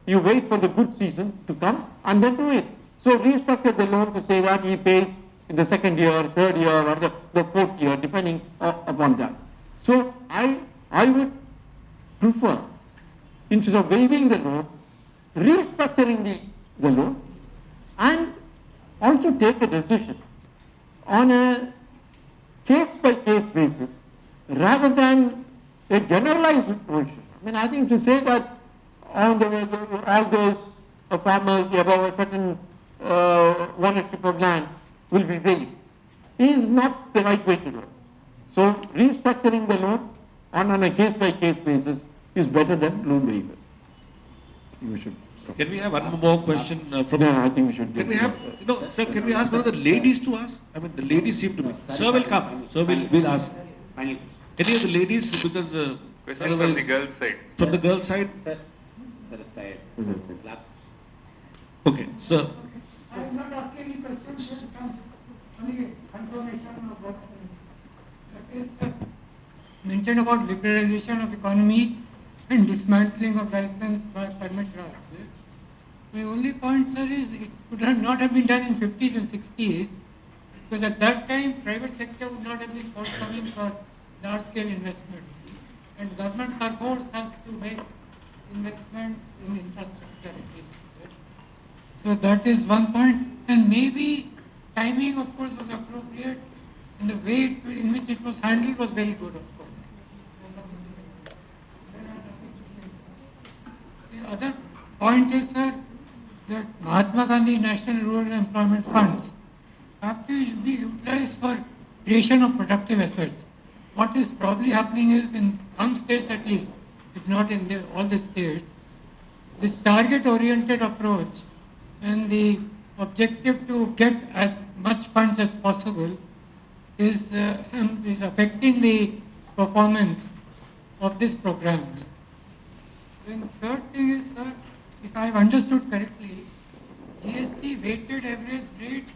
Speaker 4: you wait for the good season to come and then do it. So restructure the loan to say that he pays in the second year, third year or the fourth year, depending upon that. So I would prefer, instead of waiving the loan, restructuring the loan and also take a decision on a case-by-case basis rather than a generalized version. I mean, I think to say that all those farmers above a certain ownership of land will be waived is not the right way to do it. So restructuring the loan on a case-by-case basis is better than loan waiver. We should.
Speaker 5: Can we have one more question from?
Speaker 4: No, I think we should.
Speaker 5: Can we have, sir, can we ask one of the ladies to ask? I mean, the ladies seem to be. Sir will come. Sir will ask. Any of the ladies, because
Speaker 1: Question from the
Speaker 5: Otherwise-
Speaker 1: girls' side.
Speaker 5: From the girls' side? Okay, sir.
Speaker 7: I'm not asking any questions, just only confirmation of what that is mentioned about liberalization of economy and dismantling of license by permit Raj. My only point, sir, is it would not have been done in 50s and 60s because at that time private sector would not have been forthcoming for large scale investments and government corporates have to make investment in infrastructure at least. So that is one point, and maybe timing, of course, was appropriate, and the way in which it was handled was very good, of course. The other point is, sir, that Mahatma Gandhi National Rural Employment Funds have to be utilized for creation of productive assets. What is probably happening is in some states at least, if not in all the states, this target-oriented approach and the objective to get as much funds as possible is affecting the performance of these programs. Then third thing is, sir, if I have understood correctly, GST weighted average rate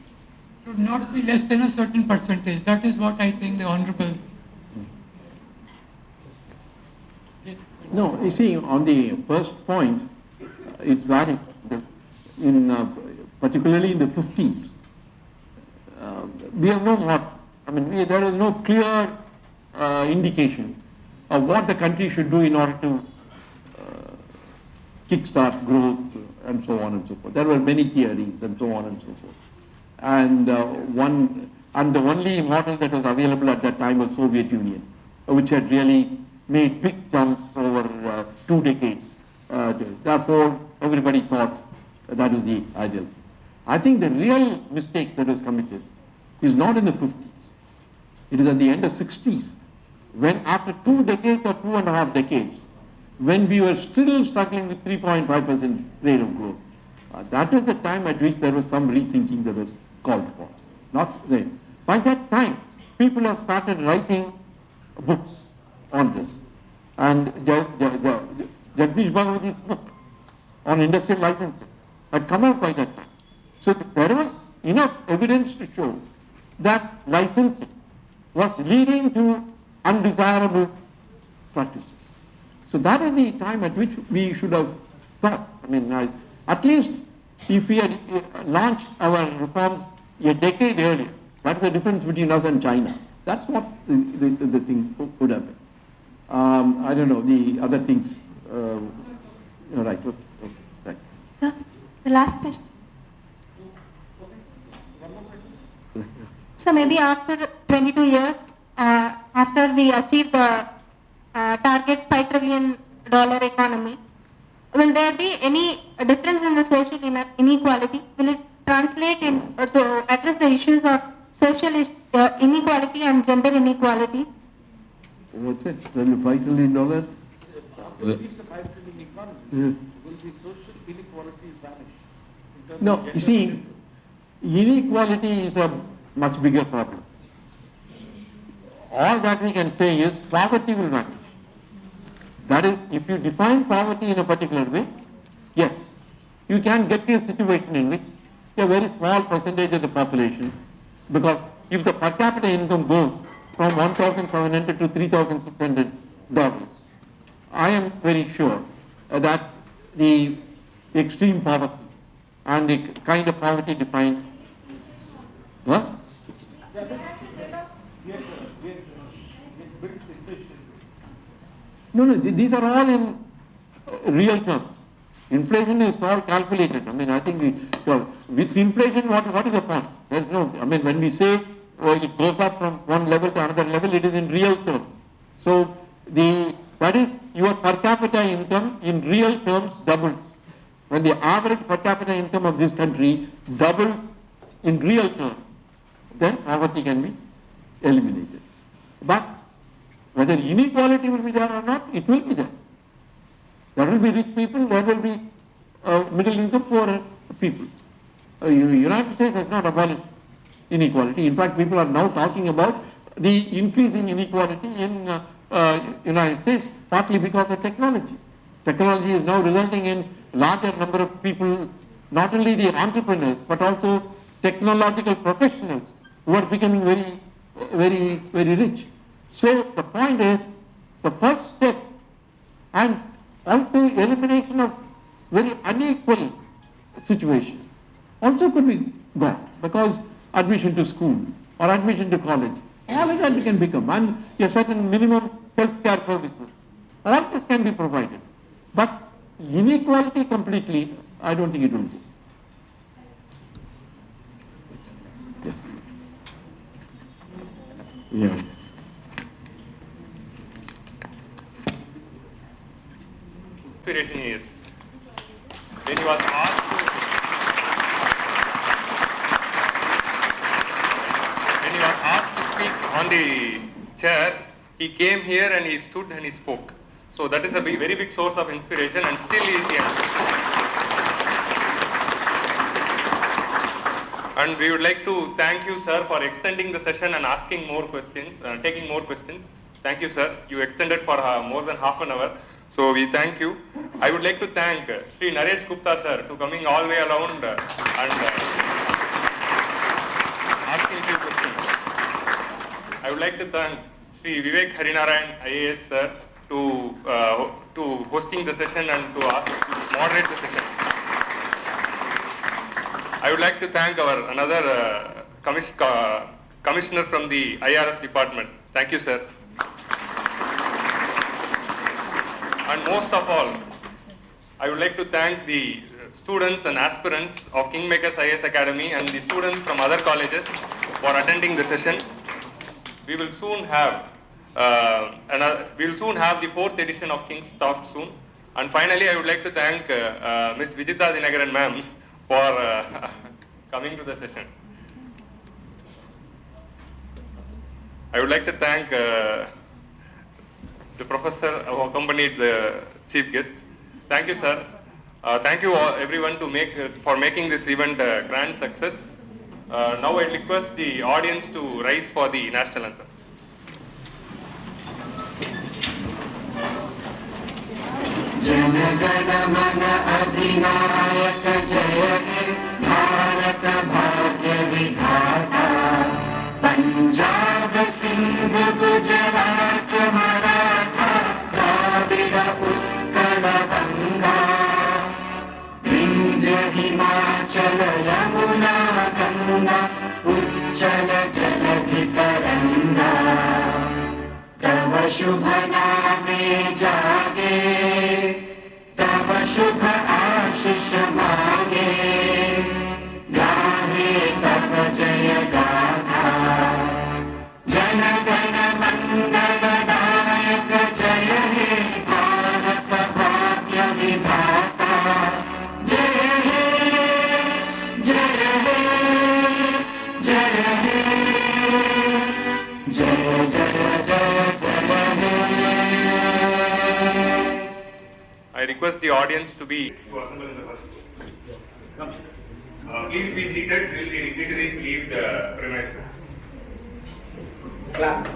Speaker 7: should not be less than a certain percentage. That is what I think the Honorable. Yes.
Speaker 3: No, you see, on the first point, it's valid. Particularly in the 50s, we have no more. I mean, there is no clear indication of what the country should do in order to kickstart growth and so on and so forth. There were many theories and so on and so forth. And the only model that was available at that time was Soviet Union, which had really made big jumps over 2 decades. Therefore, everybody thought that was the ideal. I think the real mistake that was committed is not in the 50s. It is at the end of 60s, when after 2 decades or 2.5 decades, when we were still struggling with 3.5% rate of growth. That was the time at which there was some rethinking that was called for. Not then. By that time, people have started writing books on this. And Jagdish Bhagwati's book on industrial licensing had come out by that time. So there was enough evidence to show that licensing was leading to undesirable practices. So that is the time at which we should have thought. I mean, at least if we had launched our reforms a decade earlier, that's the difference between us and China. That's what the thing could have been. I don't know, the other things. Right, okay, right.
Speaker 10: Sir, the last question. So maybe after 22 years, after we achieve the target $5 trillion economy, will there be any difference in the social inequality? Will it translate to address the issues of social inequality and gender inequality?
Speaker 3: What's it? $5 trillion?
Speaker 2: Will the social inequalities vanish?
Speaker 3: No, you see, inequality is a much bigger problem. All that we can say is poverty will vanish. That is, if you define poverty in a particular way, yes, you can get to a situation in which a very small percentage of the population, because if the per capita income goes from $1,700 to $3,600, I am very sure that the extreme poverty and the kind of poverty defined, what? No, these are all in real terms. Inflation is all calculated. I mean, I think with inflation, what is the point? There's no, I mean, when we say it goes up from one level to another level, it is in real terms. So that is your per capita income in real terms doubles. When the average per capita income of this country doubles in real terms, then poverty can be eliminated. But whether inequality will be there or not, it will be there. There will be rich people, there will be middle income poor people. United States has not abolished inequality. In fact, people are now talking about the increasing inequality in
Speaker 4: United States, partly because of technology. Technology is now resulting in larger number of people, not only the entrepreneurs, but also technological professionals who are becoming very rich. So the point is, the first step and also elimination of very unequal situation also could be got, because admission to school or admission to college, all of that can become, and a certain minimum health care services, all this can be provided. But inequality completely, I don't think it will be. Yeah.
Speaker 1: Aspiration is when you are asked to speak on the chair, he came here and he stood and he spoke. So that is a very big source of inspiration, and still he is here. And we would like to thank you, sir, for extending the session and asking more questions, taking more questions. Thank you, sir. You extended for more than half an hour. So we thank you. I would like to thank Sri Naresh Gupta, sir, to coming all the way around and asking few questions. I would like to thank Sri Vivek Harinarayan IAS, sir, to hosting the session and to moderate the session. I would like to thank our another commissioner from the IRS department. Thank you, sir. And most of all, I would like to thank the students and aspirants of KingMakers IAS Academy and the students from other colleges for attending the session. We will soon have the 4th edition of King's Talk soon. And finally, I would like to thank Ms. Vijita Dinagaran ma'am for coming to the session. I would like to thank the professor who accompanied the chief guest. Thank you, sir. Thank you all, everyone for making this event a grand success. Now I request the audience to rise for the national anthem.
Speaker 11: Janagana mana adhinayaka jaya he Bharata bhagya vidhata Punjab Sindh Gujarat Maratha Dravida Utkala Ganga Vindhya Himachala Yamuna Ganga Uchchala Jaladhi Taranga तव शुभ नामे जागे तव शुभ आशीष मांगे गाहे तव जय गाथा जन गण मंगलदायक जय हे भारत भाग्य विधाता जय हे जय हे जय हे जय जय जय
Speaker 1: I request the audience to assemble in the first row. Please be seated till the dignitaries leave the premises.
Speaker 11: Clap.